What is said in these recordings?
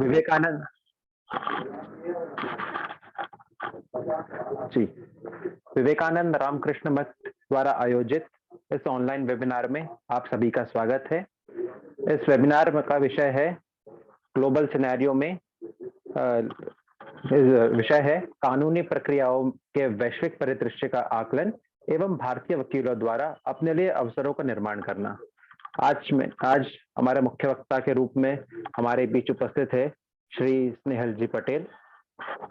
विवेकानंद जी, विवेकानंद रामकृष्ण मठ द्वारा आयोजित इस ऑनलाइन वेबिनार में आप सभी का स्वागत है। इस वेबिनार का विषय है ग्लोबल सिनेरियो में विषय है कानूनी प्रक्रियाओं के वैश्विक परिदृश्य का आकलन एवं भारतीय वकीलों द्वारा अपने लिए अवसरों का निर्माण करना। आज हमारे मुख्य वक्ता के रूप में हमारे बीच उपस्थित है श्री स्नेहल जी पटेल।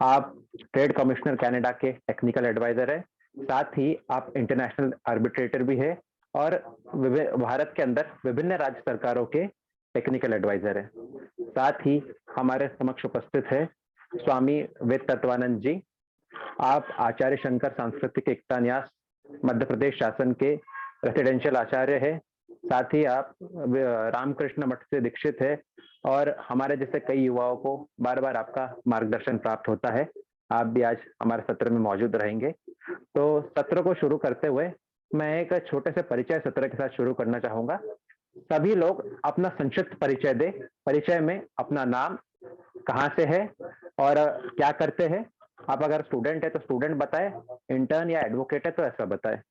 आप ट्रेड कमिश्नर कनाडा के टेक्निकल एडवाइजर है, साथ ही आप इंटरनेशनल आर्बिट्रेटर भी है और भारत के अंदर विभिन्न राज्य सरकारों के टेक्निकल एडवाइजर है। साथ ही हमारे समक्ष उपस्थित है स्वामी वेद तत्वानंद जी। आप आचार्य शंकर सांस्कृतिक एकता न्यास मध्य प्रदेश शासन के रेसिडेंशियल आचार्य है। साथ ही आप रामकृष्ण मठ से दीक्षित है और हमारे जैसे कई युवाओं को बार बार आपका मार्गदर्शन प्राप्त होता है। आप भी आज हमारे सत्र में मौजूद रहेंगे। तो सत्र को शुरू करते हुए मैं एक छोटे से परिचय सत्र के साथ शुरू करना चाहूंगा। सभी लोग अपना संक्षिप्त परिचय दे। परिचय में अपना नाम, कहाँ से है और क्या करते हैं। आप अगर स्टूडेंट है तो स्टूडेंट बताए, इंटर्न या एडवोकेट है तो ऐसा बताए।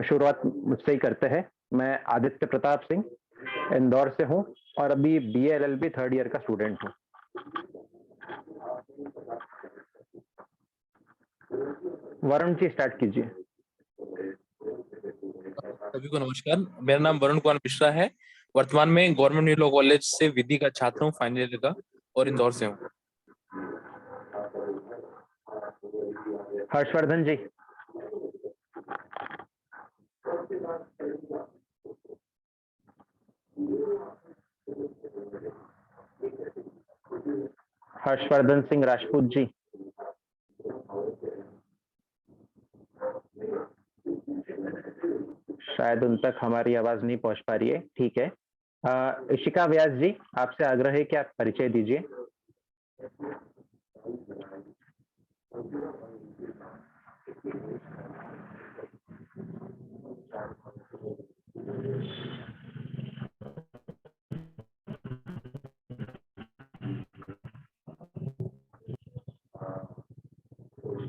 शुरुआत मुझसे ही करते हैं। मैं आदित्य प्रताप सिंह इंदौर से हूँ और अभी BA LLB थर्ड ईयर का स्टूडेंट हूँ। वरुण जी स्टार्ट कीजिए। सभी को नमस्कार। मेरा नाम वरुण कुमार मिश्रा है। वर्तमान में गवर्नमेंट न्यू लॉ कॉलेज से विधि का छात्र हूँ, फाइनल ईयर का, और इंदौर से हूँ। हर्षवर्धन जी। हर्षवर्धन सिंह राजपूत जी। शायद उन तक हमारी आवाज नहीं पहुंच पा रही है। ठीक है। इशिका व्यास जी, आपसे आग्रह है कि आप परिचय दीजिए।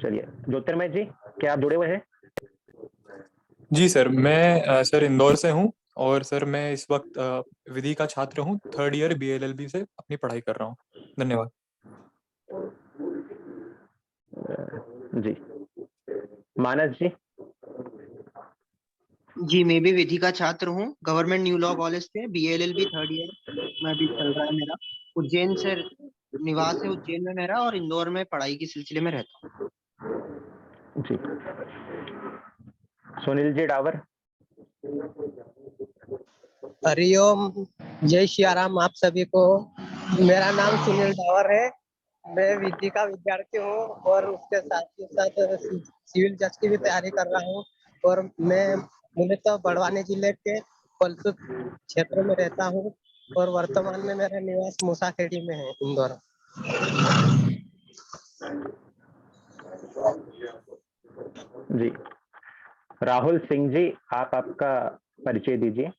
चलिए, ज्योतिर्मय जी, क्या आप जुड़े हुए हैं? जी सर, मैं सर इंदौर से हूँ और सर मैं इस वक्त विधि का छात्र हूँ, थर्ड ईयर BA LLB से अपनी पढ़ाई कर रहा हूँ। धन्यवाद। जी, मानस जी। जी, मैं भी विधि का छात्र हूँ, गवर्नमेंट न्यू लॉ कॉलेज से BA LLB थर्ड ईयर में भी चल रहा है मेरा। उज्जैन से निवास है, उज्जैन में मेरा, और इंदौर में पढ़ाई के सिलसिले में रहता हूँ। जी, सुनील जी डावर। हरिओम, जय सियाराम आप सभी को। मेरा नाम सुनील डावर है। मैं विधि का विद्यार्थी हूँ और उसके साथ ही साथ सिविल जज की भी तैयारी कर रहा हूँ। और मैं मूलतः बड़वानी जिले के पलसुत क्षेत्र में रहता हूँ और वर्तमान में मेरा निवास मूसाखेड़ी में है, इंदौर। जी, राहुल सिंह जी, आप आपका परिचय दीजिए।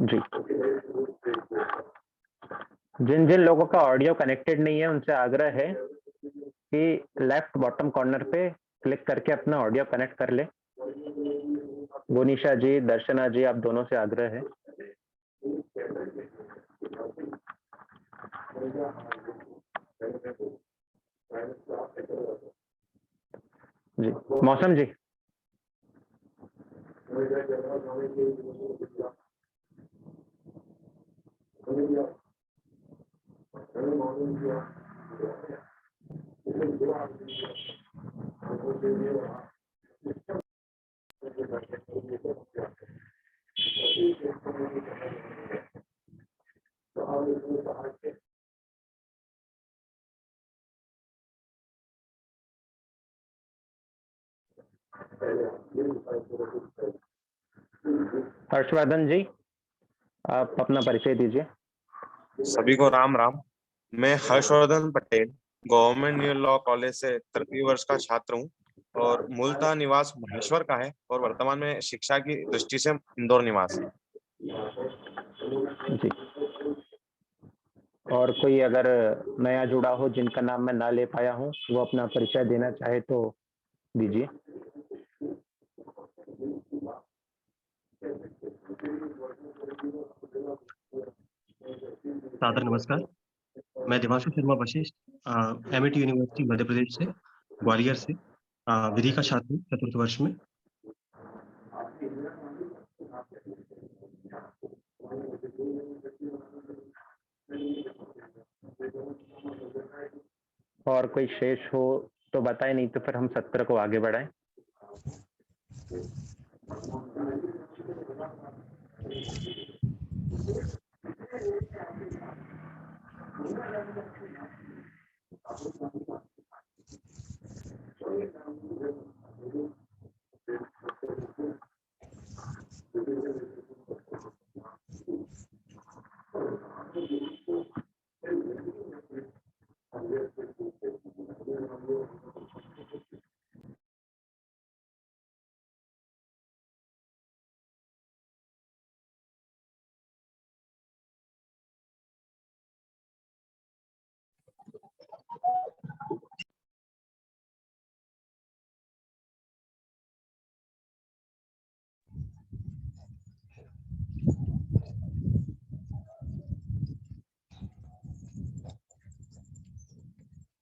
जी, जिन जिन लोगों का ऑडियो कनेक्टेड नहीं है उनसे आग्रह है कि लेफ्ट बॉटम कॉर्नर पे क्लिक करके अपना ऑडियो कनेक्ट कर ले। गोनिशा जी, दर्शना जी, आप दोनों से आग्रह है। जी, मौसम जी। हर्षवर्धन जी, आप अपना परिचय दीजिए। सभी को राम राम। मैं Harshvardhan Patel government new law college से तृतीय वर्ष का छात्र हूँ और मूलतः निवास महेश्वर का है और वर्तमान में शिक्षा की दृष्टि से इंदौर निवास है। जी, और कोई अगर नया जुड़ा हो जिनका नाम मैं ना ले पाया हूँ, वो अपना परिचय देना चाहे तो दीजिए। सादर नमस्कार। मैं देवांशु शर्मा वशिष्ठ एमआईटी यूनिवर्सिटी मध्य प्रदेश से, ग्वालियर से विधि का छात्र हूँ चतुर्थ वर्ष में। और कोई शेष हो तो बताएं, नहीं तो फिर हम सत्र को आगे बढ़ाएं।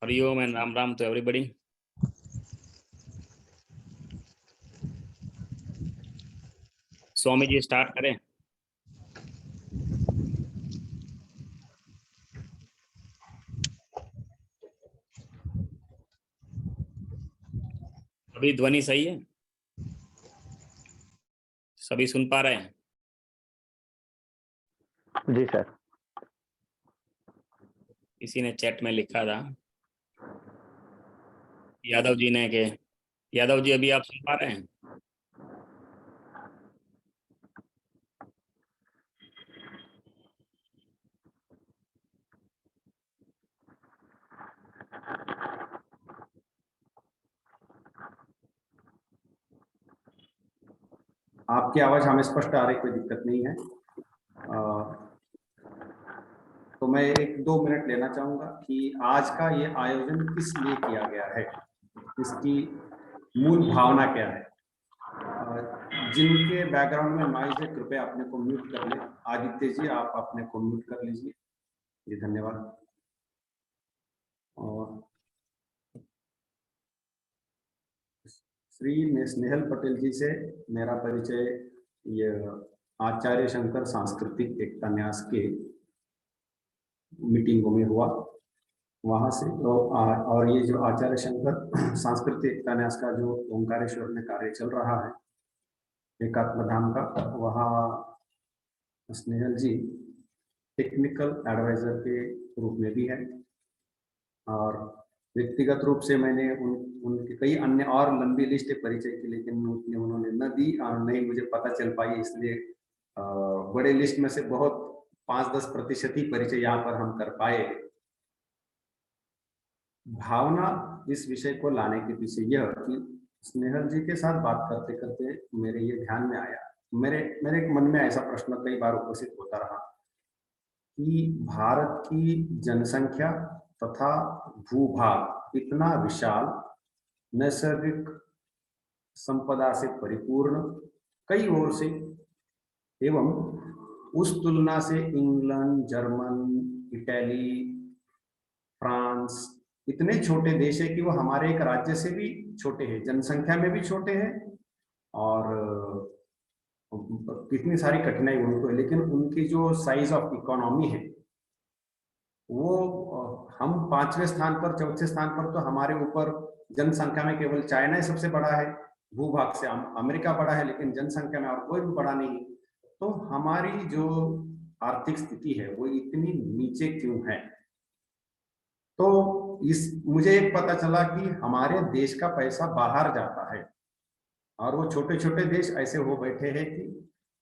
Hariom and Ram Ram to everybody. Swami ji start करें। अभी ध्वनि सही है? सभी सुन पा रहे हैं? जी सर। किसी ने चैट में लिखा था, यादव जी ने, के यादव जी अभी आप सुन पा रहे हैं? आपकी आवाज हमें स्पष्ट आ रही, कोई दिक्कत नहीं है। तो मैं 1-2 मिनट लेना चाहूंगा कि आज का ये आयोजन किस लिए किया गया है, इसकी मूल भावना क्या है। जिनके बैकग्राउंड में नॉइज है, कृपया अपने को म्यूट कर ले। आदित्य जी, आप अपने को म्यूट कर लीजिए जी, धन्यवाद। और श्री स्नेहल पटेल जी से मेरा परिचय ये आचार्य शंकर सांस्कृतिक एकता न्यास के मीटिंगों में हुआ, वहां से। तो और ये जो आचार्य शंकर सांस्कृतिक एकता न्यास का जो ओंकारेश्वर में कार्य चल रहा है एकात्म धाम का, वहाँ स्नेहल जी टेक्निकल एडवाइजर के रूप में भी है। और व्यक्तिगत रूप से मैंने उनके कई अन्य और लंबी लिस्ट परिचय की, लेकिन उन्होंने न दी और नहीं मुझे पता चल पाई, इसलिए बड़े लिस्ट में से बहुत 5-10% ही परिचय यहाँ पर हम कर पाए। भावना इस विषय को लाने के पीछे यह कि स्नेहल जी के साथ बात करते करते मेरे ये ध्यान में आया, मेरे मन में ऐसा प्रश्न कई बार उपस्थित होता रहा कि भारत की जनसंख्या तथा भूभाग इतना विशाल, नैसर्गिक संपदा से परिपूर्ण कई ओर से, एवं उस तुलना से इंग्लैंड, जर्मन, इटली, फ्रांस इतने छोटे देश है कि वो हमारे एक राज्य से भी छोटे हैं, जनसंख्या में भी छोटे हैं और कितनी सारी कठिनाई उनको है, लेकिन उनकी जो साइज ऑफ इकोनॉमी है वो हम 5वें स्थान पर, 4थे स्थान पर, तो हमारे ऊपर जनसंख्या में केवल चाइना ही सबसे बड़ा है, भूभाग से अमेरिका बड़ा है, लेकिन जनसंख्या में और कोई भी बड़ा नहीं। तो हमारी जो आर्थिक स्थिति है वो इतनी नीचे क्यों है? तो मुझे एक पता चला कि हमारे देश का पैसा बाहर जाता है और वो छोटे छोटे देश ऐसे हो बैठे हैं कि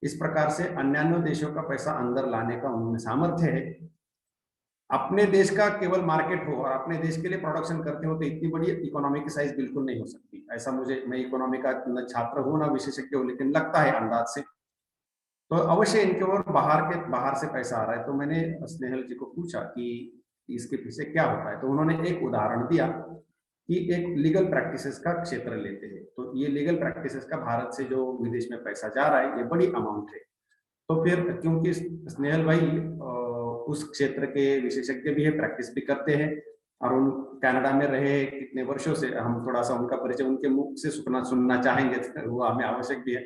इस प्रकार से अन्य देशों का पैसा अंदर लाने का उनमें सामर्थ्य है। अपने देश का केवल मार्केट हो और अपने देश के लिए प्रोडक्शन करते हो तो इतनी बड़ी इकोनॉमी की साइज बिल्कुल नहीं हो सकती। ऐसा मुझे, मैं इकोनॉमी का न छात्र हूँ ना विशेषज्ञ हूँ, लेकिन लगता है अंदाज से। तो अवश्य इनके ओर बाहर से पैसा आ रहा है। तो मैंने स्नेहल जी को पूछा कि इसके पीछे क्या होता है, तो उन्होंने एक उदाहरण दिया कि एक लीगल प्रैक्टिसेस का क्षेत्र लेते हैं। तो ये लीगल प्रैक्टिसेस का भारत से जो विदेश में पैसा जा रहा है ये बड़ी अमाउंट है। तो फिर क्योंकि स्नेहल भाई उस क्षेत्र के विशेषज्ञ भी है, प्रैक्टिस भी करते हैं और उन कनाडा में रहे कितने वर्षों से, हम थोड़ा सा उनका परिचय उनके मुख से सुनना चाहेंगे, वो हमें आवश्यक भी है।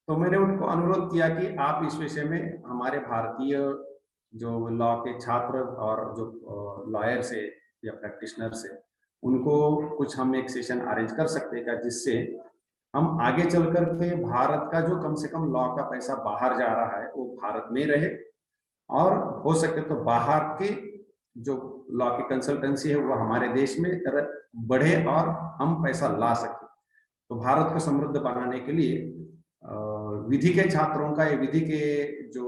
तो मैंने उनको अनुरोध किया कि आप इस विषय में हमारे भारतीय जो लॉ के छात्र और जो लॉयर से या प्रैक्टिशनर से, उनको कुछ हम एक सेशन अरेंज कर सकते हैं क्या, जिससे हम आगे चल करके भारत का जो कम से कम लॉ का पैसा बाहर जा रहा है वो भारत में रहे, और हो सके तो बाहर के जो लॉ की कंसल्टेंसी है वो हमारे देश में बढ़े और हम पैसा ला सके। तो भारत को समृद्ध बनाने के लिए विधि के छात्रों का, ये विधि के जो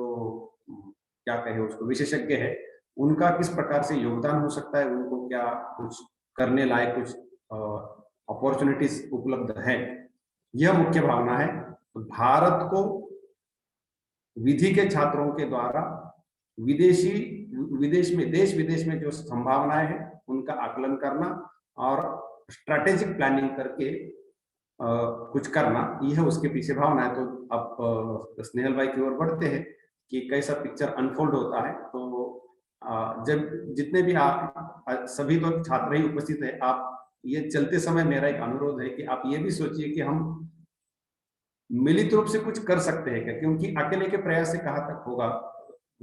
क्या कहे उसको विशेषज्ञ है, उनका किस प्रकार से योगदान हो सकता है, उनको क्या कुछ करने लायक कुछ अपॉर्चुनिटीज उपलब्ध है, यह मुख्य भावना है। भारत को विधि के छात्रों के द्वारा देश विदेश में जो संभावनाएं हैं उनका आकलन करना और स्ट्रैटेजिक प्लानिंग करके कुछ करना, यह उसके पीछे भावना है। तो अब स्नेहल भाई की ओर बढ़ते हैं कि कैसा पिक्चर अनफोल्ड होता है। तो जब जितने भी आप सभी तो छात्र ही उपस्थित है, आप ये चलते समय मेरा एक अनुरोध है कि आप ये भी सोचिए कि हम मिलित रूप से कुछ कर सकते हैं क्या, क्योंकि अकेले के प्रयास से कहाँ तक होगा,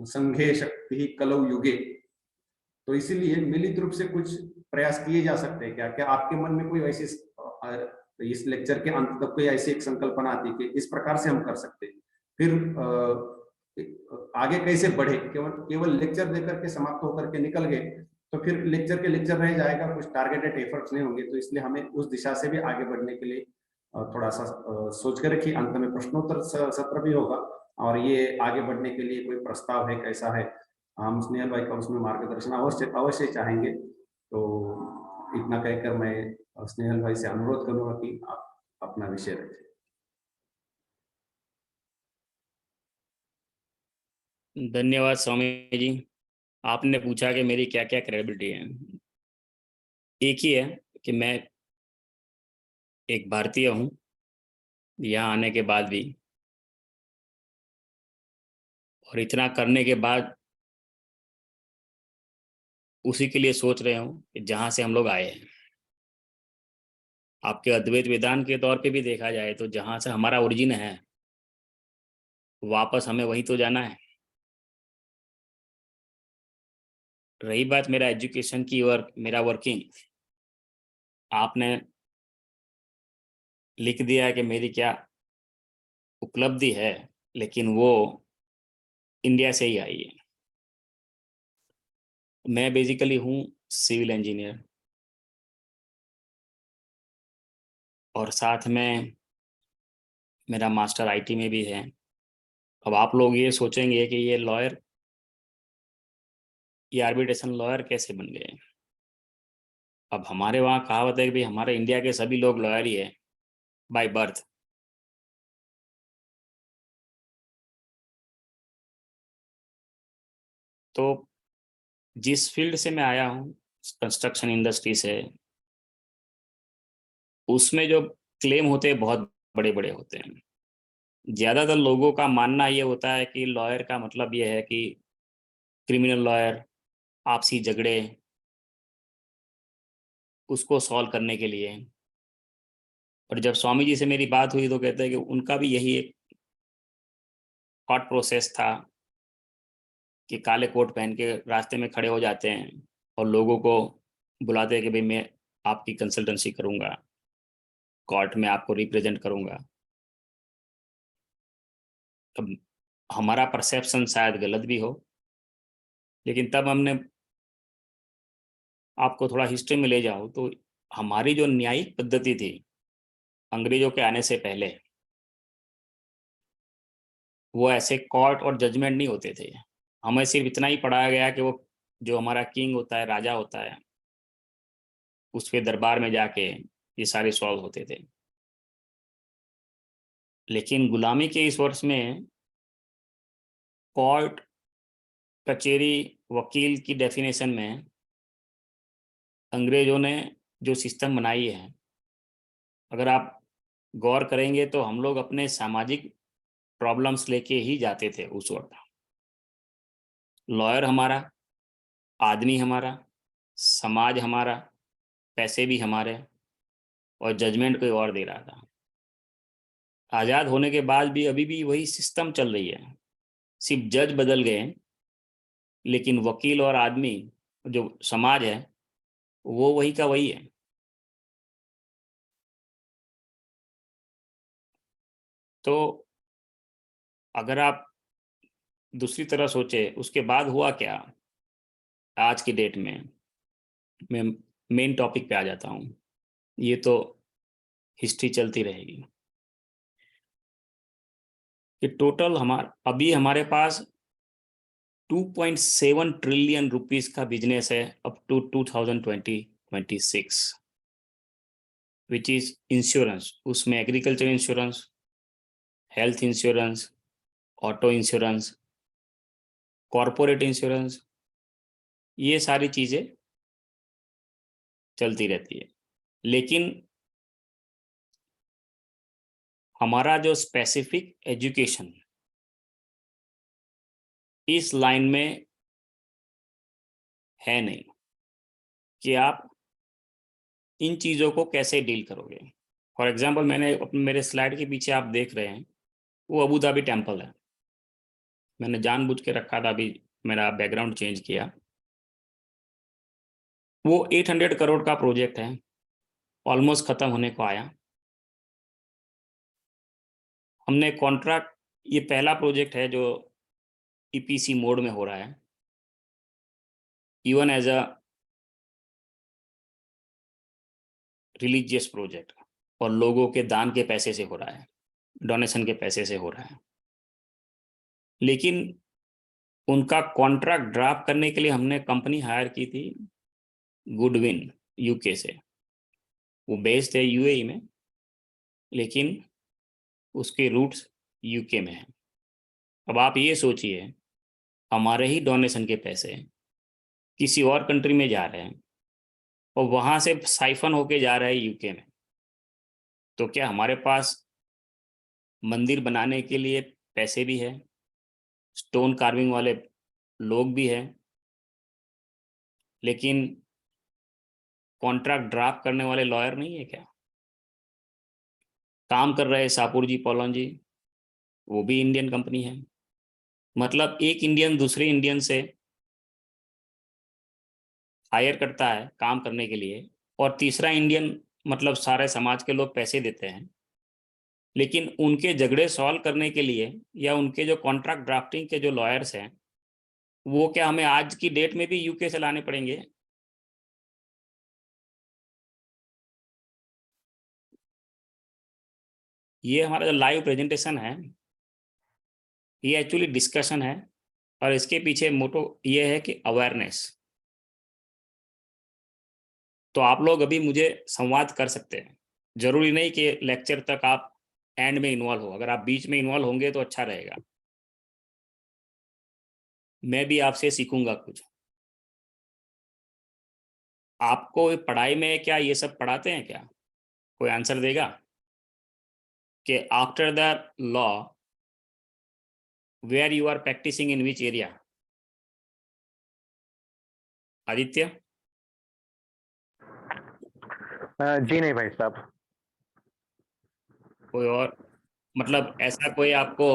संघे शक्ति कलौ युगे। तो इसीलिए मिलित रूप से कुछ प्रयास किए जा सकते हैं क्या? क्या आपके मन में कोई ऐसी इस लेक्चर के अंत तक कोई ऐसी एक संकल्पना आती है कि इस प्रकार से हम कर सकते हैं, फिर आगे कैसे बढ़े? केवल लेक्चर देकर के समाप्त होकर के निकल गए तो फिर लेक्चर के लेक्चर रह जाएगा, कुछ टारगेटेड एफर्ट्स नहीं होंगे। तो इसलिए हमें उस दिशा से भी आगे बढ़ने के लिए थोड़ा सा सोच कर रखिए। अंत में प्रश्नोत्तर सत्र भी होगा और ये आगे बढ़ने के लिए कोई प्रस्ताव है, कैसा है, हम स्नेहल भाई का उसमें मार्गदर्शन अवश्य चाहेंगे। तो इतना कहकर मैं स्नेहल भाई से अनुरोध करूंगा कि आप अपना विषय रखें। धन्यवाद स्वामी जी। आपने पूछा कि मेरी क्या क्या क्रेडिबिलिटी है। एक ही है कि मैं एक भारतीय हूँ, यहाँ आने के बाद भी, और इतना करने के बाद उसी के लिए सोच रहे हूँ कि जहाँ से हम लोग आए हैं। आपके अद्वैत वेदांत के तौर पे भी देखा जाए तो जहाँ से हमारा ओरिजिन है वापस हमें वहीं तो जाना है। रही बात मेरा एजुकेशन की और मेरा वर्किंग, आपने लिख दिया है कि मेरी क्या उपलब्धि है, लेकिन वो इंडिया से ही आई है। मैं बेसिकली हूँ सिविल इंजीनियर और साथ में मेरा मास्टर आईटी में भी है। अब आप लोग ये सोचेंगे कि ये लॉयर, ये आर्बिट्रेशन लॉयर कैसे बन गए। अब हमारे वहाँ कहावत है कि भाई हमारे इंडिया के सभी लोग लॉयर ही है बाय बर्थ। तो जिस फील्ड से मैं आया हूँ, कंस्ट्रक्शन इंडस्ट्री से, उसमें जो क्लेम होते हैं बहुत बड़े बड़े होते हैं। ज़्यादातर लोगों का मानना ये होता है कि लॉयर का मतलब ये है कि क्रिमिनल लॉयर, आपसी झगड़े उसको सॉल्व करने के लिए। और जब स्वामी जी से मेरी बात हुई तो कहते हैं कि उनका भी यही एक थॉट प्रोसेस था कि काले कोट पहन के रास्ते में खड़े हो जाते हैं और लोगों को बुलाते हैं कि भाई मैं आपकी कंसल्टेंसी करूंगा, कोर्ट में आपको रिप्रेजेंट करूंगा। अब हमारा परसेप्शन शायद गलत भी हो, लेकिन तब हमने, आपको थोड़ा हिस्ट्री में ले जाऊं तो हमारी जो न्यायिक पद्धति थी अंग्रेजों के आने से पहले वो ऐसे कोर्ट और जजमेंट नहीं होते थे। हमें सिर्फ इतना ही पढ़ाया गया कि वो जो हमारा किंग होता है, राजा होता है, उसके दरबार में जाके ये सारे सॉल्व होते थे। लेकिन गुलामी के इस वर्ष में कोर्ट, कचेरी, वकील की डेफिनेशन में अंग्रेजों ने जो सिस्टम बनाई है, अगर आप गौर करेंगे तो हम लोग अपने सामाजिक प्रॉब्लम्स लेके ही जाते थे उस वक्त। लॉयर हमारा, आदमी हमारा, समाज हमारा, पैसे भी हमारे, और जजमेंट कोई और दे रहा था। आज़ाद होने के बाद भी अभी भी वही सिस्टम चल रही है, सिर्फ जज बदल गए, लेकिन वकील और आदमी, जो समाज है, वो वही का वही है। तो अगर आप दूसरी तरह सोचे, उसके बाद हुआ क्या आज की डेट में, मैं मेन टॉपिक पे आ जाता हूँ। ये तो हिस्ट्री चलती रहेगी कि टोटल अभी हमारे पास 2.7 ट्रिलियन रुपीस का बिजनेस है up to 2026, which is insurance. उसमें agriculture insurance, health insurance, auto insurance, corporate insurance, ये सारी चीजें चलती रहती है। लेकिन हमारा जो स्पेसिफिक एजुकेशन इस लाइन में है नहीं कि आप इन चीज़ों को कैसे डील करोगे। फॉर एग्जांपल, मेरे स्लाइड के पीछे आप देख रहे हैं, वो अबू धाबी टेम्पल है। मैंने जानबूझ के रखा था, अभी मेरा बैकग्राउंड चेंज किया। वो 800 करोड़ का प्रोजेक्ट है, ऑलमोस्ट खत्म होने को आया। हमने कॉन्ट्रैक्ट, ये पहला प्रोजेक्ट है जो ईपीसी मोड में हो रहा है, even as a religious project, और लोगों के दान के पैसे से हो रहा है, डोनेशन के पैसे से हो रहा है। लेकिन उनका कॉन्ट्रैक्ट ड्राफ्ट करने के लिए हमने कंपनी हायर की थी, गुडविन, यूके से। वो बेस्ड है यूएई में, लेकिन उसके रूट्स यूके में हैं। अब आप ये सोचिए, हमारे ही डोनेशन के पैसे किसी और कंट्री में जा रहे हैं और वहाँ से साइफन होके जा रहा है यूके में। तो क्या हमारे पास मंदिर बनाने के लिए पैसे भी है, स्टोन कार्विंग वाले लोग भी हैं, लेकिन कॉन्ट्रैक्ट ड्राफ्ट करने वाले लॉयर नहीं है क्या? काम कर रहे सापुर जी, पॉलन जी, वो भी इंडियन कंपनी है। मतलब एक इंडियन दूसरे इंडियन से हायर करता है काम करने के लिए, और तीसरा इंडियन, मतलब सारे समाज के लोग पैसे देते हैं, लेकिन उनके झगड़े सॉल्व करने के लिए या उनके जो कॉन्ट्रैक्ट ड्राफ्टिंग के जो लॉयर्स हैं, वो क्या हमें आज की डेट में भी यूके से लाने पड़ेंगे? ये हमारा जो लाइव प्रेजेंटेशन है, ये एक्चुअली डिस्कशन है, और इसके पीछे मोटो ये है कि अवेयरनेस। तो आप लोग अभी मुझे संवाद कर सकते हैं, जरूरी नहीं कि लेक्चर तक आप एंड में इन्वॉल्व हो। अगर आप बीच में इन्वॉल्व होंगे तो अच्छा रहेगा, मैं भी आपसे सीखूंगा कुछ। आपको पढ़ाई में क्या ये सब पढ़ाते हैं क्या? कोई आंसर देगा कि after the law where you are practicing in which area? Aditya? Ji नहीं भाई साहब। कोई और, मतलब ऐसा कोई आपको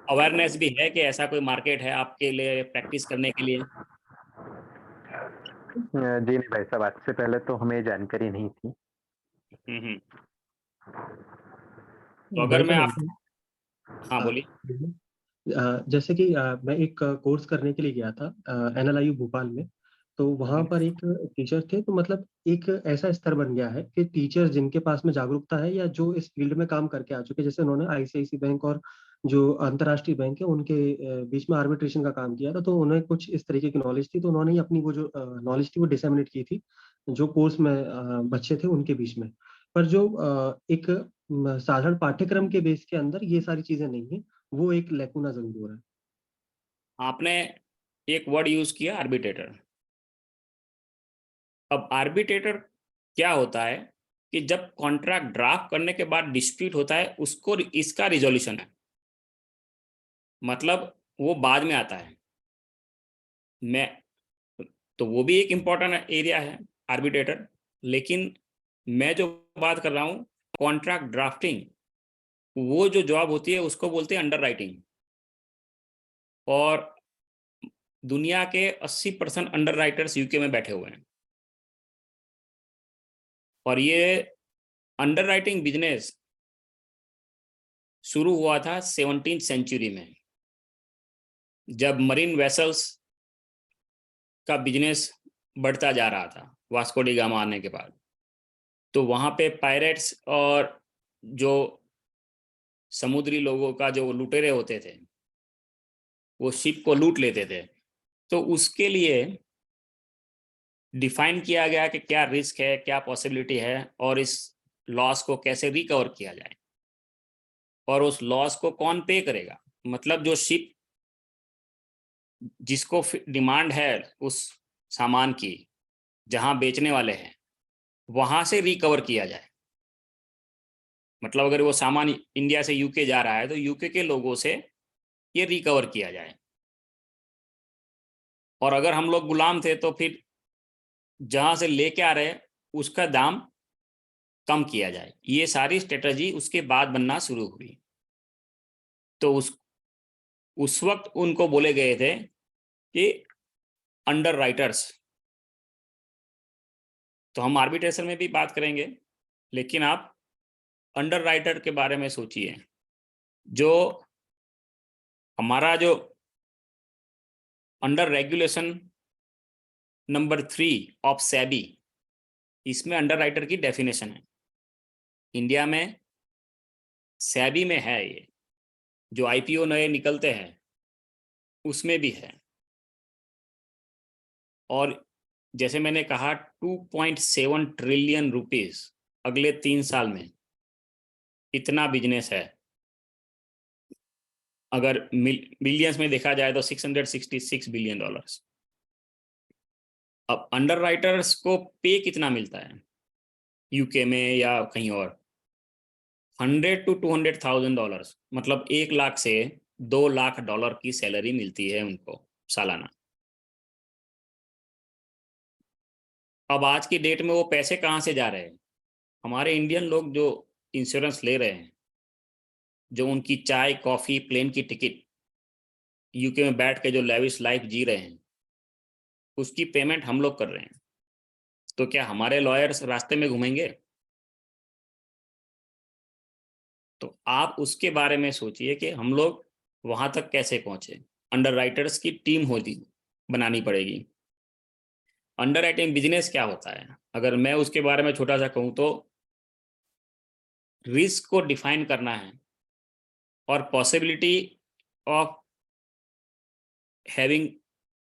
अवेयरनेस भी है कि ऐसा कोई मार्केट है आपके लिए प्रैक्टिस करने के लिए? जी नहीं भाई साहब, आज से पहले तो हमें जानकारी नहीं थी। तो अगर मैं आप, हाँ बोलिए। जैसे कि मैं एक कोर्स करने के लिए गया था NLIU भोपाल में, तो वहां पर एक टीचर थे, तो मतलब एक ऐसा स्तर बन गया है कि टीचर्स जिनके पास में जागरूकता है या जो इस फील्ड में काम करके आ चुके, जैसे उन्होंने आईसीआईसी बैंक और जो अंतर्राष्ट्रीय बैंक है उनके बीच में आर्बिट्रेशन का काम किया था, तो उन्हें कुछ इस तरीके की नॉलेज थी, तो उन्होंने ही अपनी वो जो नॉलेज थी वो डिसेमिनेट की थी जो कोर्स में बच्चे थे उनके बीच में। पर जो एक साधारण पाठ्यक्रम के बेस के अंदर ये सारी चीजें नहीं है, वो एक लैकुना जरूर है। आपने एक वर्ड यूज किया, आर्बिट्रेटर। अब आर्बिट्रेटर क्या होता है कि जब कॉन्ट्रैक्ट ड्राफ्ट करने के बाद डिस्प्यूट होता है, उसको इसका रिजोल्यूशन है, मतलब वो बाद में आता है। मैं तो वो भी एक इम्पॉर्टेंट एरिया है आर्बिट्रेटर, लेकिन मैं जो बात कर रहा हूँ कॉन्ट्रैक्ट ड्राफ्टिंग, वो जो जॉब होती है उसको बोलते हैं अंडर राइटिंग। और दुनिया के 80% अंडर राइटर्स यूके में बैठे हुए हैं। और ये अंडर राइटिंग बिजनेस शुरू हुआ था 17th सेंचुरी में, जब मरीन वेसल्स का बिजनेस बढ़ता जा रहा था वास्को डी गामा आने के बाद। तो वहाँ पे पायरेट्स और जो समुद्री लोगों का जो लुटेरे होते थे वो शिप को लूट लेते थे, तो उसके लिए डिफाइन किया गया कि क्या रिस्क है, क्या पॉसिबिलिटी है, और इस लॉस को कैसे रिकवर किया जाए, और उस लॉस को कौन पे करेगा। मतलब जो शिप जिसको डिमांड है उस सामान की, जहां बेचने वाले हैं, वहां से रिकवर किया जाए। मतलब अगर वो सामान इंडिया से यूके जा रहा है तो यूके के लोगों से ये रिकवर किया जाए, और अगर हम लोग गुलाम थे तो फिर जहां से लेके आ रहे उसका दाम कम किया जाए। ये सारी स्ट्रेटजी उसके बाद बनना शुरू हुई। तो उस वक्त उनको बोले गए थे कि अंडर राइटर्स। तो हम आर्बिट्रेशन में भी बात करेंगे, लेकिन आप अंडर राइटर के बारे में सोचिए। जो हमारा जो under regulation number 3 of SEBI, इसमें अंडर राइटर की डेफिनेशन है। इंडिया में सेबी में है, ये जो आईपीओ नए निकलते हैं उसमें भी है। और जैसे मैंने कहा 2.7 ट्रिलियन रुपीस अगले 3 साल में, इतना बिजनेस है। अगर बिलियंस में देखा जाए तो $666 बिलियन। अब अंडर राइटर्स को पे कितना मिलता है यूके में या कहीं और? $100 to $200,000, मतलब 1 लाख से 2 लाख डॉलर की सैलरी मिलती है उनको सालाना। अब आज की डेट में वो पैसे कहाँ से जा रहे हैं? हमारे इंडियन लोग जो इंश्योरेंस ले रहे हैं, जो उनकी चाय कॉफ़ी प्लेन की टिकट यूके में बैठ के जो लेविश लाइफ जी रहे हैं, उसकी पेमेंट हम लोग कर रहे हैं। तो क्या हमारे लॉयर्स रास्ते में घूमेंगे? तो आप उसके बारे में सोचिए कि हम लोग वहां तक कैसे पहुंचे। अंडर राइटर्स की टीम होती बनानी पड़ेगी। अंडर राइटिंग बिजनेस क्या होता है, अगर मैं उसके बारे में छोटा सा कहूँ तो रिस्क को डिफाइन करना है और possibility of having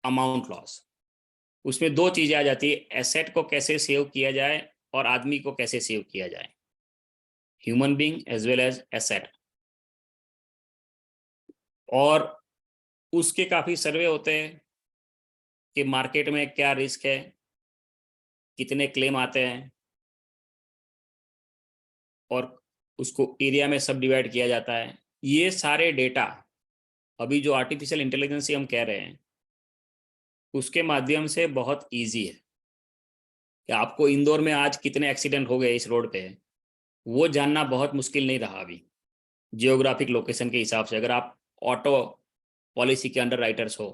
amount loss. उसमें 2 चीजें आ जाती है, एसेट को कैसे सेव किया जाए और आदमी को कैसे सेव किया जाए, human being as well as asset. और उसके काफी सर्वे होते हैं कि मार्केट में क्या रिस्क है, कितने क्लेम आते हैं, और उसको एरिया में सब डिवाइड किया जाता है। ये सारे डेटा अभी जो आर्टिफिशियल इंटेलिजेंस हम कह रहे हैं उसके माध्यम से बहुत इजी है कि आपको इंदौर में आज कितने एक्सीडेंट हो गए इस रोड पे, वो जानना बहुत मुश्किल नहीं रहा अभी जियोग्राफिक लोकेशन के हिसाब से। अगर आप ऑटो पॉलिसी के अंडर राइटर्स हो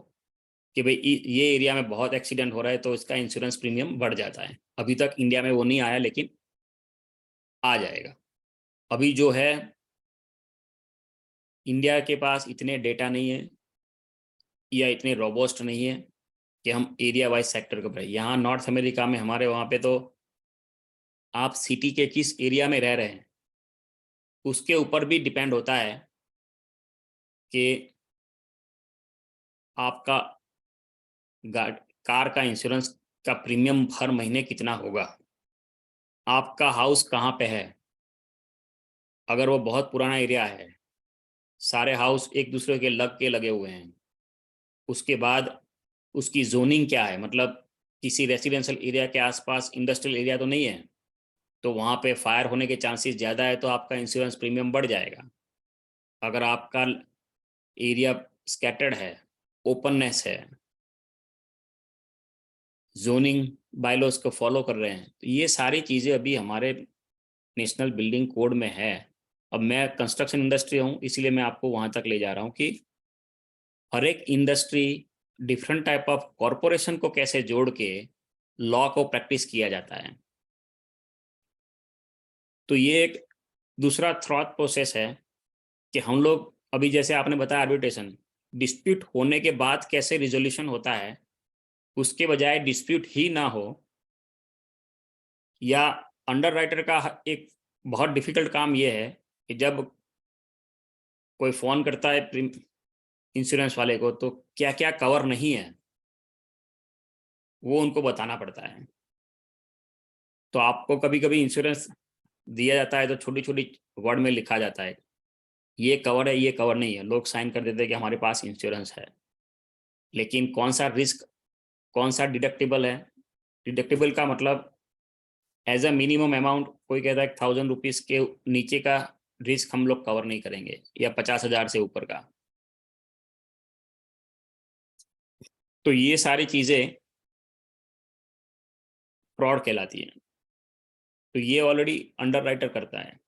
कि भाई ये एरिया में बहुत एक्सीडेंट हो रहा है, तो इसका इंश्योरेंस प्रीमियम बढ़ जाता है। अभी तक इंडिया में वो नहीं आया, लेकिन आ जाएगा। अभी जो है इंडिया के पास इतने डेटा नहीं है या इतने रोबोस्ट नहीं है कि हम एरिया वाइज सेक्टर को पढ़े। यहाँ नॉर्थ अमेरिका में हमारे वहाँ पे तो आप सिटी के किस एरिया में रह रहे हैं उसके ऊपर भी डिपेंड होता है कि आपका कार का इंश्योरेंस का प्रीमियम हर महीने कितना होगा, आपका हाउस कहाँ पे है। अगर वो बहुत पुराना एरिया है, सारे हाउस एक दूसरे के लगे हुए हैं, उसके बाद उसकी जोनिंग क्या है, मतलब किसी रेसिडेंशियल एरिया के आसपास इंडस्ट्रियल एरिया तो नहीं है, तो वहाँ पे फायर होने के चांसेस ज़्यादा है, तो आपका इंश्योरेंस प्रीमियम बढ़ जाएगा। अगर आपका एरिया स्कैटर्ड है, ओपननेस है, जोनिंग बायलॉज को फॉलो कर रहे हैं, तो ये सारी चीज़ें अभी हमारे नेशनल बिल्डिंग कोड में है। अब मैं कंस्ट्रक्शन इंडस्ट्री हूँ, इसलिए मैं आपको वहाँ तक ले जा रहा हूँ कि हर एक industry different type of corporation को कैसे जोड़ के लॉ को प्रैक्टिस किया जाता है। तो ये एक दूसरा थॉट प्रोसेस है कि हम लोग अभी जैसे आपने बताया आर्बिट्रेशन, डिस्प्यूट होने के बाद कैसे रिजोल्यूशन होता है, उसके बजाय डिस्प्यूट ही ना हो, या अंडर राइटर का एक बहुत डिफिकल्ट काम ये है कि जब कोई फ़ोन करता है इंश्योरेंस वाले को तो क्या क्या कवर नहीं है वो उनको बताना पड़ता है। तो आपको कभी कभी इंश्योरेंस दिया जाता है तो छोटी छोटी वर्ड में लिखा जाता है ये कवर है, ये कवर नहीं है, लोग साइन कर देते हैं कि हमारे पास इंश्योरेंस है, लेकिन कौन सा रिस्क, कौन सा डिडक्टिबल है। डिडक्टिबल का मतलब एज अ मिनिमम अमाउंट, कोई कहता है 1000 रुपीज़ के नीचे का रिस्क हम लोग कवर नहीं करेंगे, या 50,000 से ऊपर का। तो ये सारी चीज़ें फ्रॉड कहलाती हैं। तो ये ऑलरेडी अंडर राइटर करता है,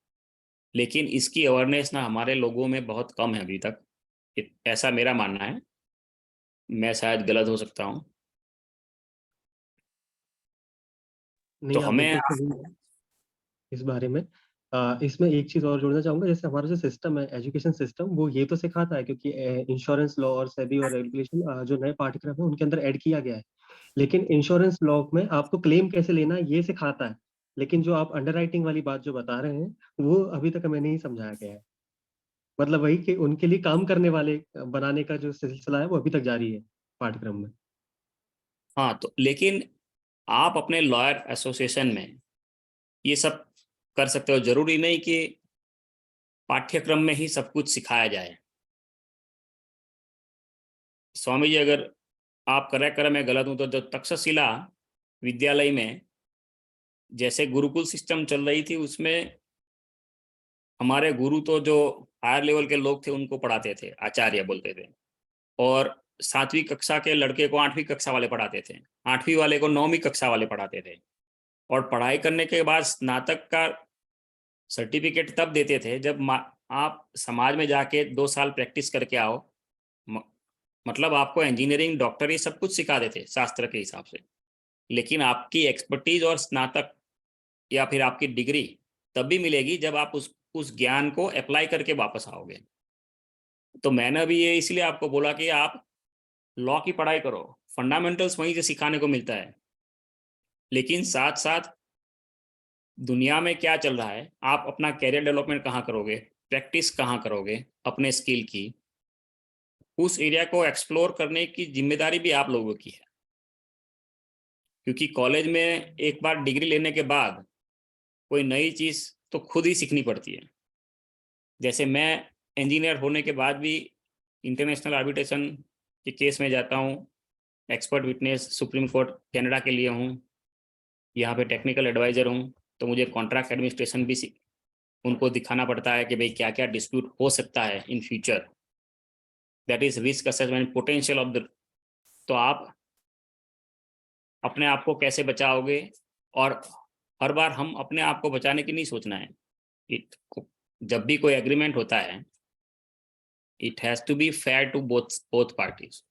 लेकिन इसकी अवेयरनेस ना हमारे लोगों में बहुत कम है अभी तक, ऐसा मेरा मानना है, मैं शायद गलत हो सकता हूँ। नहीं, तो आप हमें बिल्कुल सही हैं इस बारे में। इसमें एक चीज और जोड़ना चाहूंगा, जैसे हमारा जो सिस्टम है, एजुकेशन सिस्टम, वो ये तो सिखाता है, क्योंकि इंश्योरेंस लॉ और सेबी और रेगुलेशन जो नए पाठ्यक्रम है उनके अंदर ऐड किया गया है, लेकिन इंश्योरेंस लॉ में आपको क्लेम कैसे लेना है ये सिखाता है। लेकिन जो आप अंडरराइटिंग वाली बात जो बता रहे हैं वो अभी तक हमें नहीं समझाया गया है। मतलब वही कि उनके लिए काम करने वाले बनाने का जो सिलसिला है वो अभी तक जारी है पाठ्यक्रम में। हाँ, तो लेकिन आप अपने लॉयर एसोसिएशन में ये सब कर सकते हो, जरूरी नहीं कि पाठ्यक्रम में ही सब कुछ सिखाया जाए। स्वामी जी, अगर आप करेक्ट करें, मैं गलत हूं तो तक्षशिला विद्यालय में जैसे गुरुकुल सिस्टम चल रही थी, उसमें हमारे गुरु तो जो हायर लेवल के लोग थे उनको पढ़ाते थे, आचार्य बोलते थे, और 7वीं कक्षा के लड़के को 8वीं कक्षा वाले पढ़ाते थे, 8वीं वाले को 9वीं कक्षा वाले पढ़ाते थे, और पढ़ाई करने के बाद स्नातक का सर्टिफिकेट तब देते थे जब आप समाज में जाके 2 साल प्रैक्टिस करके आओ। मतलब आपको इंजीनियरिंग, डॉक्टरी सब कुछ सिखा देते शास्त्र के हिसाब से, लेकिन आपकी एक्सपर्टीज और स्नातक या फिर आपकी डिग्री तब भी मिलेगी जब आप उस ज्ञान को अप्लाई करके वापस आओगे। तो मैंने भी ये इसलिए आपको बोला कि आप लॉ की पढ़ाई करो, फंडामेंटल्स वहीं से सिखाने को मिलता है, लेकिन साथ साथ दुनिया में क्या चल रहा है, आप अपना कैरियर डेवलपमेंट कहाँ करोगे, प्रैक्टिस कहाँ करोगे अपने स्किल की, उस एरिया को एक्सप्लोर करने की जिम्मेदारी भी आप लोगों की है। क्योंकि कॉलेज में एक बार डिग्री लेने के बाद कोई नई चीज़ तो खुद ही सीखनी पड़ती है। जैसे मैं इंजीनियर होने के बाद भी इंटरनेशनल आर्बिट्रेशन के केस में जाता हूँ, expert witness supreme court Canada के लिए हूँ, यहाँ पे टेक्निकल एडवाइज़र हूँ, तो मुझे कॉन्ट्रैक्ट एडमिनिस्ट्रेशन भी उनको दिखाना पड़ता है कि भाई क्या क्या डिस्प्यूट हो सकता है in future, that is risk assessment potential of the. तो आप अपने आप को कैसे बचाओगे, और हर बार हम अपने आप को बचाने की नहीं सोचना है। जब भी कोई एग्रीमेंट होता है, it has to be fair to both parties.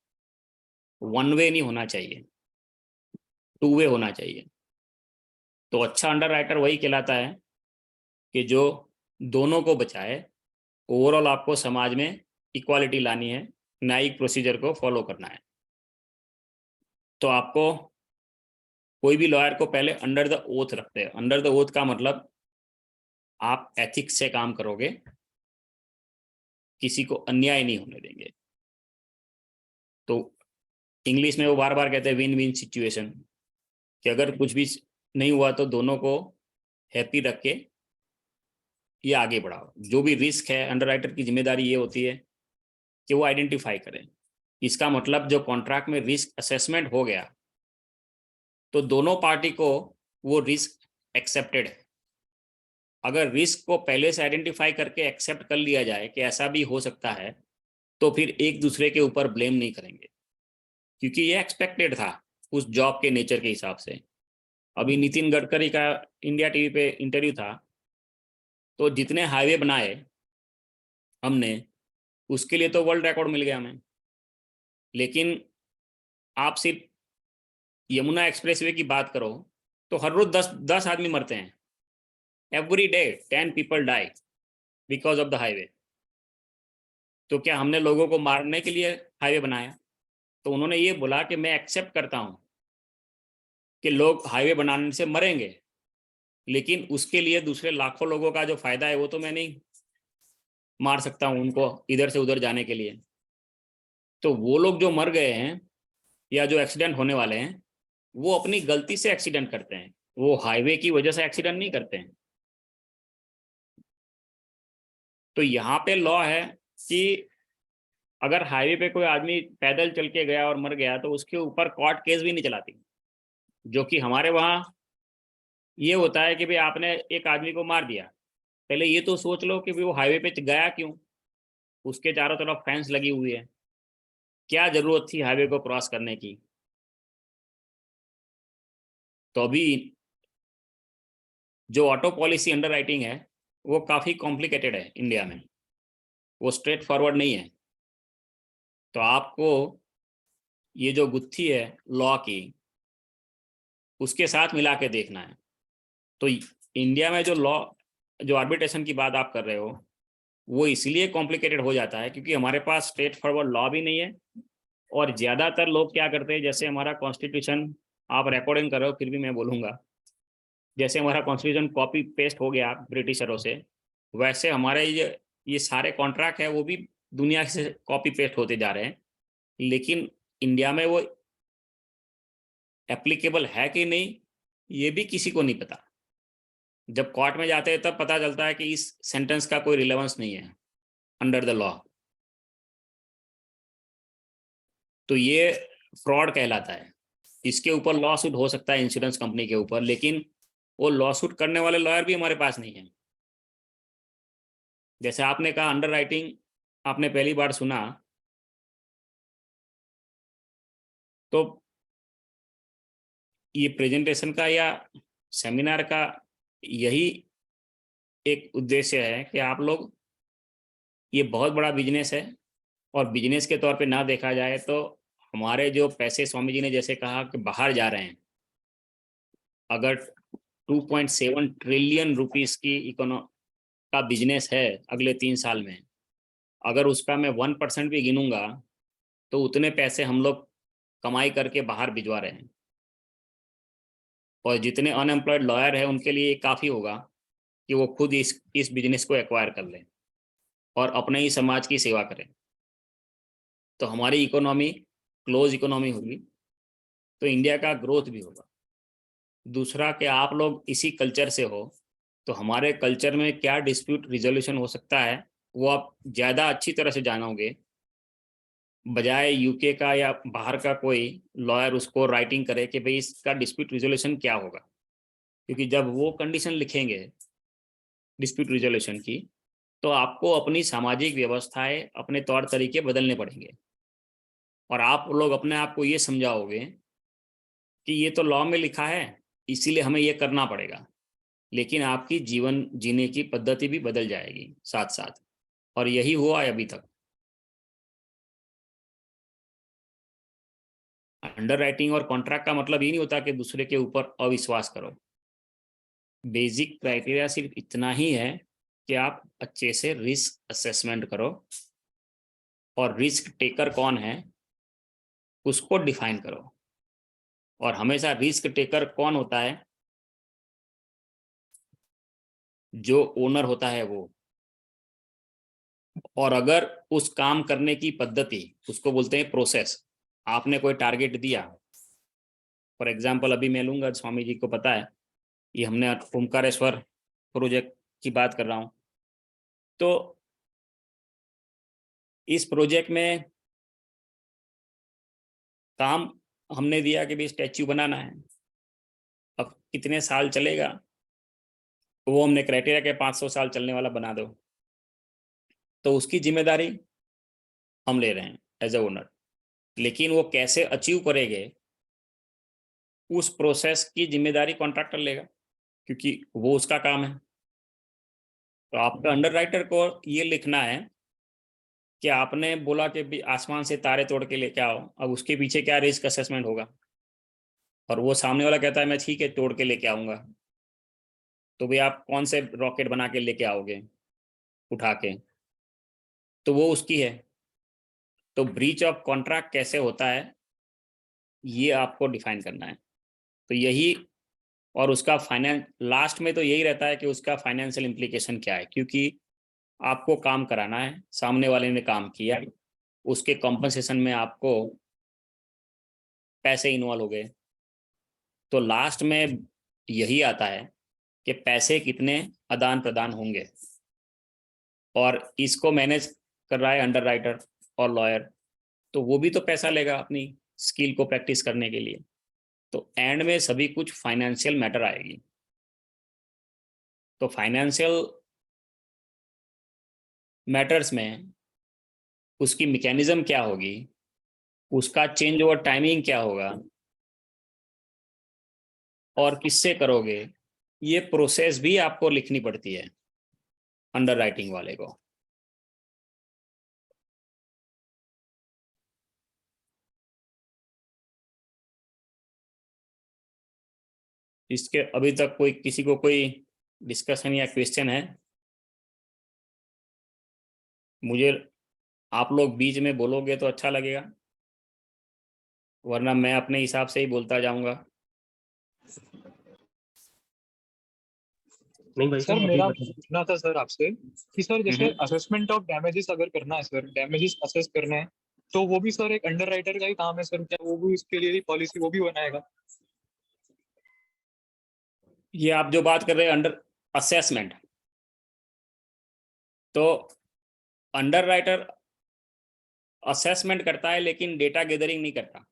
One way नहीं होना चाहिए, 2 वे होना चाहिए। तो अच्छा अंडर राइटर वही कहलाता है कि जो दोनों को बचाए। ओवरऑल आपको समाज में इक्वालिटी लानी है, न्यायिक प्रोसीजर को फॉलो करना है। तो आपको कोई भी लॉयर को पहले अंडर द ओथ रखते हैं। अंडर द ओथ का मतलब आप एथिक्स से काम करोगे, किसी को अन्याय नहीं होने देंगे। तो इंग्लिश में वो बार बार कहते हैं विन विन सिचुएशन, कि अगर कुछ भी नहीं हुआ तो दोनों को हैप्पी रख के ये आगे बढ़ाओ। जो भी रिस्क है, अंडरराइटर की जिम्मेदारी ये होती है कि वो आइडेंटिफाई करें। इसका मतलब जो कॉन्ट्रैक्ट में रिस्क असेसमेंट हो गया तो दोनों पार्टी को वो रिस्क एक्सेप्टेड है। अगर रिस्क को पहले से आइडेंटिफाई करके एक्सेप्ट कर लिया जाए कि ऐसा भी हो सकता है, तो फिर एक दूसरे के ऊपर ब्लेम नहीं करेंगे, क्योंकि ये एक्सपेक्टेड था उस जॉब के नेचर के हिसाब से। अभी नितिन गडकरी का इंडिया टीवी पे इंटरव्यू था, तो जितने हाईवे बनाए हमने उसके लिए तो वर्ल्ड रिकॉर्ड मिल गया हमें, लेकिन आप सिर्फ यमुना एक्सप्रेसवे की बात करो तो हर रोज 10 आदमी मरते हैं। Every day 10 people die because of the highway. तो क्या हमने लोगों को मारने के लिए हाईवे बनाया? तो उन्होंने ये बोला कि मैं एक्सेप्ट करता हूं कि लोग हाईवे बनाने से मरेंगे, लेकिन उसके लिए दूसरे लाखों लोगों का जो फायदा है वो तो मैं नहीं मार सकता हूं उनको इधर से उधर जाने के लिए। तो वो लोग जो मर गए हैं या जो एक्सीडेंट होने वाले हैं, वो अपनी गलती से एक्सीडेंट करते हैं, वो हाईवे की वजह से एक्सीडेंट नहीं करते हैं। तो यहाँ पे लॉ है कि अगर हाईवे पे कोई आदमी पैदल चल के गया और मर गया तो उसके ऊपर कोर्ट केस भी नहीं चलाती। जो कि हमारे वहाँ ये होता है कि भाई आपने एक आदमी को मार दिया, पहले ये तो सोच लो कि वो हाईवे पे गया क्यों, उसके चारों तरफ फेंस लगी हुई है, क्या जरूरत थी हाईवे को क्रॉस करने की। तो अभी जो ऑटो पॉलिसी अंडरराइटिंग है वो काफ़ी कॉम्प्लिकेटेड है इंडिया में, वो स्ट्रेट फॉरवर्ड नहीं है। तो आपको ये जो गुत्थी है लॉ की, उसके साथ मिला के देखना है। तो इंडिया में जो लॉ, जो आर्बिट्रेशन की बात आप कर रहे हो, वो इसलिए कॉम्प्लिकेटेड हो जाता है क्योंकि हमारे पास स्ट्रेट फॉरवर्ड लॉ भी नहीं है। और ज़्यादातर लोग क्या करते हैं, जैसे हमारा कॉन्स्टिट्यूशन, आप रिकॉर्डिंग कर रहे हो फिर भी मैं बोलूँगा, जैसे हमारा कॉन्स्टिट्यूशन कॉपी पेस्ट हो गया ब्रिटिशरों से, वैसे हमारे ये सारे कॉन्ट्रैक्ट है वो भी दुनिया से कॉपी पेस्ट होते जा रहे हैं। लेकिन इंडिया में वो एप्लीकेबल है कि नहीं ये भी किसी को नहीं पता। जब कोर्ट में जाते हैं तब पता चलता है कि इस सेंटेंस का कोई रिलेवेंस नहीं है अंडर द लॉ। तो ये फ्रॉड कहलाता है। इसके ऊपर लॉ सूट हो सकता है इंश्योरेंस कंपनी के ऊपर, लेकिन वो लॉ सूट करने वाले लॉयर भी हमारे पास नहीं है। जैसे आपने कहा अंडरराइटिंग आपने पहली बार सुना, तो ये प्रेजेंटेशन का या सेमिनार का यही एक उद्देश्य है कि आप लोग, ये बहुत बड़ा बिजनेस है और बिजनेस के तौर पे ना देखा जाए तो हमारे जो पैसे, स्वामी जी ने जैसे कहा कि बाहर जा रहे हैं, अगर 2.7 ट्रिलियन रुपीस की का बिजनेस है अगले 3 साल में, अगर उसका मैं 1% भी गिनूंगा तो उतने पैसे हम लोग कमाई करके बाहर भिजवा रहे हैं। और जितने अनएम्प्लॉयड लॉयर हैं उनके लिए काफ़ी होगा कि वो खुद इस बिजनेस को एक्वायर कर लें और अपने ही समाज की सेवा करें। तो हमारी इकोनॉमी क्लोज इकोनॉमी होगी, तो इंडिया का ग्रोथ भी होगा। दूसरा कि आप लोग इसी कल्चर से हो, तो हमारे कल्चर में क्या डिस्प्यूट रिजोल्यूशन हो सकता है वो आप ज़्यादा अच्छी तरह से जानोगे, बजाय यूके का या बाहर का कोई लॉयर उसको राइटिंग करे कि भाई इसका डिस्प्यूट रिजोल्यूशन क्या होगा। क्योंकि जब वो कंडीशन लिखेंगे डिस्प्यूट रिजोल्यूशन की, तो आपको अपनी सामाजिक व्यवस्थाएं, अपने तौर तरीके बदलने पड़ेंगे। और आप लोग अपने आप को ये समझाओगे कि ये तो लॉ में लिखा है इसीलिए हमें ये करना पड़ेगा, लेकिन आपकी जीवन जीने की पद्धति भी बदल जाएगी साथ साथ। और यही हुआ है अभी तक। अंडरराइटिंग और कॉन्ट्रैक्ट का मतलब ये नहीं होता कि दूसरे के ऊपर अविश्वास करो। बेसिक क्राइटेरिया सिर्फ इतना ही है कि आप अच्छे से रिस्क असेसमेंट करो और रिस्क टेकर कौन है उसको डिफाइन करो। और हमेशा रिस्क टेकर कौन होता है? जो ओनर होता है वो। और अगर उस काम करने की पद्धति, उसको बोलते हैं प्रोसेस, आपने कोई टारगेट दिया, फॉर एग्जाम्पल अभी मैं लूंगा, स्वामी जी को पता है, ये हमने ओमकारेश्वर प्रोजेक्ट की बात कर रहा हूं, तो इस प्रोजेक्ट में काम हमने दिया कि भाई स्टैच्यू बनाना है, अब कितने साल चलेगा, वो हमने क्राइटेरिया के 500 साल चलने वाला बना दो, तो उसकी जिम्मेदारी हम ले रहे हैं एज ए ओनर। लेकिन वो कैसे अचीव करेंगे, उस प्रोसेस की जिम्मेदारी कॉन्ट्रैक्टर लेगा, क्योंकि वो उसका काम है। तो आपका अंडरराइटर को ये लिखना है कि आपने बोला कि भी आसमान से तारे तोड़ के लेके आओ, अब उसके पीछे क्या रिस्क असेसमेंट होगा, और वो सामने वाला कहता है मैं ठीक है तोड़ के लेके आऊंगा, तो भाई आप कौन से रॉकेट बना के लेके आओगे उठा के, तो वो उसकी है। तो ब्रीच ऑफ कॉन्ट्रैक्ट कैसे होता है, ये आपको डिफाइन करना है। तो यही, और उसका फाइनेंस लास्ट में तो यही रहता है कि उसका फाइनेंशियल इम्प्लीकेशन क्या है, क्योंकि आपको काम कराना है, सामने वाले ने काम किया, उसके कॉम्पनसेशन में आपको पैसे इन्वॉल्व हो गए, तो लास्ट में यही आता है कि पैसे कितने आदान प्रदान होंगे, और इसको मैनेज कर रहा है अंडरराइटर और लॉयर, तो वो भी तो पैसा लेगा अपनी स्किल को प्रैक्टिस करने के लिए। तो एंड में सभी कुछ फाइनेंशियल मैटर आएगी। तो फाइनेंशियल मैटर्स में उसकी मैकेनिज्म क्या होगी, उसका चेंज ओवर टाइमिंग क्या होगा, और किससे करोगे, ये प्रोसेस भी आपको लिखनी पड़ती है अंडरराइटिंग वाले को। इसके अभी तक कोई किसी को कोई डिस्कशन या क्वेश्चन है? मुझे आप लोग बीच में बोलोगे तो अच्छा लगेगा, वरना मैं अपने हिसाब से ही बोलता जाऊंगा। नहीं भाई सर साहब, मेरा अभी पूछना था सर आपसे कि सर जैसे असेसमेंट ऑफ डैमेजेस अगर करना है सर, डैमेजेस असेस करना है, तो वो भी सर एक अंडरराइटर का ही काम है सर, क्या वो भी उसके लिए पॉलिसी वो भी बनाएगा? ये आप जो बात कर रहे हैं अंडर असेसमेंट, तो अंडरराइटर असेसमेंट करता है लेकिन डेटा गैदरिंग नहीं करता,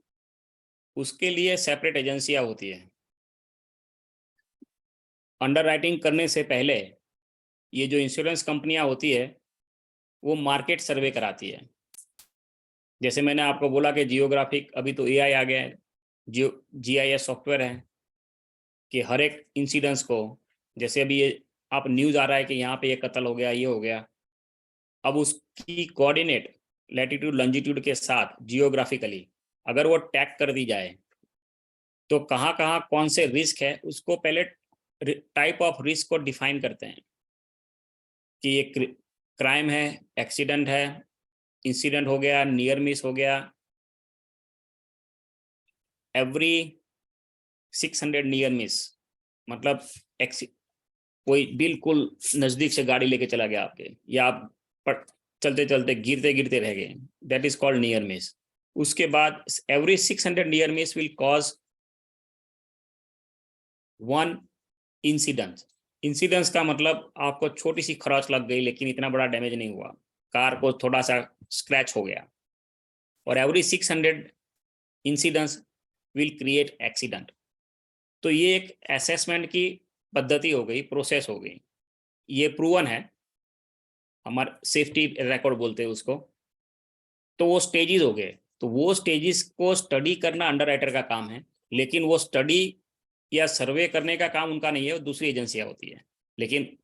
उसके लिए सेपरेट एजेंसियां होती है। अंडरराइटिंग करने से पहले ये जो इंश्योरेंस कंपनियां होती है वो मार्केट सर्वे कराती है। जैसे मैंने आपको बोला कि जियोग्राफिक, अभी तो एआई आ गया है, GIS सॉफ्टवेयर है कि हर एक इंसिडेंस को, जैसे अभी ये आप न्यूज़ आ रहा है कि यहाँ पे ये कत्ल हो गया, ये हो गया, अब उसकी कोऑर्डिनेट लैटिट्यूड लॉन्जिट्यूड के साथ जियोग्राफिकली अगर वो टैग कर दी जाए, तो कहाँ कहाँ कौन से रिस्क है, उसको पहले टाइप ऑफ रिस्क को डिफाइन करते हैं कि ये क्राइम है, एक्सीडेंट है, इंसिडेंट हो गया, नियर मिस हो गया, एवरी 600 नियर मिस, मतलब कोई बिल्कुल नजदीक से गाड़ी लेके चला गया आपके, या आप चलते चलते गिरते गिरते रह गए, that is called near miss. उसके बाद every 600 near miss will cause one incident. Incidence का मतलब आपको छोटी सी खरोच लग गई लेकिन इतना बड़ा डैमेज नहीं हुआ, कार को थोड़ा सा स्क्रैच हो गया, और every 600 incidents will create accident. तो ये एक असेसमेंट की पद्धति हो गई, प्रोसेस हो गई, ये प्रूवन है, हमारे सेफ्टी रिकॉर्ड बोलते हैं उसको। तो वो स्टेजेस हो गए, तो वो स्टेजेस को स्टडी करना अंडरराइटर का काम है, लेकिन वो स्टडी या सर्वे करने का काम उनका नहीं है, वो दूसरी एजेंसियां होती है, लेकिन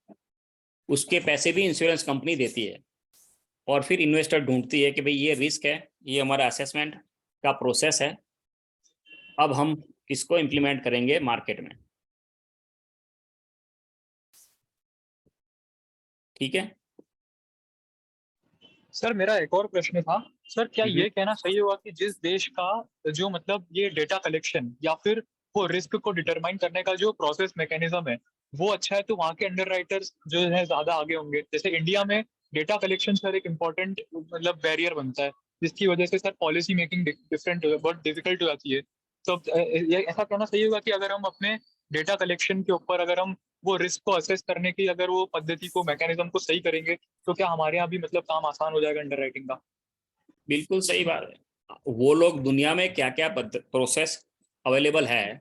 उसके पैसे भी इंश्योरेंस कंपनी देती है, और फिर इन्वेस्टर ढूंढती है कि भाई ये रिस्क है, ये हमारा असेसमेंट का प्रोसेस है, अब हम इसको इम्प्लीमेंट करेंगे मार्केट में। ठीक है सर मेरा एक और प्रश्न था सर क्या ये कहना सही होगा कि जिस देश का जो मतलब ये डेटा कलेक्शन या फिर वो रिस्क को डिटरमाइन करने का जो प्रोसेस मैकेनिज्म है वो अच्छा है, तो वहाँ के अंडर राइटर्स जो है ज्यादा आगे होंगे? जैसे इंडिया में डेटा कलेक्शन सर एक इम्पोर्टेंट मतलब बैरियर बनता है, जिसकी वजह से सर पॉलिसी मेकिंग डिफरेंट बहुत डिफिकल्ट हो जाती है। तो ये ऐसा कहना सही होगा कि अगर हम अपने डेटा कलेक्शन के ऊपर अगर हम वो रिस्क को असेस करने की अगर वो पद्धति को मैकेनिज्म को सही करेंगे तो क्या हमारे यहाँ भी मतलब काम आसान हो जाएगा अंडर राइटिंग का? बिल्कुल सही बात है। वो लोग दुनिया में क्या क्या प्रोसेस अवेलेबल है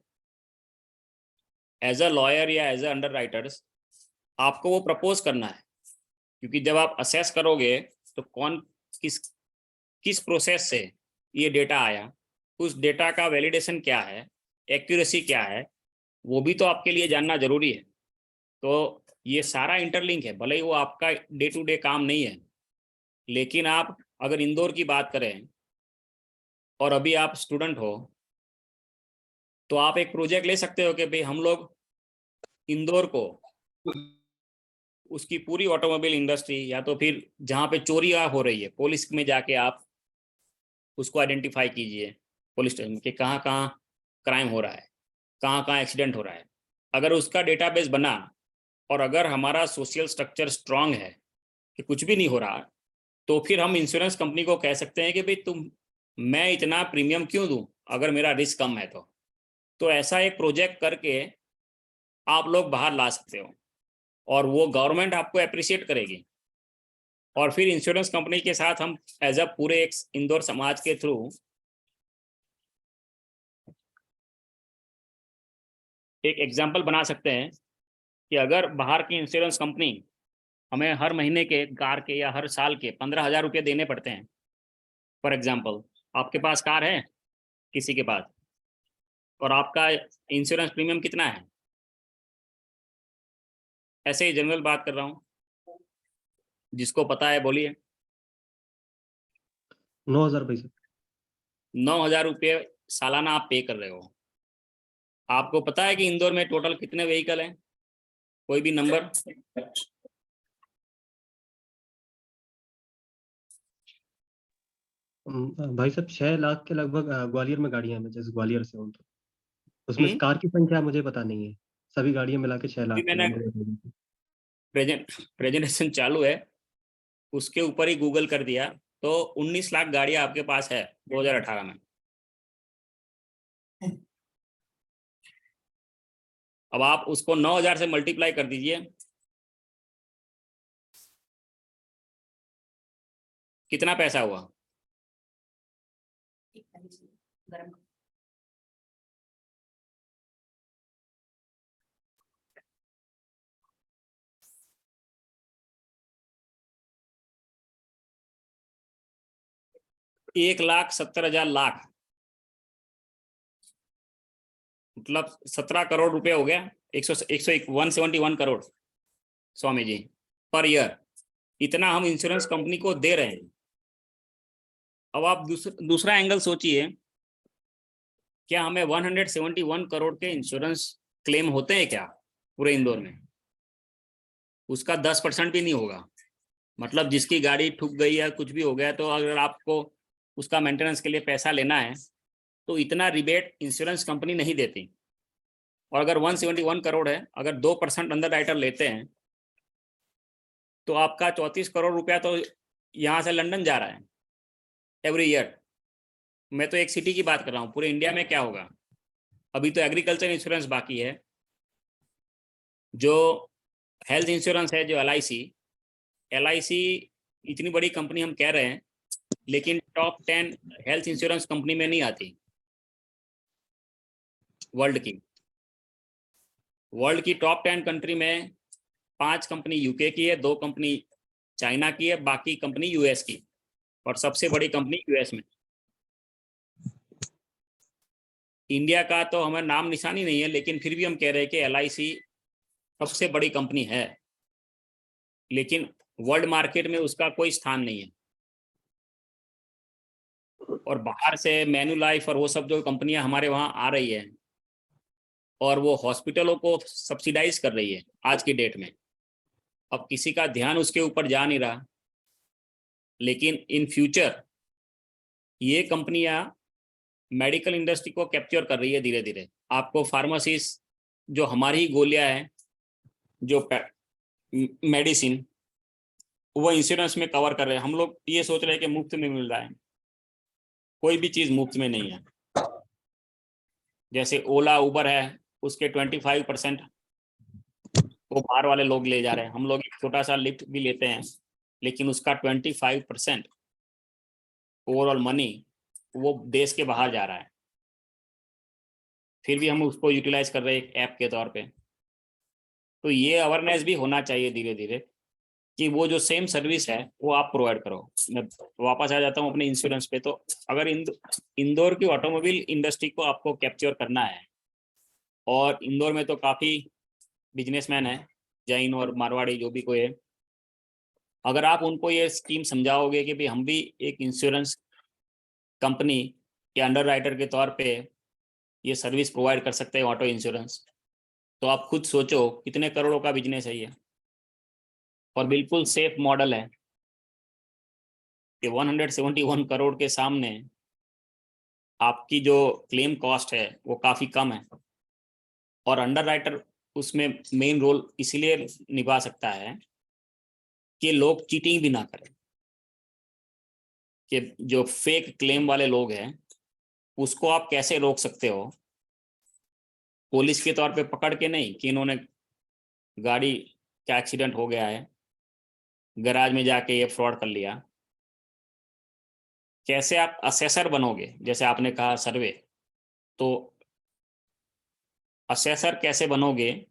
एज अ लॉयर या एज अ अंडर राइटर्स, आपको वो प्रपोज करना है। क्योंकि जब आप असेस करोगे तो कौन किस प्रोसेस से ये डेटा आया, उस डेटा का वैलिडेशन क्या है, एक्यूरेसी क्या है, वो भी तो आपके लिए जानना जरूरी है। तो ये सारा इंटरलिंक है, भले ही वो आपका डे टू डे काम नहीं है। लेकिन आप अगर इंदौर की बात करें और अभी आप स्टूडेंट हो तो आप एक प्रोजेक्ट ले सकते हो कि भाई हम लोग इंदौर को उसकी पूरी ऑटोमोबाइल इंडस्ट्री या तो फिर जहाँ पे चोरियां हो रही है पुलिस में जाके आप उसको आइडेंटिफाई कीजिए पुलिस स्टेशन के कहाँ कहाँ क्राइम हो रहा है, कहाँ कहाँ एक्सीडेंट हो रहा है। अगर उसका डेटाबेस बना और अगर हमारा सोशल स्ट्रक्चर स्ट्रांग है कि कुछ भी नहीं हो रहा, तो फिर हम इंश्योरेंस कंपनी को कह सकते हैं कि भाई मैं इतना प्रीमियम क्यों दूं अगर मेरा रिस्क कम है। तो ऐसा एक प्रोजेक्ट करके आप लोग बाहर ला सकते हो और वो गवर्नमेंट आपको अप्रिशिएट करेगी। और फिर इंश्योरेंस कंपनी के साथ हम एज अ पूरे एक इंदौर समाज के थ्रू एक एग्जाम्पल बना सकते हैं कि अगर बाहर की इंश्योरेंस कंपनी हमें हर महीने के कार के या हर साल के 15,000 रुपये देने पड़ते हैं, फॉर एग्जाम्पल आपके पास कार है किसी के पास और आपका इंश्योरेंस प्रीमियम कितना है, ऐसे ही जनरल बात कर रहा हूँ, जिसको पता है बोलिए। 9,000 पैसे। 9,000 रुपये सालाना आप पे कर रहे हो। आपको पता है कि इंदौर में टोटल कितने व्हीकल हैं? कोई भी नंबर? भाई साहब 6 लाख के लगभग ग्वालियर में गाड़ियां हैं, जैसे ग्वालियर से हूँ तो उसमें कार की संख्या मुझे पता नहीं है, सभी गाड़ियां मिला के 6 लाख के मैंने लगभग। प्रेजेंटेशन चालू है उसके ऊपर ही गूगल कर दिया तो 19 लाख गाड़ियां आपके पास है 2018 में। अब आप उसको 9,000 से मल्टीप्लाई कर दीजिए, कितना पैसा हुआ? एक 1,70,000 लाख मतलब 17 करोड़ रुपए हो गया। 171 करोड़ स्वामी जी पर ईयर, इतना हम इंश्योरेंस कंपनी को दे रहे हैं। अब आप दूसरा एंगल सोचिए, क्या हमें 171 करोड़ के इंश्योरेंस क्लेम होते हैं क्या पूरे इंदौर में? उसका 10% भी नहीं होगा। मतलब जिसकी गाड़ी ठुक गई या कुछ भी हो गया तो अगर आपको उसका मेंटेनेंस के लिए पैसा लेना है तो इतना रिबेट इंश्योरेंस कंपनी नहीं देती। और अगर 171 करोड़ है, अगर 2% अंडर राइटर लेते हैं तो आपका 34 करोड़ रुपया तो यहाँ से लंदन जा रहा है एवरी ईयर। मैं तो एक सिटी की बात कर रहा हूँ, पूरे इंडिया में क्या होगा? अभी तो एग्रीकल्चर इंश्योरेंस बाकी है, जो हेल्थ इंश्योरेंस है, जो LIC इतनी बड़ी कंपनी हम कह रहे हैं, लेकिन टॉप 10 हेल्थ इंश्योरेंस कंपनी में नहीं आती वर्ल्ड की टॉप 10 कंट्री में 5 कंपनी यूके की है, 2 कंपनी चाइना की है, बाकी कंपनी यूएस की, और सबसे बड़ी कंपनी यूएस में। इंडिया का तो हमें नाम निशानी नहीं है, लेकिन फिर भी हम कह रहे हैं कि LIC सबसे बड़ी कंपनी है, लेकिन वर्ल्ड मार्केट में उसका कोई स्थान नहीं है। और बाहर से मैन्युलाइफ और वो सब जो कंपनियां हमारे वहाँ आ रही है और वो हॉस्पिटलों को सब्सिडाइज कर रही है आज की डेट में। अब किसी का ध्यान उसके ऊपर जा नहीं रहा, लेकिन इन फ्यूचर ये कंपनियां मेडिकल इंडस्ट्री को कैप्चर कर रही है धीरे धीरे। आपको फार्मेसीज जो हमारी ही गोलियां हैं, जो मेडिसिन, वो इंश्योरेंस में कवर कर रहे हैं। हम लोग ये सोच रहे हैं कि मुफ्त में मिल रहा है, कोई भी चीज मुफ्त में नहीं है। जैसे ओला उबर है, उसके 25% वो बाहर वाले लोग ले जा रहे हैं। हम लोग एक छोटा सा लिफ्ट भी लेते हैं, लेकिन उसका 25% ओवरऑल मनी वो देश के बाहर जा रहा है, फिर भी हम उसको यूटिलाइज कर रहे हैं एक ऐप के तौर पे। तो ये अवेयरनेस भी होना चाहिए धीरे धीरे कि वो जो सेम सर्विस है वो आप प्रोवाइड करो। मैं वापस आ जाता हूँ अपने इंश्योरेंस पे। तो अगर इंदौर की ऑटोमोबाइल इंडस्ट्री को आपको कैप्चर करना है, और इंदौर में तो काफ़ी बिजनेसमैन है, जैन और मारवाड़ी जो भी कोई है, अगर आप उनको ये स्कीम समझाओगे कि भाई हम भी एक इंश्योरेंस कंपनी के अंडर राइटर के तौर पे ये सर्विस प्रोवाइड कर सकते हैं ऑटो इंश्योरेंस, तो आप खुद सोचो कितने करोड़ों का बिजनेस है ये, और बिल्कुल सेफ मॉडल है कि 171 करोड़ के सामने आपकी जो क्लेम कॉस्ट है वो काफ़ी कम है। और अंडर राइटर उसमें मेन रोल इसलिए निभा सकता है कि लोग चीटिंग भी ना करें, कि जो फेक क्लेम वाले लोग हैं उसको आप कैसे रोक सकते हो। पुलिस के तौर पे पकड़ के नहीं कि इन्होंने गाड़ी का एक्सीडेंट हो गया है, गैराज में जाके ये फ्रॉड कर लिया। कैसे आप असेसर बनोगे, जैसे आपने कहा सर्वे, तो असेसर कैसे बनोगे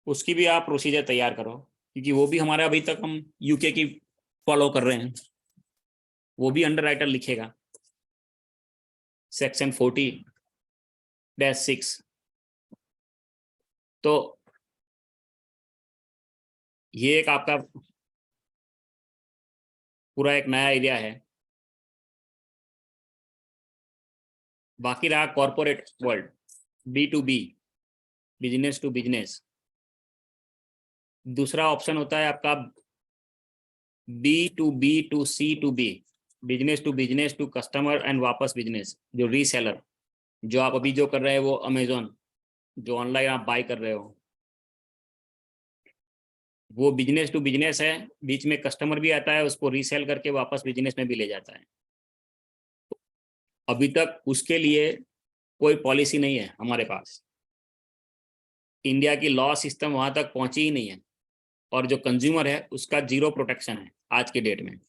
उसकी भी आप प्रोसीजर तैयार करो, क्योंकि वो भी हमारा अभी तक हम यूके की फॉलो कर रहे हैं। वो भी अंडर राइटर लिखेगा सेक्शन 40-6। तो ये एक आपका पूरा एक नया एरिया है। बाकी रहा corporate world, B2B, business to business. दूसरा ऑप्शन होता है आपका B2B2C2B, business to customer and वापस बिजनेस। जो रीसेलर, जो आप अभी जो कर रहे हैं वो अमेजोन, जो ऑनलाइन आप बाय कर रहे हो, वो बिजनेस टू बिजनेस है। बीच में कस्टमर भी आता है, उसको रीसेल करके वापस बिजनेस में भी ले जाता है। अभी तक उसके लिए कोई पॉलिसी नहीं है हमारे पास। इंडिया की लॉ सिस्टम वहां तक पहुंची ही नहीं है, और जो कंज्यूमर है उसका जीरो प्रोटेक्शन है आज के डेट में।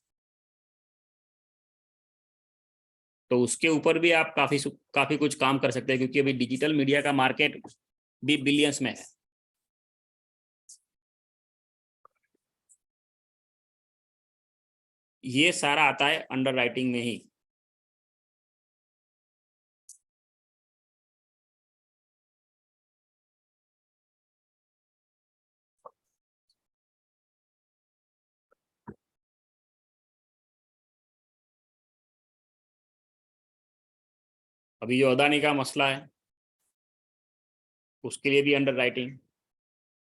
तो उसके ऊपर भी आप काफी कुछ काम कर सकते हैं, क्योंकि अभी डिजिटल मीडिया का मार्केट भी बिलियंस में है। ये सारा आता है अंडर राइटिंग में ही। अभी जो अदानी का मसला है उसके लिए भी अंडर राइटिंग,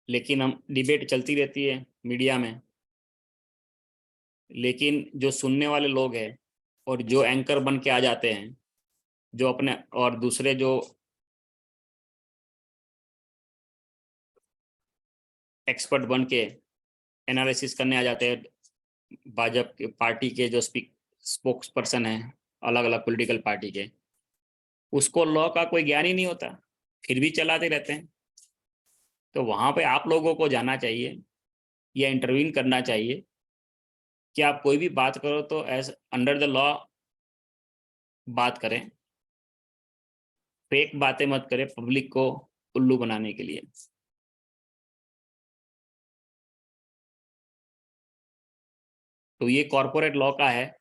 लेकिन हम डिबेट चलती रहती है मीडिया में, लेकिन जो सुनने वाले लोग हैं और जो एंकर बन के आ जाते हैं, जो अपने और दूसरे जो एक्सपर्ट बन के एनालिसिस करने आ जाते हैं, भाजपा के पार्टी के जो स्पोक्स पर्सन हैं अलग अलग पॉलिटिकल पार्टी के, उसको लॉ का कोई ज्ञान ही नहीं होता, फिर भी चलाते रहते हैं। तो वहां पे आप लोगों को जाना चाहिए या इंटरवीन करना चाहिए कि आप कोई भी बात करो तो एज अंडर द लॉ बात करें, फेक बातें मत करें पब्लिक को उल्लू बनाने के लिए। तो ये कॉर्पोरेट लॉ का है,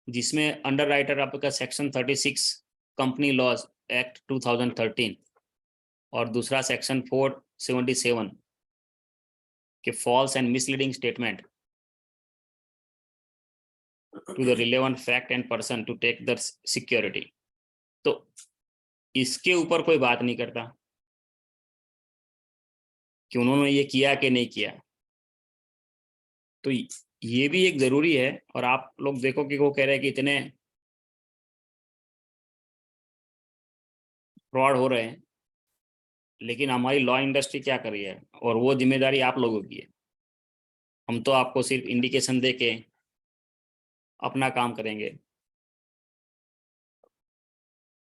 जिसमें अंडर राइटर आपका सेक्शन 36 कंपनी लॉज एक्ट 2013 और दूसरा सेक्शन 477 के false and misleading statement to the relevant fact and person to take the security. तो इसके ऊपर कोई बात नहीं करता कि उन्होंने ये किया कि नहीं किया। तो ये भी एक जरूरी है। और आप लोग देखो कि वो कह रहे हैं कि इतने फ्रॉड हो रहे हैं, लेकिन हमारी लॉ इंडस्ट्री क्या कर रही है, और वो जिम्मेदारी आप लोगों की है। हम तो आपको सिर्फ इंडिकेशन दे के अपना काम करेंगे।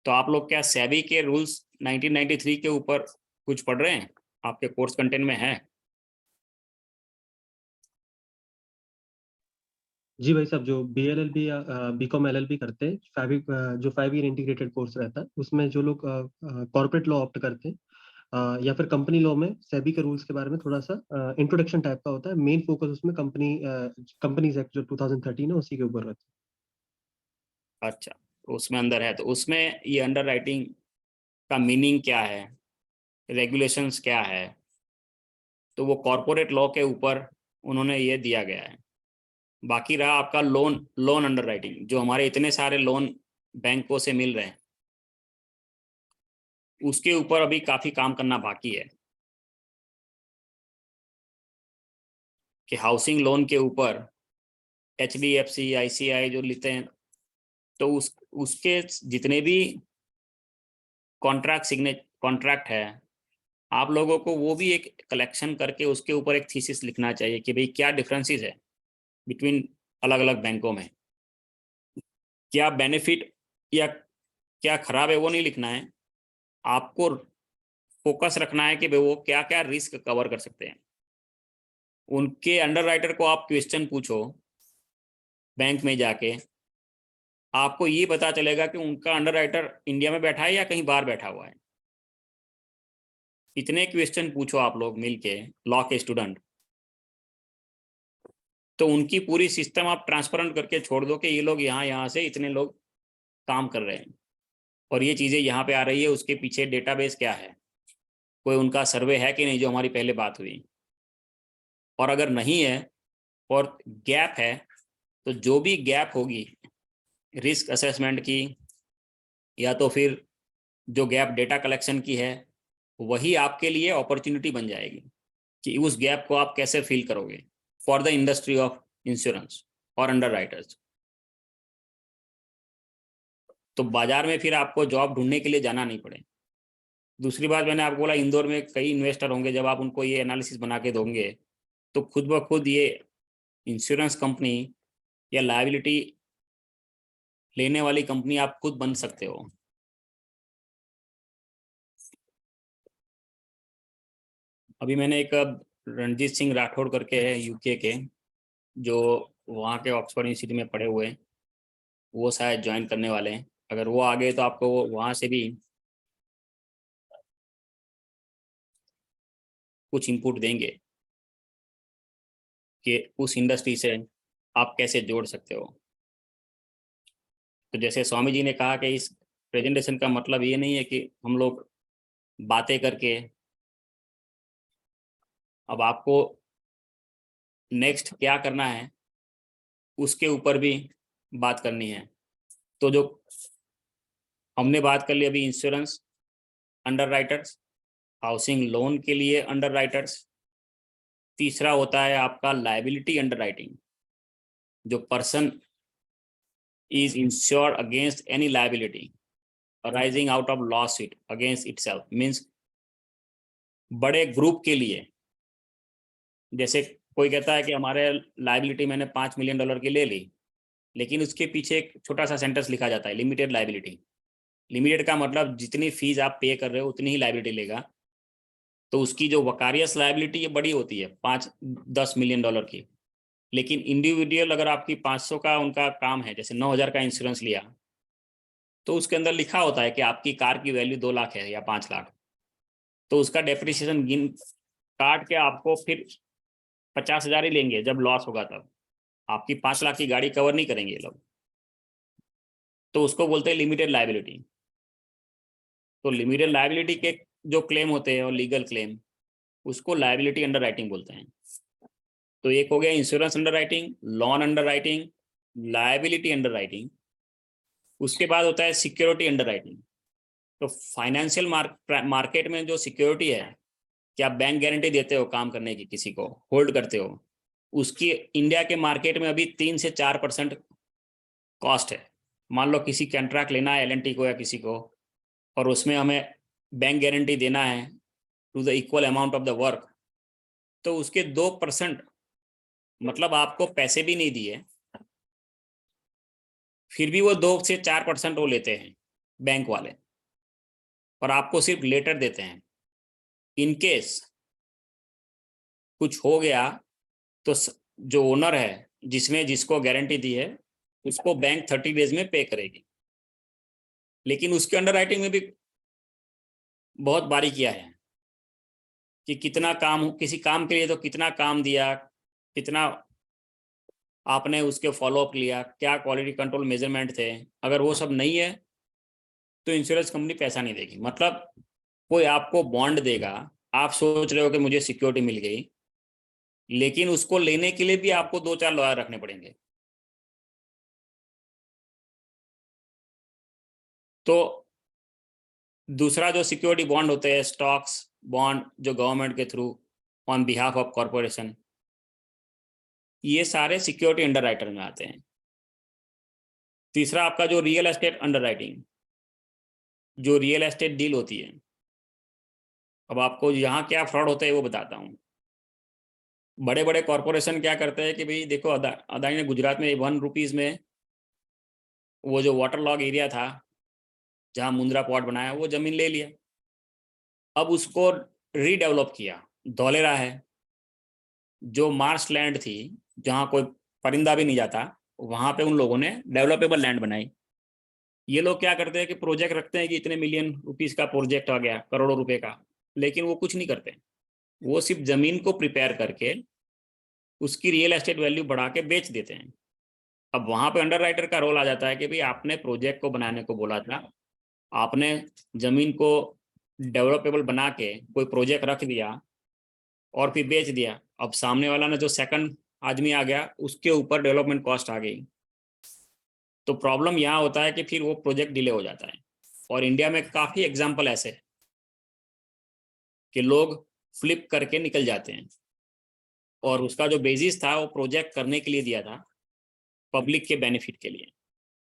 तो आप लोग क्या सेबी के रूल्स 1993 के ऊपर कुछ पढ़ रहे हैं? आपके कोर्स कंटेंट में है? जी भाई साहब, जो BLLB या BCom LLB करते हैं, जो 5 ईयर इंटीग्रेटेड कोर्स रहता है, उसमें जो लोग कॉर्पोरेट लॉ ऑप्ट करते हैं या फिर कंपनी लॉ में सेबी के रूल्स के बारे में थोड़ा सा इंट्रोडक्शन टाइप का होता है। मेन फोकस उसमें कंपनीज एक्ट जो 2013 है उसी के ऊपर रहता है। अच्छा, तो उसमें अंदर है, तो उसमें ये अंडर राइटिंग का मीनिंग क्या है, रेगुलेशंस क्या है, तो वो कॉर्पोरेट लॉ के ऊपर उन्होंने ये दिया गया है। बाकी रहा आपका लोन अंडर राइटिंग, जो हमारे इतने सारे लोन बैंकों से मिल रहे हैं, उसके ऊपर अभी काफी काम करना बाकी है। कि हाउसिंग लोन के ऊपर HDFC ICI जो लेते हैं, तो उसके जितने भी कॉन्ट्रैक्ट है, आप लोगों को वो भी एक कलेक्शन करके उसके ऊपर एक थीसिस लिखना चाहिए कि भाई क्या डिफरेंसेस है बिटवीन अलग अलग बैंकों में, क्या बेनिफिट या क्या खराब है, वो नहीं लिखना है। आपको फोकस रखना है कि भाई वो क्या क्या रिस्क कवर कर सकते हैं। उनके अंडर राइटर को आप क्वेश्चन पूछो बैंक में जाके, आपको ये पता चलेगा कि उनका अंडर राइटर इंडिया में बैठा है या कहीं बाहर बैठा हुआ है। इतने क्वेश्चन पूछो आप लोग मिलके, लॉ के स्टूडेंट, तो उनकी पूरी सिस्टम आप ट्रांसपेरेंट करके छोड़ दो कि ये लोग यहाँ से इतने लोग काम कर रहे हैं और ये चीज़ें यहाँ पे आ रही है, उसके पीछे डेटाबेस क्या है, कोई उनका सर्वे है कि नहीं, जो हमारी पहले बात हुई। और अगर नहीं है और गैप है, तो जो भी गैप होगी रिस्क असेसमेंट की या तो फिर जो गैप डेटा कलेक्शन की है, वही आपके लिए अपॉर्चुनिटी बन जाएगी कि उस गैप को आप कैसे फिल करोगे for the industry of insurance और अंडर राइटर्स। तो बाजार में फिर आपको जॉब ढूंढने के लिए जाना नहीं पड़े। दूसरी बात, मैंने आपको बोला इंदौर में कई इन्वेस्टर होंगे, जब आप उनको ये एनालिसिस बना के दोगे तो खुद ब खुद ये इंश्योरेंस कंपनी या लायबिलिटी लेने वाली कंपनी आप खुद बन सकते हो। अभी मैंने एक रणजीत सिंह राठौड़ करके है UK के, जो वहाँ के ऑक्सफोर्ड यूनिवर्सिटी में पढ़े हुए हैं, वो शायद ज्वाइन करने वाले हैं। अगर वो आ गए तो आपको वहाँ से भी कुछ इनपुट देंगे कि उस इंडस्ट्री से आप कैसे जोड़ सकते हो। तो जैसे स्वामी जी ने कहा कि इस प्रेजेंटेशन का मतलब ये नहीं है कि हम लोग बातें करके, अब आपको नेक्स्ट क्या करना है उसके ऊपर भी बात करनी है। तो जो हमने बात कर ली अभी, insurance under writers, housing loan के लिए अंडर राइटर्स, तीसरा होता है आपका लायबिलिटी अंडर राइटिंग, जो person is insured against any liability arising out of lawsuit against itself, means बड़े ग्रुप के लिए। जैसे कोई कहता है कि हमारे लायबिलिटी मैंने $5 मिलियन की ले ली, लेकिन उसके पीछे एक छोटा सा सेंटेंस लिखा जाता है, लिमिटेड लायबिलिटी। लिमिटेड का मतलब जितनी फीस आप पे कर रहे हो उतनी ही लायबिलिटी लेगा। तो उसकी जो वकारियस लायबिलिटी ये बड़ी होती है, $5-10 मिलियन की। लेकिन इंडिविजुअल अगर आपकी 500 का उनका काम है, जैसे 9,000 का इंश्योरेंस लिया, तो उसके अंदर लिखा होता है कि आपकी कार की वैल्यू 2 लाख है या 5 लाख, तो उसका डेप्रिसिएशन गिन काट के आपको फिर 50,000 ही लेंगे। जब लॉस होगा तब आपकी 5 लाख की गाड़ी कवर नहीं करेंगे ये लोग, तो उसको बोलते हैं लिमिटेड लायबिलिटी। तो लिमिटेड लायबिलिटी के जो क्लेम होते हैं और लीगल क्लेम, उसको लायबिलिटी अंडर राइटिंग बोलते हैं। तो एक हो गया insurance under writing, lawn under writing, liability under writing. उसके बाद होता है सिक्योरिटी अंडर राइटिंग। तो फाइनेंशियल मार्केट में जो सिक्योरिटी है, क्या बैंक गारंटी देते हो काम करने की, किसी को होल्ड करते हो, उसकी इंडिया के मार्केट में अभी 3 से 4% कॉस्ट है। मान लो किसी कॉन्ट्रैक्ट लेना है L&T को या किसी को, और उसमें हमें बैंक गारंटी देना है to the equal amount of the work, तो उसके 2% मतलब आपको पैसे भी नहीं दिए, फिर भी वो 2 से 4% वो लेते हैं बैंक वाले, और आपको सिर्फ लेटर देते हैं। इन केस कुछ हो गया तो जो ओनर है जिसने जिसको गारंटी दी है उसको बैंक 30 डेज में पे करेगी। लेकिन उसके अंडरराइटिंग में भी बहुत बारीकियां है कि कितना काम, किसी काम के लिए तो कितना काम दिया, कितना आपने उसके फॉलोअप लिया, क्या क्वालिटी कंट्रोल मेजरमेंट थे। अगर वो सब नहीं है तो इंश्योरेंस कंपनी पैसा नहीं देगी। मतलब कोई आपको बॉन्ड देगा, आप सोच रहे हो कि मुझे सिक्योरिटी मिल गई, लेकिन उसको लेने के लिए भी आपको 2-4 लॉयर रखने पड़ेंगे। तो दूसरा जो सिक्योरिटी बॉन्ड होते हैं, स्टॉक्स बॉन्ड जो गवर्नमेंट के through on behalf of corporation, ये सारे सिक्योरिटी अंडरराइटर में आते हैं। तीसरा आपका जो रियल एस्टेट अंडरराइटिंग, जो रियल एस्टेट डील होती है। अब आपको यहाँ क्या फ्रॉड होता है वो बताता हूँ। बड़े बड़े कॉरपोरेशन क्या करते हैं कि भाई देखो, अदानी ने गुजरात में 1 रुपीज़ में वो जो वाटर लॉग एरिया था जहाँ मुंद्रा पॉट बनाया, वो ज़मीन ले लिया। अब उसको रीडेवलप किया, धौलेरा है जो मार्श लैंड थी जहाँ कोई परिंदा भी नहीं जाता, वहाँ पे उन लोगों ने डेवलपेबल लैंड बनाई। ये लोग क्या करते हैं कि प्रोजेक्ट रखते हैं कि इतने मिलियन रुपीज़ का प्रोजेक्ट आ गया, करोड़ों रुपए का, लेकिन वो कुछ नहीं करते। वो सिर्फ ज़मीन को प्रिपेयर करके उसकी रियल एस्टेट वैल्यू बढ़ा के बेच देते हैं। अब वहाँ पे अंडरराइटर का रोल आ जाता है कि भाई आपने प्रोजेक्ट को बनाने को बोला था, आपने ज़मीन को डेवलपेबल बना के कोई प्रोजेक्ट रख दिया और फिर बेच दिया। अब सामने वाला ने जो सेकंड आदमी आ गया उसके ऊपर डेवलपमेंट कॉस्ट आ गई, तो प्रॉब्लम यहाँ होता है कि फिर वो प्रोजेक्ट डिले हो जाता है। और इंडिया में काफ़ी एग्जाम्पल ऐसे हैं कि लोग फ्लिप करके निकल जाते हैं, और उसका जो बेसिस था वो प्रोजेक्ट करने के लिए दिया था, पब्लिक के बेनिफिट के लिए,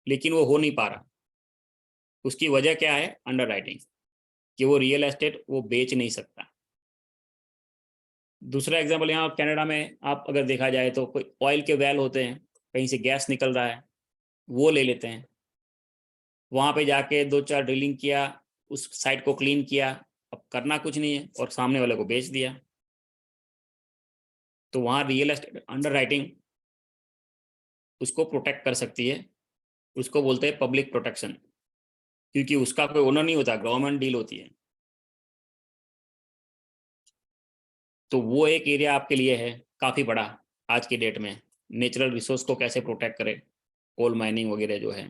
लेकिन वो हो नहीं पा रहा। उसकी वजह क्या है? अंडरराइटिंग, कि वो रियल एस्टेट वो बेच नहीं सकता। दूसरा एग्जांपल यहाँ कनाडा में आप अगर देखा जाए तो कोई ऑयल के वेल होते हैं, कहीं से गैस निकल रहा है, वो ले लेते हैं, वहाँ पे जाके 2-4 ड्रिलिंग किया, उस साइट को क्लीन किया, अब करना कुछ नहीं है और सामने वाले को बेच दिया। तो वहाँ रियल एस्टेट अंडरराइटिंग उसको प्रोटेक्ट कर सकती है, उसको बोलते हैं पब्लिक प्रोटेक्शन, क्योंकि उसका कोई ओनर नहीं होता, गवर्नमेंट डील होती है। तो वो एक एरिया आपके लिए है काफ़ी बड़ा आज की डेट में, नेचुरल रिसोर्स को कैसे प्रोटेक्ट करें, कोल माइनिंग वगैरह जो है।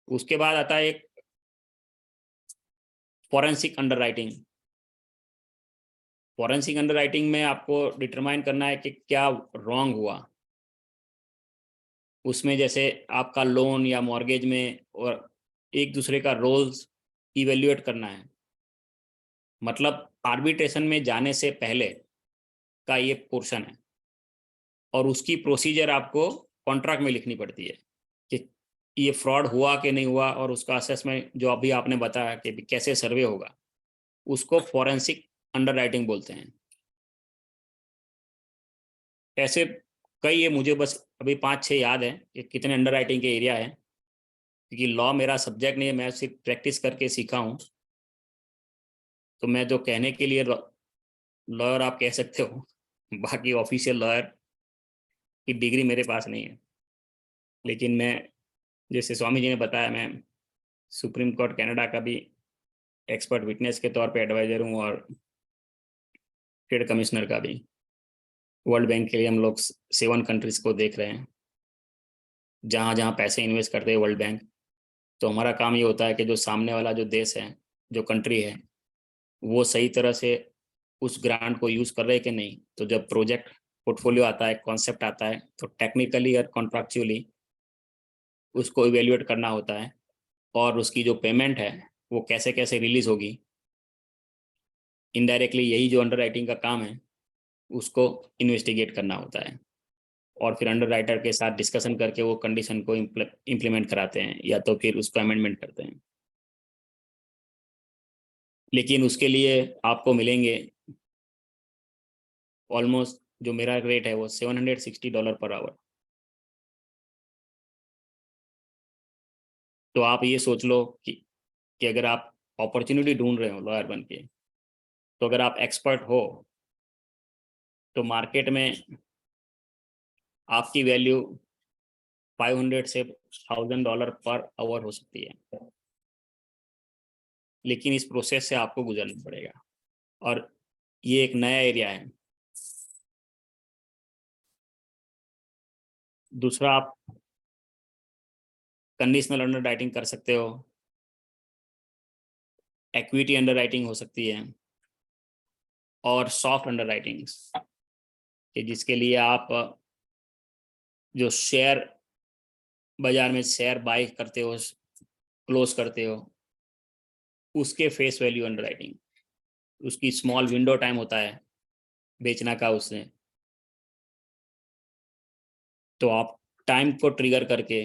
उसके बाद आता है एक फॉरेंसिक अंडरराइटिंग। फॉरेंसिक अंडरराइटिंग में आपको डिटरमाइन करना है कि क्या रॉन्ग हुआ उसमें, जैसे आपका लोन या मॉर्गेज में, और एक दूसरे का रोल्स इवेल्युएट करना है। मतलब आर्बिट्रेशन में जाने से पहले का ये पोर्शन है, और उसकी प्रोसीजर आपको कॉन्ट्रैक्ट में लिखनी पड़ती है कि ये फ्रॉड हुआ कि नहीं हुआ, और उसका असेसमेंट जो अभी आपने बताया कि कैसे सर्वे होगा, उसको फॉरेंसिक अंडरराइटिंग बोलते हैं। ऐसे कई, ये मुझे बस अभी 5-6 याद है कि कितने अंडरराइटिंग के एरिया है, क्योंकि लॉ मेरा सब्जेक्ट नहीं है, मैं सिर्फ प्रैक्टिस करके सीखा हूँ। तो मैं जो कहने के लिए लॉयर आप कह सकते हो, बाकी ऑफिशियल लॉयर की डिग्री मेरे पास नहीं है। लेकिन मैं, जैसे स्वामी जी ने बताया, मैं सुप्रीम कोर्ट कनाडा का भी एक्सपर्ट विटनेस के तौर पे एडवाइजर हूँ, और ट्रेड कमिश्नर का भी। वर्ल्ड बैंक के लिए हम लोग 7 कंट्रीज को देख रहे हैं जहाँ जहाँ पैसे इन्वेस्ट करते हैं वर्ल्ड बैंक। तो हमारा काम ये होता है कि जो सामने वाला जो देश है, जो कंट्री है, वो सही तरह से उस ग्रांट को यूज़ कर रहे हैं कि नहीं। तो जब प्रोजेक्ट पोर्टफोलियो आता है, कॉन्सेप्ट आता है, तो टेक्निकली और कॉन्ट्रैक्चुअली उसको इवेल्युएट करना होता है, और उसकी जो पेमेंट है वो कैसे कैसे रिलीज होगी। इनडायरेक्टली यही जो अंडरराइटिंग का काम है, उसको इन्वेस्टिगेट करना होता है और फिर अंडरराइटर के साथ डिस्कशन करके वो कंडीशन को इम्प्लीमेंट कराते हैं या तो फिर उसको अमेंडमेंट करते हैं। लेकिन उसके लिए आपको मिलेंगे ऑलमोस्ट, जो मेरा रेट है वो $760 पर आवर। तो आप ये सोच लो कि अगर आप अपॉर्चुनिटी ढूंढ रहे हो लॉयर बन के, तो अगर आप एक्सपर्ट हो तो मार्केट में आपकी वैल्यू 500 से $1000 पर आवर हो सकती है। लेकिन इस प्रोसेस से आपको गुजरना पड़ेगा और ये एक नया एरिया है। दूसरा, आप कंडीशनल अंडरराइटिंग कर सकते हो, इक्विटी अंडरराइटिंग हो सकती है और सॉफ्ट अंडरराइटिंग, कि जिसके लिए आप जो शेयर बाजार में शेयर बाय करते हो, क्लोज करते हो, उसके फेस वैल्यू अंडरराइटिंग, उसकी स्मॉल विंडो टाइम होता है बेचना का उससे, तो आप टाइम को ट्रिगर करके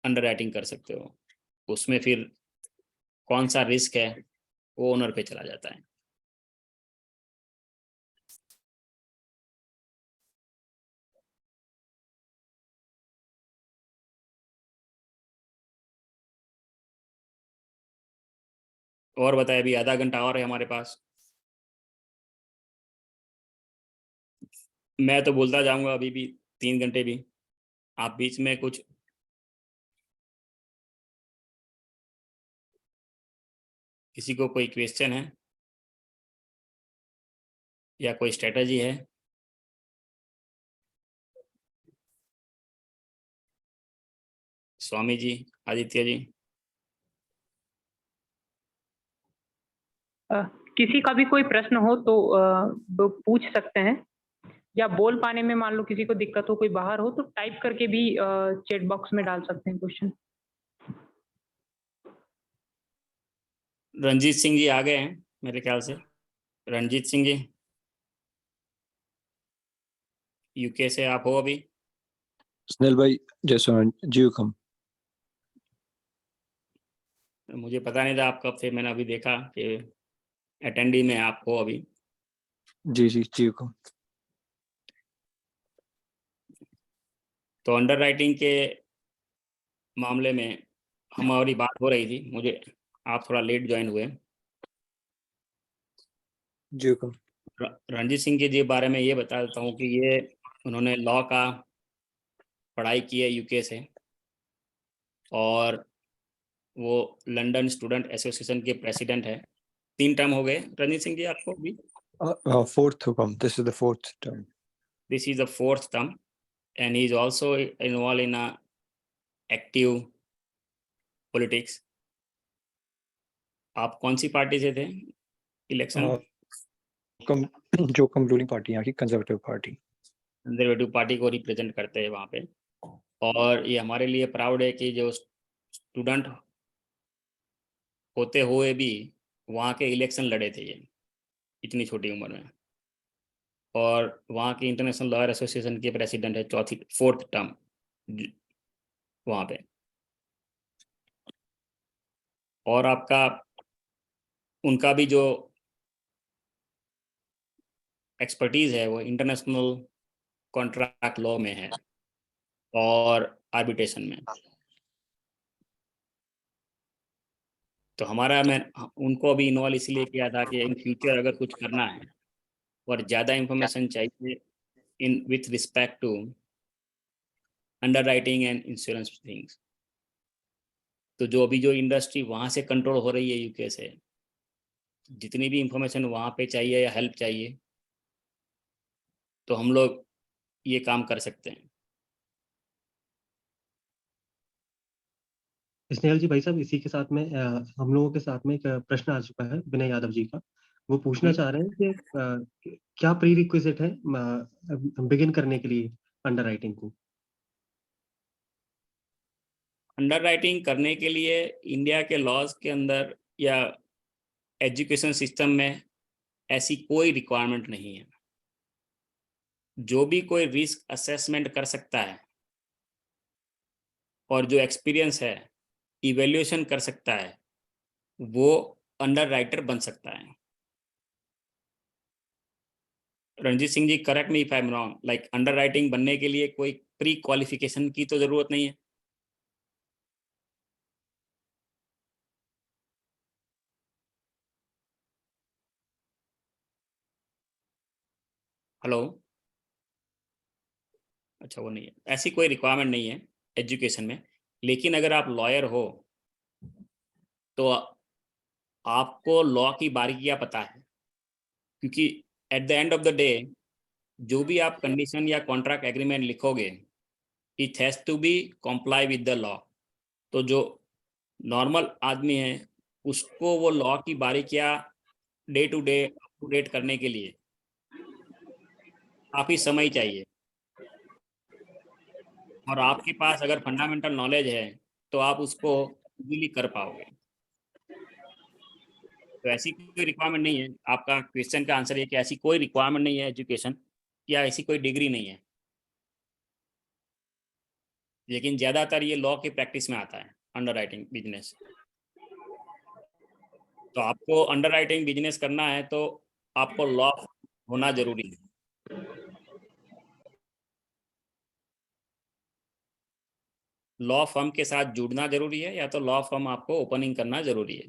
अंडरराइटिंग कर सकते हो। उसमें फिर कौन सा रिस्क है वो ओनर पे चला जाता है। और बताए, अभी आधा घंटा और है हमारे पास। मैं तो बोलता जाऊंगा अभी भी 3 घंटे भी। आप बीच में कुछ किसी को कोई क्वेश्चन है या कोई स्ट्रेटजी है? स्वामी जी, आदित्य जी। किसी का भी कोई प्रश्न हो तो वो पूछ सकते हैं, या बोल पाने में मान लो किसी को दिक्कत हो, कोई बाहर हो तो टाइप करके भी चैट बॉक्स में डाल सकते हैं क्वेश्चन। रंजीत सिंह जी आ गए हैं मेरे ख्याल से। रंजीत सिंह जी, यूके से आप हो अभी? स्नेल भाई, जैसे जी हुकम। मुझे पता नहीं था आप कब थे, मैंने अभी देखा कि अटेंडी में आप हो अभी। जी हुकम। तो अंडरराइटिंग के मामले में हमारी बात हो रही थी, मुझे आप थोड़ा लेट ज्वाइन हुए। जी हुकम। रणजीत सिंह के जी बारे में ये बता देता हूँ कि ये उन्होंने लॉ का पढ़ाई की है यूके से, और वो लंदन स्टूडेंट एसोसिएशन के प्रेसिडेंट है। 3 टर्म हो गए रणजीत सिंह जी आपको भी? फोर्थ हुकम, this is the fourth term. This is the 4th term and he is also involved in a active politics. आप कौन सी पार्टी से थे इलेक्शन? जो रूलिंग पार्टी यहाँ की कंजर्वेटिव पार्टी। कंजर्वेटिव पार्टी को रिप्रेजेंट करते हैं वहाँ पे। और ये हमारे लिए प्राउड है कि जो स्टूडेंट होते हुए भी वहाँ के इलेक्शन लड़े थे ये इतनी छोटी उम्र में, और वहाँ के इंटरनेशनल लॉयर एसोसिएशन के प्रेसिडेंट है 4th टर्म वहाँ पे। और आपका उनका भी जो एक्सपर्टीज है वो इंटरनेशनल कॉन्ट्रैक्ट लॉ में है और आर्बिट्रेशन में। तो मैं उनको अभी इन्वॉल्व इसलिए किया था कि इन फ्यूचर अगर कुछ करना है और ज़्यादा इंफॉर्मेशन चाहिए in with respect to underwriting and insurance things, तो जो अभी जो इंडस्ट्री वहाँ से कंट्रोल हो रही है यूके से, जितनी भी इंफॉर्मेशन वहाँ पे चाहिए या हेल्प चाहिए तो हम लोग ये काम कर सकते हैं। स्नेहल जी, भाई साहब, इसी के साथ में हम लोगों के साथ में एक प्रश्न आ चुका है विनय यादव जी का। वो पूछना चाह रहे हैं कि क्या प्री रिक्विजिट है बिगिन करने के लिए अंडरराइटिंग को? अंडरराइटिंग करने के लिए इंडिया के लॉज के अंदर या एजुकेशन सिस्टम में ऐसी कोई रिक्वायरमेंट नहीं है। जो भी कोई रिस्क असेसमेंट कर सकता है और जो एक्सपीरियंस है इवेल्युएशन कर सकता है, वो अंडरराइटर बन सकता है। Ranjit Singh ji, correct me if I am wrong, like underwriting बनने के लिए कोई प्री क्वालिफिकेशन की तो जरूरत नहीं है। हेलो, अच्छा वो नहीं है, ऐसी कोई रिक्वायरमेंट नहीं है एजुकेशन में। लेकिन अगर आप लॉयर हो तो आपको लॉ की बारीकियां पता है, क्योंकि at the end of the day जो भी आप कंडीशन या कॉन्ट्रैक्ट एग्रीमेंट लिखोगे, it has to be comply with the law. तो जो नॉर्मल आदमी है उसको वो लॉ की बारीकियां day to day up to date करने के लिए काफ़ी समय चाहिए, और आपके पास अगर फंडामेंटल नॉलेज है तो आप उसको इजीली कर पाओगे। तो ऐसी कोई रिक्वायरमेंट नहीं है। आपका क्वेश्चन का आंसर ये कि ऐसी कोई रिक्वायरमेंट नहीं है एजुकेशन या ऐसी कोई डिग्री नहीं है, लेकिन ज़्यादातर ये लॉ की प्रैक्टिस में आता है, अंडरराइटिंग बिजनेस। तो आपको अंडरराइटिंग बिजनेस करना है तो आपको लॉ होना जरूरी है। लॉ फर्म के साथ जुड़ना जरूरी है, या तो लॉ फर्म आपको ओपनिंग करना जरूरी है।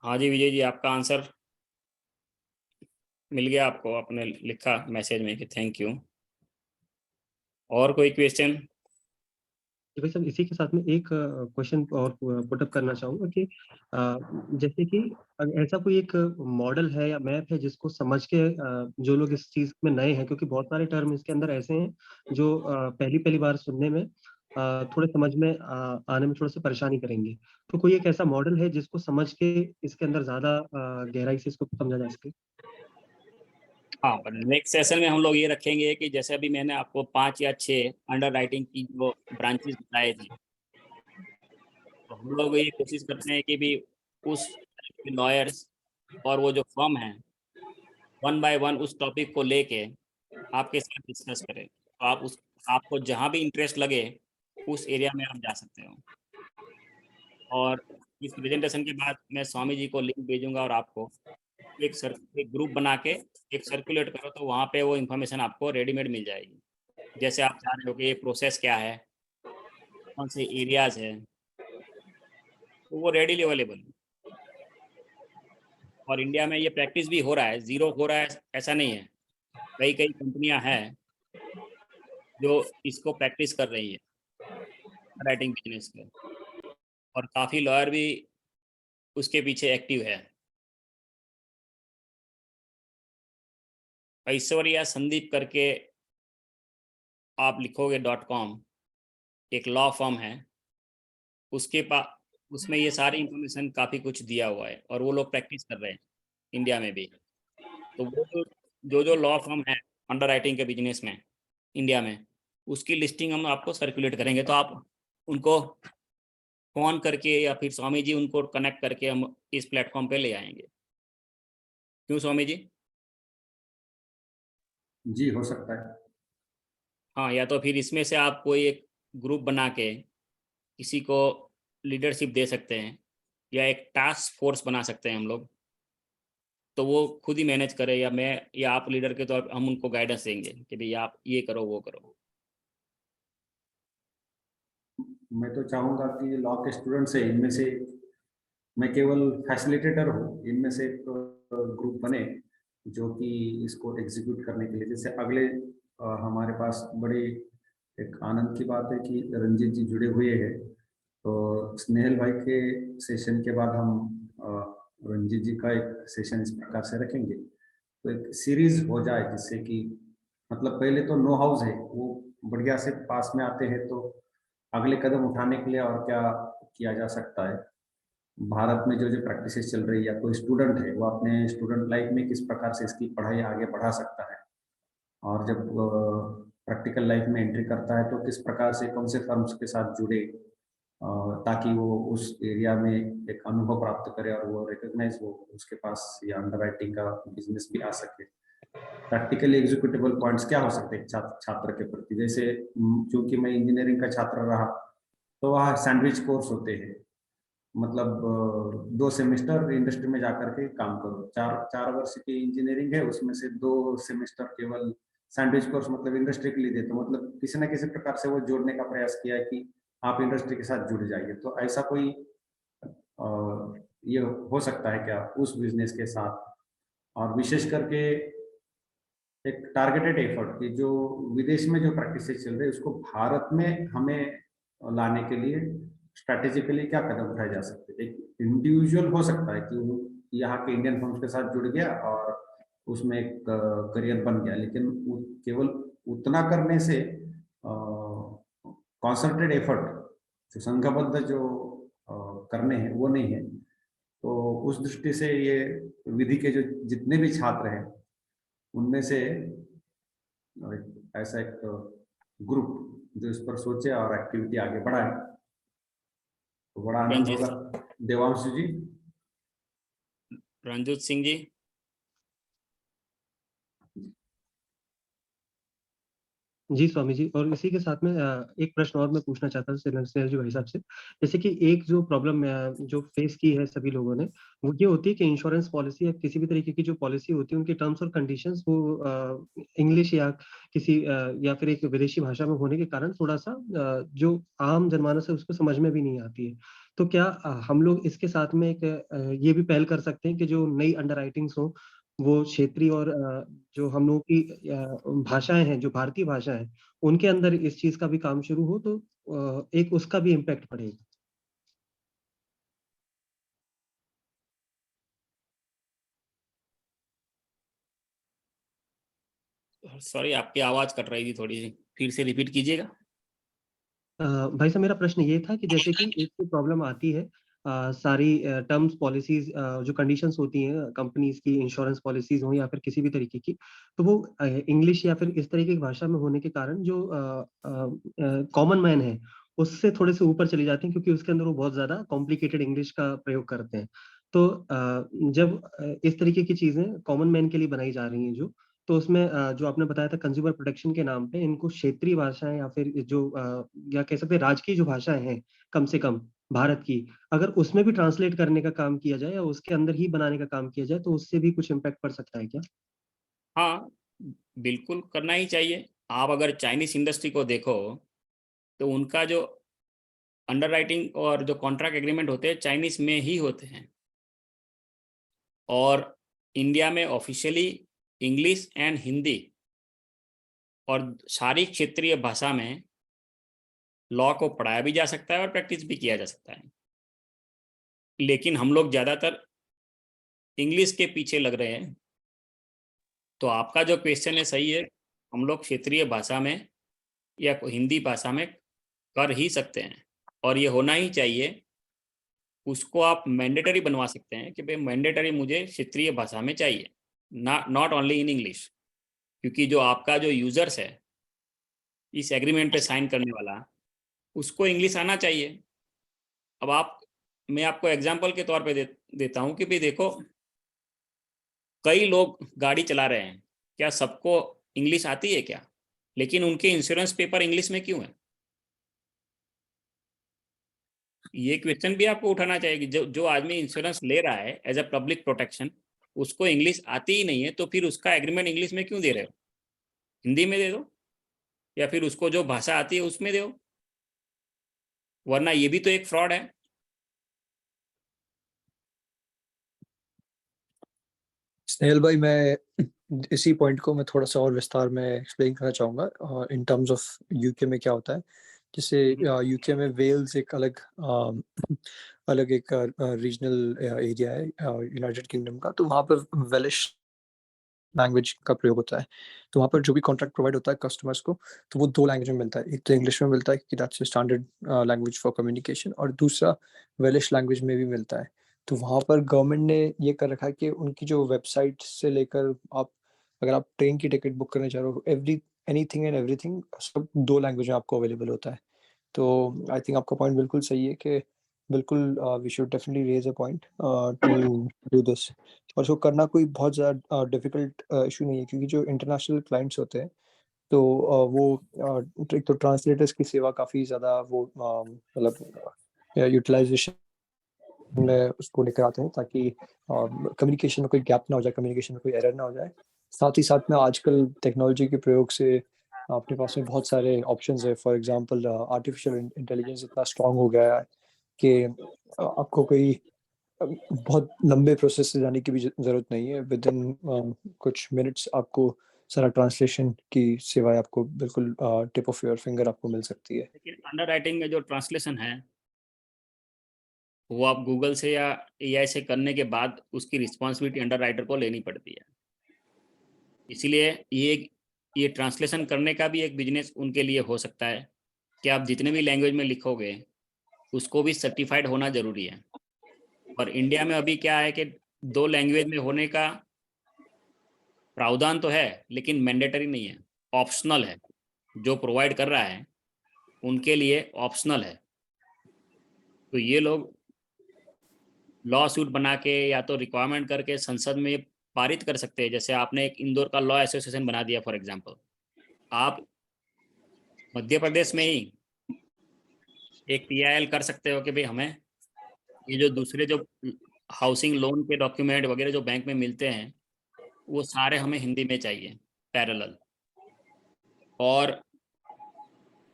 हाँ जी विजय जी, आपका आंसर मिल गया आपको, आपने लिखा मैसेज में कि थैंक यू। और कोई क्वेश्चन? भाई साहब, इसी के साथ में एक क्वेश्चन और पुटअप करना चाहूंगा कि जैसे कि ऐसा कोई एक मॉडल है या मैप है जिसको समझ के जो लोग इस चीज में नए हैं, क्योंकि बहुत सारे टर्म इसके अंदर ऐसे हैं जो पहली बार सुनने में थोड़े समझ में आने में थोड़ा सा परेशानी करेंगे, तो कोई एक ऐसा मॉडल है जिसको समझ के इसके अंदर ज्यादा गहराई से इसको समझा जा सके? हाँ, नेक्स्ट सेशन में हम लोग ये रखेंगे कि जैसे अभी मैंने आपको 5 या 6 अंडर राइटिंग की जो ब्रांचेस बताए थे, तो हम लोग ये कोशिश करते हैं कि भी उस लॉयर्स और वो जो फर्म है वन बाय वन उस टॉपिक को लेके आपके साथ डिस्कस करें। तो आपको जहाँ भी इंटरेस्ट लगे उस एरिया में आप जा सकते हो। और इस प्रेजेंटेशन के बाद मैं स्वामी जी को लिंक भेजूंगा, और आपको एक ग्रुप बना के एक सर्कुलेट करो, तो वहाँ पे वो इन्फॉर्मेशन आपको रेडीमेड मिल जाएगी। जैसे आप चाह रहे हो कि ये प्रोसेस क्या है, कौन से एरियाज है, तो वो रेडीली अवेलेबल है। और इंडिया में ये प्रैक्टिस भी हो रहा है, जीरो हो रहा है ऐसा नहीं है। कई कंपनियां हैं जो इसको प्रैक्टिस कर रही है राइटिंग बिजनेस को, और काफ़ी लॉयर भी उसके पीछे एक्टिव है। ऐश्वर्या संदीप करके आप लिखोगे .com, एक लॉ फर्म है, उसके पास उसमें ये सारी इंफॉर्मेशन काफ़ी कुछ दिया हुआ है, और वो लोग प्रैक्टिस कर रहे हैं इंडिया में भी। तो वो जो लॉ फर्म है अंडर राइटिंग के बिजनेस में इंडिया में, उसकी लिस्टिंग हम आपको सर्कुलेट करेंगे। तो आप उनको फोन करके या फिर स्वामी जी उनको कनेक्ट करके हम इस प्लेटफॉर्म पे ले आएंगे। क्यों स्वामी जी? जी हो सकता है। हाँ, या तो फिर इसमें से आप कोई एक ग्रुप बना के किसी को लीडरशिप दे सकते हैं, या एक टास्क फोर्स बना सकते हैं हम लोग, तो वो खुद ही मैनेज करे, या मैं या आप लीडर के तौर पर हम उनको गाइडेंस देंगे कि भाई आप ये करो वो करो। मैं तो चाहूंगा कि लॉ के स्टूडेंट्स है, इनमें से मैं केवल फैसिलिटेटर हूँ, इनमें से एक ग्रुप बने जो कि इसको एग्जीक्यूट करने के लिए, जैसे अगले हमारे पास बड़ी एक आनंद की बात है कि रंजीत जी जुड़े हुए हैं, तो स्नेहल भाई के सेशन के बाद हम रंजीत जी का एक सेशन इस प्रकार से रखेंगे, तो एक सीरीज हो जाए, जिससे कि मतलब पहले तो नो हाउस है वो बढ़िया से पास में आते हैं, तो अगले कदम उठाने के लिए और क्या किया जा सकता है, भारत में जो प्रैक्टिसेस चल रही है, या कोई स्टूडेंट है वो अपने स्टूडेंट लाइफ में किस प्रकार से इसकी पढ़ाई आगे बढ़ा सकता है। और जब प्रैक्टिकल लाइफ में एंट्री करता है तो किस प्रकार से कौन से फर्म्स के साथ जुड़े ताकि वो उस एरिया में एक अनुभव प्राप्त करे और वो रिकॉग्नाइज हो उसके पास या अंडरराइटिंग का बिजनेस भी आ सके। प्रैक्टिकली एग्जीक्यूटेबल पॉइंट्स क्या हो सकते हैं छात्र के प्रति, जैसे क्योंकि मैं इंजीनियरिंग का छात्र रहा तो वहाँ सैंडविच कोर्स होते हैं, मतलब 2 सेमेस्टर इंडस्ट्री में जाकर के काम करो। 4 वर्ष की इंजीनियरिंग है, उसमें से 2 सेमेस्टर केवल सैंडविच कोर्स मतलब इंडस्ट्री के लिए देते, तो मतलब किसी न किसी प्रकार से वो जोड़ने का प्रयास किया है कि आप इंडस्ट्री के साथ जुड़ जाइए। तो ऐसा कोई ये हो सकता है क्या उस बिजनेस के साथ? और विशेष करके एक टारगेटेड एफर्ट कि जो विदेश में जो प्रैक्टिसेस चल रही है उसको भारत में हमें लाने के लिए स्ट्रैटेजिकली क्या कदम उठाए जा सकते हैं? एक इंडिविजुअल हो सकता है कि वो यहाँ के इंडियन फर्म्स के साथ जुड़ गया और उसमें एक करियर बन गया, लेकिन केवल उतना करने से कॉन्संट्रेट एफर्ट जो संघबद्ध जो करने हैं वो नहीं है। तो उस दृष्टि से ये विधि के जो जितने भी छात्र हैं उनमें से ऐसा एक ग्रुप जो इस पर सोचे और एक्टिविटी आगे बढ़ाए तो बड़ा आनंद होगा। देवांशु जी। रंजीत सिंह जी। जी स्वामी जी, और इसी के साथ में एक प्रश्न और मैं पूछना चाहता हूँ स्नेहल जी भाई साहब से। जैसे कि एक जो प्रॉब्लम जो फेस की है सभी लोगों ने, वो ये होती है कि इंश्योरेंस पॉलिसी या किसी भी तरीके की जो पॉलिसी होती है उनके टर्म्स और कंडीशंस वो इंग्लिश या किसी या फिर एक विदेशी भाषा में होने के कारण थोड़ा सा जो आम जनमानस है उसको समझ में भी नहीं आती है। तो क्या हम लोग इसके साथ में एक ये भी पहल कर सकते हैं कि जो नई अंडरराइटिंग्स हो वो क्षेत्रीय और जो हम लोगों की भाषाएं हैं, जो भारतीय भाषा है, उनके अंदर इस चीज का भी काम शुरू हो तो एक उसका भी इम्पैक्ट पड़ेगा। सॉरी, आपकी आवाज कट रही थी थोड़ी सी, फिर से रिपीट कीजिएगा। भाई साहब, मेरा प्रश्न ये था कि जैसे कि एक प्रॉब्लम आती है सारी टर्म्स पॉलिसीज जो कंडीशंस होती हैं कंपनीज की, इंश्योरेंस पॉलिसीज हो या फिर किसी भी तरीके की, तो वो इंग्लिश या फिर इस तरीके की भाषा में होने के कारण जो कॉमन मैन है उससे थोड़े से ऊपर चली जाती हैं, क्योंकि उसके अंदर वो बहुत ज्यादा कॉम्प्लिकेटेड इंग्लिश का प्रयोग करते हैं। तो जब इस तरीके की चीजें कॉमन मैन के लिए बनाई जा रही हैं तो उसमें जो आपने बताया था कंज्यूमर प्रोटेक्शन के नाम पे इनको क्षेत्रीय भाषाएं या फिर जो या कह सकते हैं राजकीय जो भाषाएं हैं कम से कम भारत की, अगर उसमें भी ट्रांसलेट करने का काम किया जाए या उसके अंदर ही बनाने का काम किया जाए तो उससे भी कुछ इम्पैक्ट पड़ सकता है क्या? हाँ, बिल्कुल करना ही चाहिए। आप अगर चाइनीज इंडस्ट्री को देखो तो उनका जो अंडरराइटिंग और जो कॉन्ट्रैक्ट एग्रीमेंट होते हैं चाइनीज में ही होते हैं, और इंडिया में ऑफिशियली इंग्लिश एंड हिंदी और सारी क्षेत्रीय भाषा में लॉ को पढ़ाया भी जा सकता है और प्रैक्टिस भी किया जा सकता है। लेकिन हम लोग ज़्यादातर इंग्लिश के पीछे लग रहे हैं। तो आपका जो क्वेश्चन है सही है, हम लोग क्षेत्रीय भाषा में या हिंदी भाषा में कर ही सकते हैं और ये होना ही चाहिए। उसको आप मैंडेटरी बनवा सकते हैं कि भाई मैंडेटरी मुझे क्षेत्रीय भाषा में चाहिए, नॉट ओनली इन इंग्लिश, क्योंकि जो आपका जो यूजर्स है इस एग्रीमेंट पे साइन करने वाला, उसको इंग्लिश आना चाहिए। अब मैं आपको एग्जांपल के तौर पे देता हूँ कि भाई देखो, कई लोग गाड़ी चला रहे हैं, क्या सबको इंग्लिश आती है क्या? लेकिन उनके इंश्योरेंस पेपर इंग्लिश में क्यों है? ये क्वेश्चन भी आपको उठाना चाहिए कि जो आदमी इंश्योरेंस ले रहा है एज अ पब्लिक प्रोटेक्शन, उसको इंग्लिश आती ही नहीं है, तो फिर उसका एग्रीमेंट इंग्लिश में क्यों दे रहे हो? हिंदी में दे दो या फिर उसको जो भाषा आती है उसमें दो, वरना ये भी तो एक फ्रॉड है। स्नेहल भाई, मैं इसी पॉइंट को मैं थोड़ा सा और विस्तार में एक्सप्लेन करना चाहूँगा इन टर्म्स ऑफ यूके में क्या होता है। जैसे यूके में वेल्स एक अलग एक रीजनल एरिया है यूनाइटेड किंगडम का, तो वहाँ पर वेलिश लैंग्वेज का प्रयोग होता है। तो वहाँ पर जो भी कॉन्ट्रैक्ट प्रोवाइड होता है कस्टमर्स को, तो वो 2 लैंग्वेज में मिलता है। एक तो इंग्लिश में मिलता है क्योंकि that's standard language for communication, और दूसरा वेलिश लैंग्वेज में भी मिलता है। तो वहाँ पर गवर्नमेंट ने ये कर रखा है कि उनकी जो वेबसाइट से लेकर अगर आप ट्रेन की टिकट बुक करना चाह रहे हो, एनीथिंग एंड एवरीथिंग सब 2 लैंग्वेज में आपको अवेलेबल होता है। तो आई थिंक आपका पॉइंट बिल्कुल सही है कि बिल्कुल we should definitely raise a point to do this, और इसको करना कोई बहुत ज़्यादा डिफ़िकल्ट इश्यू नहीं है, क्योंकि जो इंटरनेशनल क्लाइंट्स होते हैं तो वो एक तो ट्रांसलेटर्स की सेवा काफ़ी ज़्यादा वो मतलब यूटिलाइज़ेशन में उसको लेकर आते हैं, ताकि कम्युनिकेशन में कोई गैप ना हो जाए, कम्युनिकेशन में कोई एरर ना हो जाए। साथ ही साथ में आजकल टेक्नोलॉजी के प्रयोग से आपके पास में बहुत सारे ऑप्शंस है। फॉर एग्जांपल आर्टिफिशियल इंटेलिजेंस इतना स्ट्रांग हो गया है कि आपको कोई बहुत लंबे प्रोसेस से जाने की भी ज़रूरत नहीं है। विदिन कुछ मिनट्स आपको सारा ट्रांसलेशन की सेवाएँ आपको बिल्कुल टिप ऑफ योर फिंगर आपको मिल सकती है। लेकिन अंडरराइटिंग में जो ट्रांसलेशन है वो आप गूगल से या एआई से करने के बाद उसकी रिस्पॉन्सिबिलिटी अंडरराइटर को लेनी पड़ती है। इसीलिए ये ट्रांसलेशन करने का भी एक बिजनेस उनके लिए हो सकता है कि आप जितने भी लैंग्वेज में लिखोगे उसको भी सर्टिफाइड होना ज़रूरी है। और इंडिया में अभी क्या है कि 2 लैंग्वेज में होने का प्रावधान तो है लेकिन मैंडेटरी नहीं है, ऑप्शनल है। जो प्रोवाइड कर रहा है उनके लिए ऑप्शनल है। तो ये लोग लॉ सूट बना के या तो रिक्वायरमेंट करके संसद में पारित कर सकते हैं। जैसे आपने एक इंदौर का लॉ एसोसिएशन बना दिया फॉर एग्जांपल, आप मध्य प्रदेश में ही एक पीआईएल कर सकते हो कि भाई हमें ये जो दूसरे जो हाउसिंग लोन के डॉक्यूमेंट वगैरह जो बैंक में मिलते हैं वो सारे हमें हिंदी में चाहिए पैरेलल। और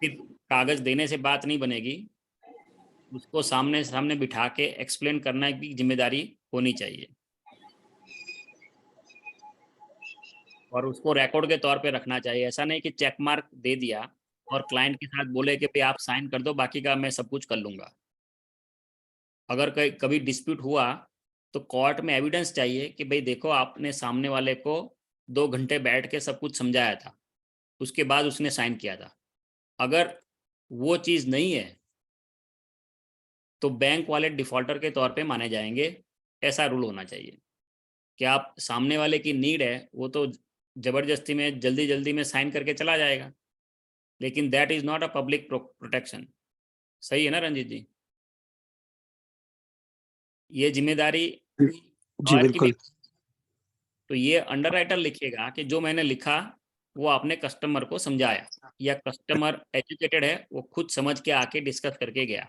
सिर्फ कागज देने से बात नहीं बनेगी, उसको सामने सामने बिठा के एक्सप्लेन करना की जिम्मेदारी होनी चाहिए और उसको रिकॉर्ड के तौर पे रखना चाहिए। ऐसा नहीं कि चेक मार्क दे दिया और क्लाइंट के साथ बोले कि भाई आप साइन कर दो, बाकी का मैं सब कुछ कर लूँगा। अगर कभी डिस्प्यूट हुआ तो कोर्ट में एविडेंस चाहिए कि भाई देखो आपने सामने वाले को 2 घंटे बैठ के सब कुछ समझाया था, उसके बाद उसने साइन किया था। अगर वो चीज़ नहीं है तो बैंक वाले डिफॉल्टर के तौर पे माने जाएंगे। ऐसा रूल होना चाहिए कि आप सामने वाले की नीड है वो तो ज़बरदस्ती में जल्दी जल्दी में साइन करके चला जाएगा, लेकिन that is not a public protection. सही है ना रंजीत जी? ये जिम्मेदारी जी, और की भी। बिल्कुल। तो ये अंडरराइटर लिखेगा कि जो मैंने लिखा वो आपने कस्टमर को समझाया, या कस्टमर एजुकेटेड है वो खुद समझ के आके डिस्कस करके गया।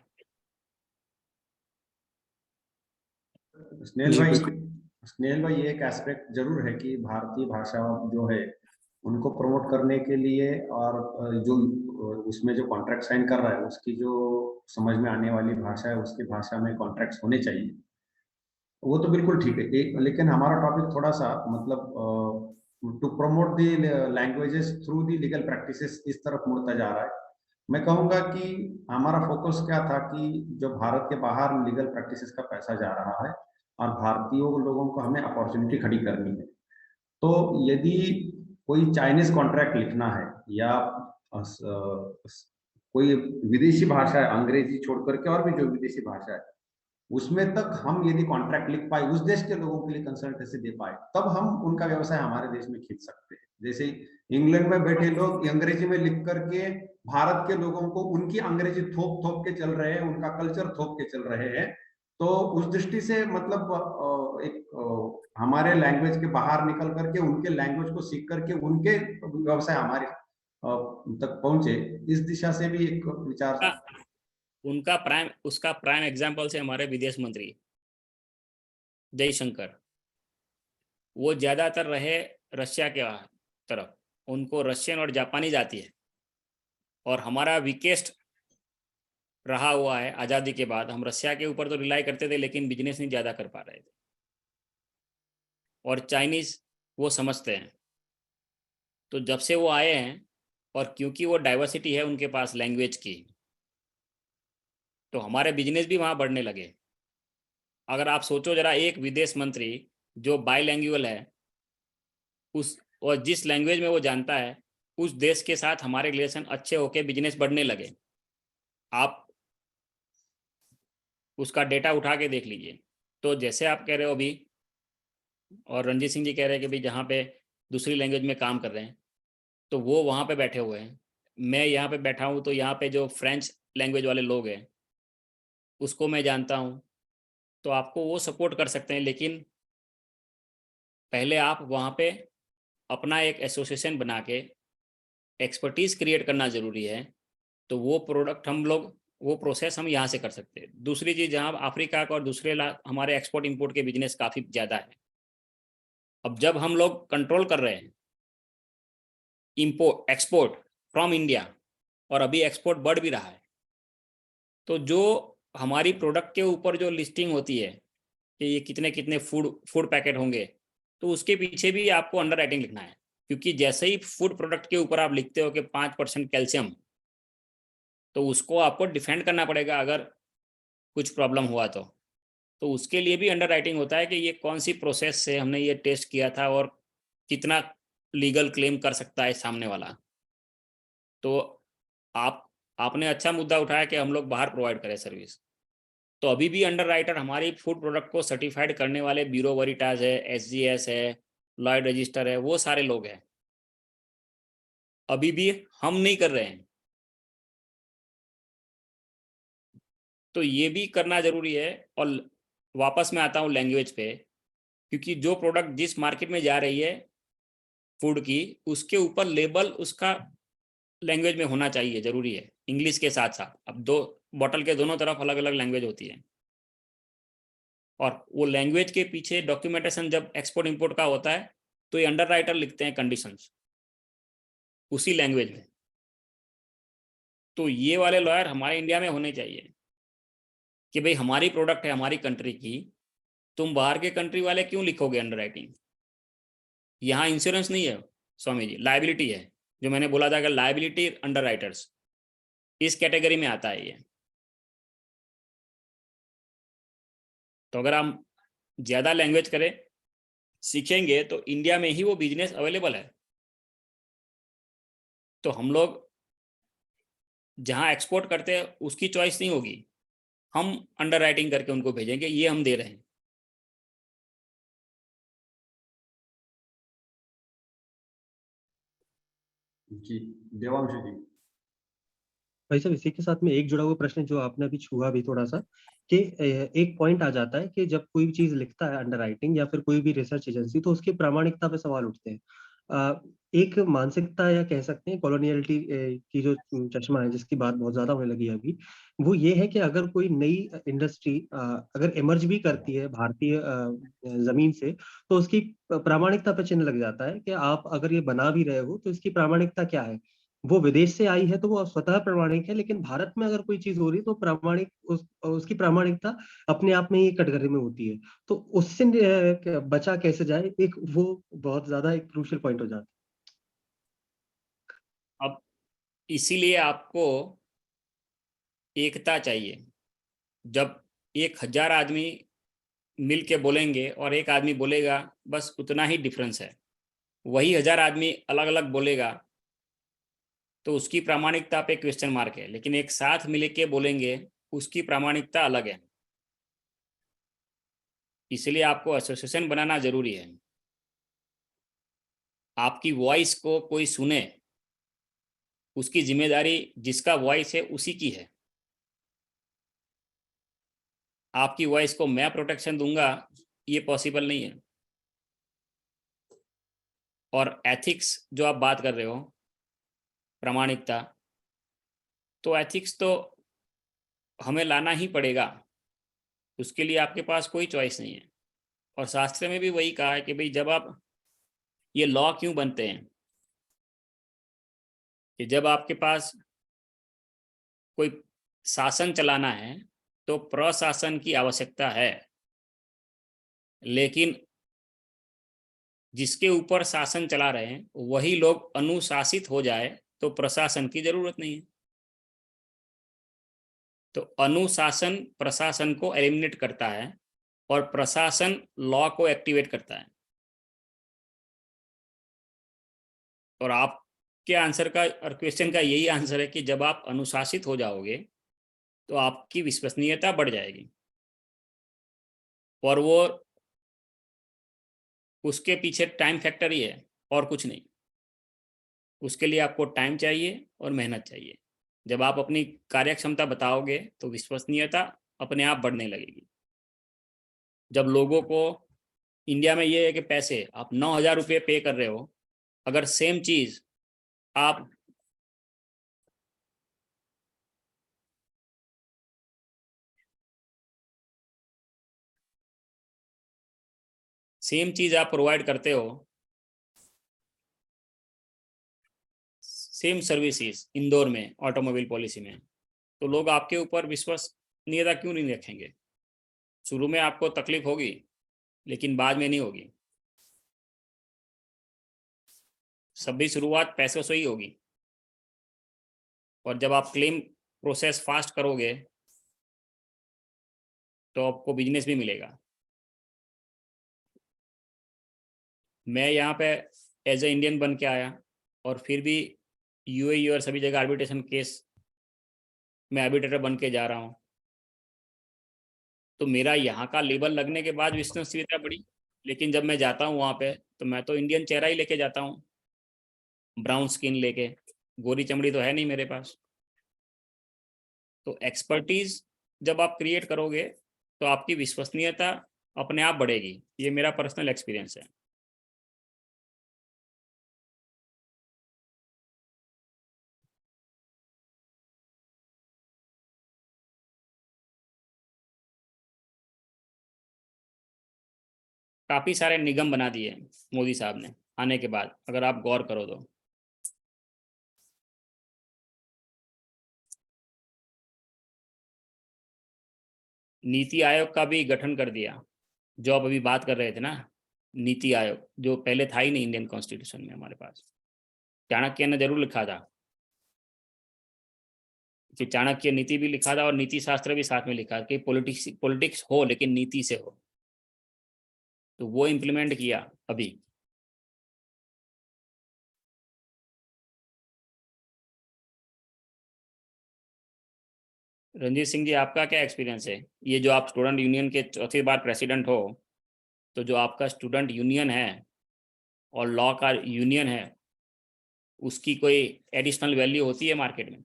स्नेहल जी, भाई बिल्कुल। स्नेहल भाई ये एक एस्पेक्ट जरूर है कि भारतीय भाषा जो है उनको प्रमोट करने के लिए और जो उसमें जो कॉन्ट्रैक्ट साइन कर रहा है उसकी जो समझ में आने वाली भाषा है उसकी भाषा में कॉन्ट्रैक्ट्स होने चाहिए। वो तो बिल्कुल ठीक है। एक लेकिन हमारा टॉपिक थोड़ा सा मतलब to promote the languages through the legal practices इस तरफ मुड़ता जा रहा है। मैं कहूंगा कि हमारा फोकस क्या था कि जो भारत के बाहर लीगल प्रैक्टिसेस का पैसा जा रहा है और भारतीय लोगों को हमें अपॉर्चुनिटी खड़ी करनी है। तो यदि कोई चाइनीज कॉन्ट्रैक्ट लिखना है या कोई विदेशी भाषा है, अंग्रेजी छोड़ करके और भी जो विदेशी भाषा है उसमें तक हम यदि कॉन्ट्रैक्ट लिख पाए, उस देश के लोगों के लिए कंसल्टेंसी दे पाए, तब हम उनका व्यवसाय हमारे देश में खींच सकते हैं। जैसे इंग्लैंड में बैठे लोग अंग्रेजी में लिख करके भारत के लोगों को उनकी अंग्रेजी थोप थोप के चल रहे हैं, उनका कल्चर थोप के चल रहे हैं। तो उस दृष्टि से मतलब एक हमारे लैंग्वेज के बाहर निकल करके उनके लैंग्वेज को सीख करके उनके व्यवसाय हमारे तक पहुंचे, इस दिशा से भी एक विचार। उसका प्राइम एग्जाम्पल से हमारे विदेश मंत्री जयशंकर, वो ज़्यादातर रहे रशिया के तरफ, उनको रशियन और जापानीज आती है। और हमारा वीकेस्ट रहा हुआ है आज़ादी के बाद, हम रशिया के ऊपर तो रिलाई करते थे लेकिन बिजनेस नहीं ज़्यादा कर पा रहे थे। और चाइनीज़ वो समझते हैं। तो जब से वो आए हैं और क्योंकि वो डाइवर्सिटी है उनके पास लैंग्वेज की, तो हमारे बिजनेस भी वहाँ बढ़ने लगे। अगर आप सोचो जरा, एक विदेश मंत्री जो बाईलैंग्युअल है उस और जिस लैंग्वेज में वो जानता है उस देश के साथ हमारे रिलेशन अच्छे होके बिजनेस बढ़ने लगे। आप उसका डेटा उठा के देख लीजिए। तो जैसे आप कह रहे हो अभी और रंजीत सिंह जी कह रहे हैं कि भाई जहाँ पे दूसरी लैंग्वेज में काम कर रहे हैं, तो वो वहाँ पे बैठे हुए हैं, मैं यहाँ पे बैठा हूँ, तो यहाँ पे जो फ्रेंच लैंग्वेज वाले लोग हैं उसको मैं जानता हूँ, तो आपको वो सपोर्ट कर सकते हैं। लेकिन पहले आप वहाँ पे अपना एक एसोसिएशन बना के एक्सपर्टीज क्रिएट करना ज़रूरी है, तो वो प्रोडक्ट हम लोग, वो प्रोसेस हम यहाँ से कर सकते हैं। दूसरी चीज़, जहाँ अफ्रीका का और दूसरे हमारे एक्सपोर्ट इंपोर्ट के बिजनेस काफ़ी ज़्यादा है। अब जब हम लोग कंट्रोल कर रहे हैं इंपोर्ट एक्सपोर्ट फ्रॉम इंडिया, और अभी एक्सपोर्ट बढ़ भी रहा है, तो जो हमारी प्रोडक्ट के ऊपर जो लिस्टिंग होती है कि ये कितने कितने फूड पैकेट होंगे, तो उसके पीछे भी आपको अंडर राइटिंग लिखना है। क्योंकि जैसे ही फूड प्रोडक्ट के ऊपर आप लिखते हो कि 5% कैल्शियम, तो उसको आपको डिफेंड करना पड़ेगा अगर कुछ प्रॉब्लम हुआ तो उसके लिए भी अंडर राइटिंग होता है कि ये कौन सी प्रोसेस से हमने ये टेस्ट किया था और कितना लीगल क्लेम कर सकता है सामने वाला। तो आपने अच्छा मुद्दा उठाया कि हम लोग बाहर प्रोवाइड करें सर्विस, तो अभी भी अंडर राइटर हमारी फूड प्रोडक्ट को सर्टिफाइड करने वाले ब्यूरो वेरिटास है, SGS है, लॉयड रजिस्टर है, वो सारे लोग हैं। अभी भी हम नहीं कर रहे हैं, तो ये भी करना जरूरी है। और वापस मैं आता हूँ लैंग्वेज पे, क्योंकि जो प्रोडक्ट जिस मार्केट में जा रही है फूड की, उसके ऊपर लेबल उसका लैंग्वेज में होना चाहिए, जरूरी है, इंग्लिश के साथ साथ। अब दो बॉटल के दोनों तरफ अलग अलग लैंग्वेज होती है, और वो लैंग्वेज के पीछे डॉक्यूमेंटेशन जब एक्सपोर्ट इंपोर्ट का होता है, तो ये अंडर राइटर लिखते हैं कंडीशंस उसी लैंग्वेज में। तो ये वाले लॉयर हमारे इंडिया में होने चाहिए कि भाई हमारी प्रोडक्ट है हमारी कंट्री की, तुम बाहर के कंट्री वाले क्यों लिखोगे अंडर राइटिंग। यहाँ इंश्योरेंस नहीं है स्वामी जी, लाइबिलिटी है। जो मैंने बोला था कि लाइबिलिटी अंडर राइटर्स, इस कैटेगरी में आता है ये। तो अगर हम ज़्यादा लैंग्वेज करें, सीखेंगे, तो इंडिया में ही वो बिजनेस अवेलेबल है। तो हम लोग जहाँ एक्सपोर्ट करते हैं उसकी चॉइस नहीं होगी, हम अंडर राइटिंग करके उनको भेजेंगे, ये हम दे रहे हैं। जी, देवांशु जी। भाई साहब, इसी के साथ में एक जुड़ा हुआ प्रश्न जो आपने अभी छुआ भी थोड़ा सा, कि एक पॉइंट आ जाता है कि जब कोई भी चीज लिखता है अंडर राइटिंग या फिर कोई भी रिसर्च एजेंसी, तो उसकी प्रामाणिकता पे सवाल उठते हैं। एक मानसिकता या कह सकते हैं कॉलोनियलिटी की जो चश्मा है, जिसकी बात बहुत ज्यादा होने लगी है अभी, वो ये है कि अगर कोई नई इंडस्ट्री अगर इमर्ज भी करती है भारतीय जमीन से, तो उसकी प्रामाणिकता पे चिन्ह लग जाता है कि आप अगर ये बना भी रहे हो तो इसकी प्रामाणिकता क्या है। वो विदेश से आई है तो वो स्वतः प्रामाणिक है, लेकिन भारत में अगर कोई चीज हो रही है तो उसकी प्रामाणिकता अपने आप में ही कटघरे में होती है। तो उससे बचा कैसे जाए, एक वो बहुत ज्यादा एक क्रूशियल पॉइंट हो जाता है। अब इसीलिए आपको एकता चाहिए। जब 1000 आदमी मिल के बोलेंगे और एक आदमी बोलेगा, बस उतना ही डिफरेंस है। वही 1000 आदमी अलग अलग बोलेगा तो उसकी प्रामाणिकता पे क्वेश्चन मार्क है, लेकिन एक साथ मिल के बोलेंगे उसकी प्रामाणिकता अलग है। इसलिए आपको एसोसिएशन बनाना जरूरी है। आपकी वॉइस को कोई सुने, उसकी जिम्मेदारी जिसका वॉइस है उसी की है। आपकी वॉइस को मैं प्रोटेक्शन दूंगा, ये पॉसिबल नहीं है। और एथिक्स जो आप बात कर रहे हो, प्रामाणिकता, तो एथिक्स तो हमें लाना ही पड़ेगा, उसके लिए आपके पास कोई चॉइस नहीं है। और शास्त्र में भी वही कहा है कि भाई जब आप, ये लॉ क्यों बनते हैं कि जब आपके पास कोई शासन चलाना है तो प्रशासन की आवश्यकता है, लेकिन जिसके ऊपर शासन चला रहे हैं वही लोग अनुशासित हो जाए तो प्रशासन की जरूरत नहीं है। तो अनुशासन प्रशासन को एलिमिनेट करता है और प्रशासन लॉ को एक्टिवेट करता है। और आपके आंसर का और क्वेश्चन का यही आंसर है कि जब आप अनुशासित हो जाओगे तो आपकी विश्वसनीयता बढ़ जाएगी, और वो उसके पीछे टाइम फैक्टर ही है और कुछ नहीं। उसके लिए आपको टाइम चाहिए और मेहनत चाहिए। जब आप अपनी कार्यक्षमता बताओगे तो विश्वसनीयता अपने आप बढ़ने लगेगी। जब लोगों को इंडिया में ये है कि पैसे आप 9,000 रुपये पे कर रहे हो, अगर सेम चीज आप प्रोवाइड करते हो, सेम सर्विसेज इंदौर में ऑटोमोबाइल पॉलिसी में, तो लोग आपके ऊपर विश्वसनीयता क्यों नहीं रखेंगे? शुरू में आपको तकलीफ होगी लेकिन बाद में नहीं होगी। सभी शुरुआत पैसों से ही होगी। और जब आप क्लेम प्रोसेस फास्ट करोगे तो आपको बिजनेस भी मिलेगा। मैं यहाँ पे एज ए इंडियन बन के आया और फिर भी यूएई और सभी जगह आर्बिट्रेशन केस में आर्बिट्रेटर बन के जा रहा हूँ। तो मेरा यहाँ का लेबल लगने के बाद विश्वसनीयता बढ़ी। लेकिन जब मैं जाता हूँ वहाँ पे तो मैं तो इंडियन चेहरा ही लेके जाता हूँ, ब्राउन स्किन लेके, गोरी चमड़ी तो है नहीं मेरे पास। तो एक्सपर्टीज जब आप क्रिएट करोगे तो आपकी विश्वसनीयता अपने आप बढ़ेगी। ये मेरा पर्सनल एक्सपीरियंस है। काफी सारे निगम बना दिए मोदी साहब ने आने के बाद, अगर आप गौर करो तो। नीति आयोग का भी गठन कर दिया, जो आप अभी बात कर रहे थे ना, नीति आयोग, जो पहले था ही नहीं इंडियन कॉन्स्टिट्यूशन में हमारे पास। चाणक्य ने जरूर लिखा था कि चाणक्य नीति भी लिखा था और नीति शास्त्र भी साथ में लिखा कि पॉलिटिक्स हो लेकिन नीति से हो। तो वो इम्प्लीमेंट किया अभी। रंजीत सिंह जी, आपका क्या एक्सपीरियंस है? ये जो आप स्टूडेंट यूनियन के चौथी बार प्रेसिडेंट हो, तो जो आपका स्टूडेंट यूनियन है और लॉ का यूनियन है, उसकी कोई एडिशनल वैल्यू होती है मार्केट में?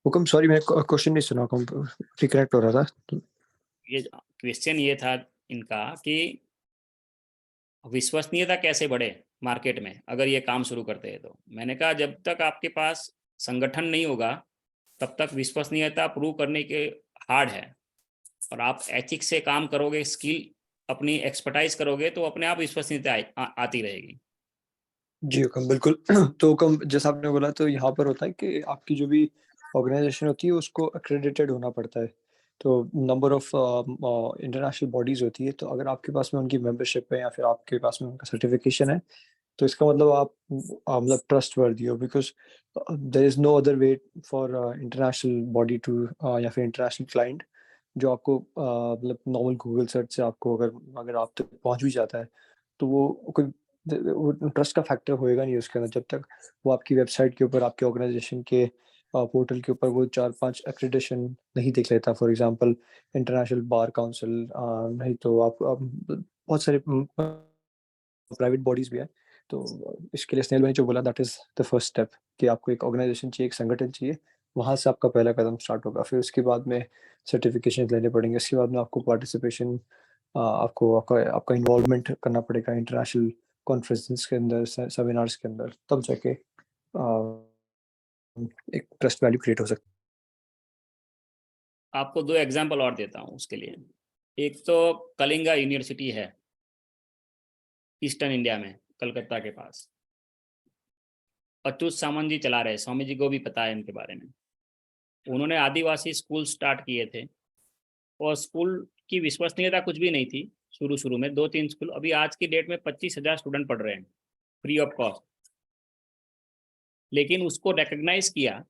हुकम, सॉरी मैं क्वेश्चन नहीं सुना, रिकनेक्ट हो रहा था। ये क्वेश्चन ये था इनका कि विश्वसनीयता कैसे बढ़े मार्केट में अगर ये काम शुरू करते हैं। तो मैंने कहा जब तक आपके पास संगठन नहीं होगा तब तक विश्वसनीयता प्रूव करने के हार्ड है। और आप एथिक्स से काम करोगे, स्किल अपनी एक्सपर्टाइज करोगे, तो अपने आप विश्वसनीयता आती रहेगी। जी हुकम, बिल्कुल। तो हुकम, जैसा आपने बोला, तो यहाँ पर होता है कि आपकी जो भी ऑर्गेनाइजेशन होती है उसको अक्रेडिटेड होना पड़ता है। तो नंबर ऑफ इंटरनेशनल बॉडीज होती है, तो अगर आपके पास में उनकी मेंबरशिप है या फिर आपके पास में उनका सर्टिफिकेशन है, तो इसका मतलब आप मतलब ट्रस्ट वर्दी हो, because there is no other way for international body to या फिर इंटरनेशनल क्लाइंट जो आपको मतलब नॉर्मल गूगल सर्च से आपको अगर आप तक पहुंच भी जाता है, तो वो कोई ट्रस्ट का फैक्टर होएगा नहीं उसके अंदर, जब तक वो आपकी वेबसाइट के ऊपर, आपके ऑर्गेनाइजेशन के पोर्टल के ऊपर वो 4-5 एक्रेडिटेशन नहीं देख लेता। For example international bar council, नहीं तो आप बहुत सारे प्राइवेट बॉडीज भी है। तो इसके लिए स्नेहल भाई जो बोला, that is the first step, कि आपको एक ऑर्गेनाइजेशन चाहिए, एक संगठन चाहिए, वहाँ से आपका पहला कदम स्टार्ट होगा। फिर उसके बाद में सर्टिफिकेशन लेने पड़ेंगे, उसके बाद में आपको पार्टिसिपेशन, आपको आपका इन्वॉल्वमेंट करना पड़ेगा इंटरनेशनल कॉन्फ्रेंसेस के अंदर, सेमिनार्स के अंदर, तब जाके एक ट्रस्ट वैल्यू क्रिएट हो सकता है। आपको 2 एग्जाम्पल और देता हूँ उसके लिए। एक तो कलिंगा यूनिवर्सिटी है ईस्टर्न इंडिया में, कलकत्ता के पास। अच्युत सामंत जी चला रहे, स्वामी जी को भी पता है इनके बारे में। उन्होंने आदिवासी स्कूल स्टार्ट किए थे और स्कूल की विश्वसनीयता कुछ भी नहीं थी शुरू में, 2-3 स्कूल। अभी आज की डेट में 25,000 स्टूडेंट पढ़ रहे हैं फ्री ऑफ कॉस्ट। लेकिन उसको रिकॉग्नाइज किया,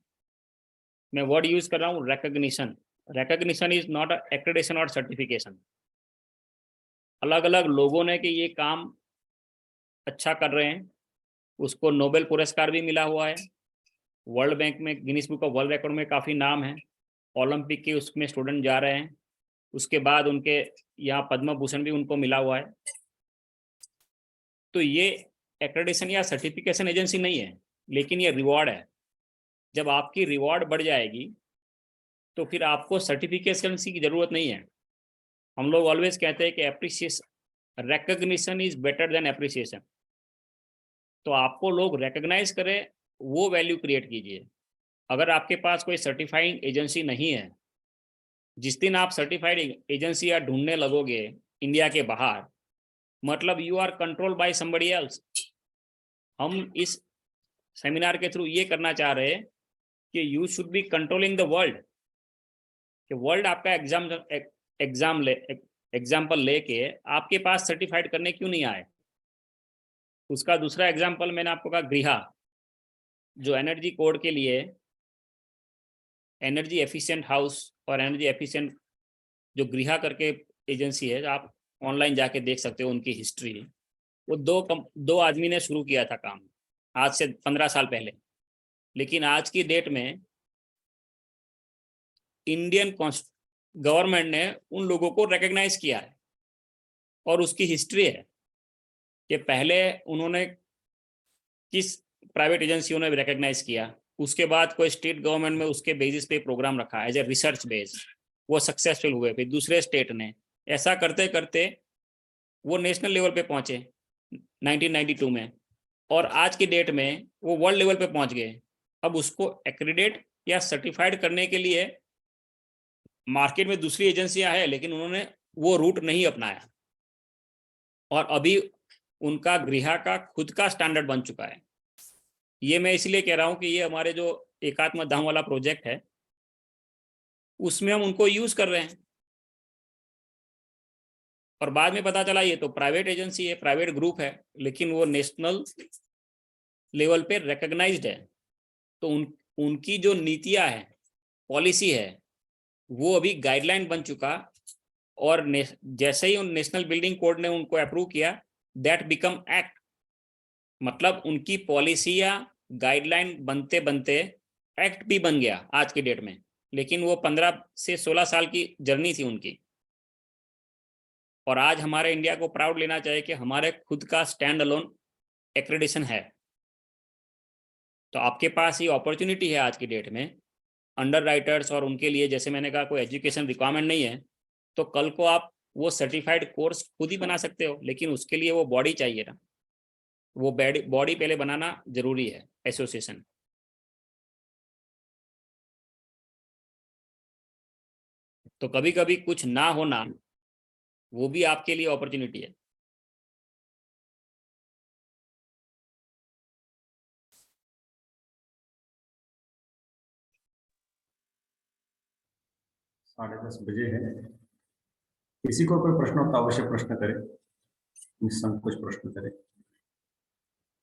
मैं वर्ड यूज कर रहा हूँ recognition. Recognition is not accreditation और सर्टिफिकेशन। अलग अलग लोगों ने कि ये काम अच्छा कर रहे हैं, उसको नोबेल पुरस्कार भी मिला हुआ है, वर्ल्ड बैंक में, Guinness book of world record में काफ़ी नाम है, ओलंपिक के उसमें स्टूडेंट जा रहे हैं। उसके बाद उनके यहाँ पद्म भूषण भी उनको मिला हुआ है। तो ये एक्रेडिटेशन या सर्टिफिकेशन एजेंसी नहीं है, लेकिन ये रिवॉर्ड है। जब आपकी रिवॉर्ड बढ़ जाएगी तो फिर आपको सर्टिफिकेशन की जरूरत नहीं है। हम लोग ऑलवेज कहते हैं कि appreciation, recognition is better than appreciation. तो आपको लोग रिकग्नाइज करें, वो वैल्यू क्रिएट कीजिए। अगर आपके पास कोई सर्टिफाइंग एजेंसी नहीं है, जिस दिन आप सर्टिफाइड एजेंसी या ढूंढने लगोगे इंडिया के बाहर, मतलब you are control by somebody else. हम इस सेमिनार के थ्रू ये करना चाह रहे हैं कि you should be controlling the world, कि वर्ल्ड आपका एग्जाम्पल लेके आपके पास सर्टिफाइड करने क्यों नहीं आए। उसका दूसरा एग्जाम्पल मैंने आपको कहा गृहा, जो एनर्जी कोड के लिए एनर्जी एफिशिएंट हाउस और एनर्जी एफिशिएंट जो गृहा करके एजेंसी है, आप ऑनलाइन जाके देख सकते हो उनकी हिस्ट्री। वो दो आदमी ने शुरू किया था काम आज से 15 साल पहले, लेकिन आज की डेट में इंडियन गवर्नमेंट ने उन लोगों को रिकॉग्नाइज किया है और उसकी हिस्ट्री है कि पहले उन्होंने किस प्राइवेट एजेंसियों ने रिकॉग्नाइज किया, उसके बाद कोई स्टेट गवर्नमेंट में उसके बेसिस पे प्रोग्राम रखा एज ए रिसर्च बेस, वो सक्सेसफुल हुए। फिर दूसरे स्टेट ने, ऐसा करते करते वो नेशनल लेवल पे पहुंचे 1992 में, और आज की डेट में वो वर्ल्ड लेवल पे पहुंच गए। अब उसको एक्रेडिट या सर्टिफाइड करने के लिए मार्केट में दूसरी एजेंसियां हैं, लेकिन उन्होंने वो रूट नहीं अपनाया और अभी उनका गृहा का खुद का स्टैंडर्ड बन चुका है। ये मैं इसलिए कह रहा हूं कि ये हमारे जो एकात्म धाम वाला प्रोजेक्ट है उसमें हम उनको यूज कर रहे हैं, और बाद में पता चला ये तो प्राइवेट एजेंसी है, प्राइवेट ग्रुप है, लेकिन वो नेशनल लेवल पे रिकॉग्नाइज्ड है। तो उनकी जो नीतियां है, पॉलिसी है, वो अभी गाइडलाइन बन चुका, और जैसे ही उन नेशनल बिल्डिंग कोड ने उनको अप्रूव किया, दैट बिकम एक्ट। मतलब उनकी पॉलिसी या गाइडलाइन बनते बनते एक्ट भी बन गया आज की डेट में, लेकिन वो 15 से 16 साल की जर्नी थी उनकी। और आज हमारे इंडिया को प्राउड लेना चाहिए कि हमारे खुद का स्टैंड अलोन एक्रेडिटेशन है। तो आपके पास ये अपॉर्चुनिटी है आज की डेट में, अंडर राइटर्स और उनके लिए, जैसे मैंने कहा कोई एजुकेशन रिक्वायरमेंट नहीं है, तो कल को आप वो सर्टिफाइड कोर्स खुद ही बना सकते हो, लेकिन उसके लिए वो बॉडी चाहिए ना, वो बॉडी पहले बनाना जरूरी है, एसोसिएशन। तो कभी कभी कुछ ना होना वो भी आपके लिए अपॉर्चुनिटी है। साढ़े 10 बजे है। किसी को कोई प्रश्न हो तो अवश्य प्रश्न करे, निसंकोच प्रश्न करे।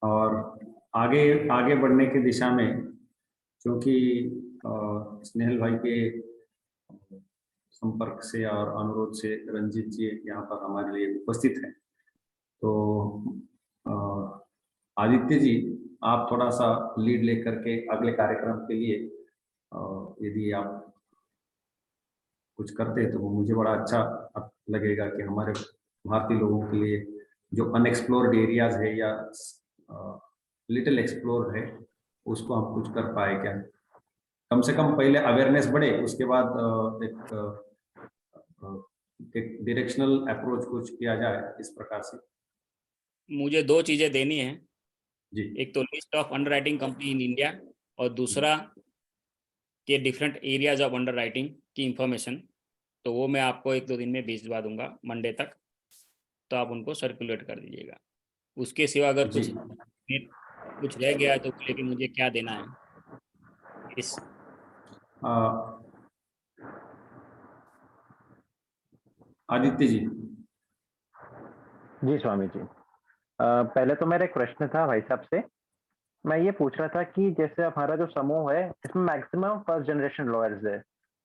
और आगे आगे बढ़ने की दिशा में, क्योंकि स्नेहल भाई के संपर्क से और अनुरोध से रंजीत जी यहाँ पर हमारे लिए उपस्थित हैं, तो आदित्य जी आप थोड़ा सा लीड लेकर के अगले कार्यक्रम के लिए यदि आप कुछ करते तो वो मुझे बड़ा अच्छा लगेगा कि हमारे भारतीय लोगों के लिए जो अनएक्सप्लोर्ड एरियाज है या लिटिल एक्सप्लोर्ड है उसको हम कुछ कर पाए क्या। कम से कम पहले अवेयरनेस बढ़े, उसके बाद एक डायरेक्शनल अप्रोच कुछ किया जाए इस प्रकार से। मुझे 2 चीजें देनी है जी। एक तो list of under writing company in India, और दूसरा के different areas of under writing की इंफॉर्मेशन। तो वो मैं आपको 1-2 दिन में भिजवा दूंगा मंडे तक, तो आप उनको सर्कुलेट कर दीजिएगा। उसके सिवा अगर कुछ रह गया तो लेकिन मुझे क्या देना है इस आदित्य जी। जी स्वामी जी, पहले तो मेरा एक प्रश्न था भाई साहब से। मैं ये पूछ रहा था कि जैसे हमारा जो समूह है इसमें मैक्सिमम फर्स्ट जनरेशन लॉयर्स है,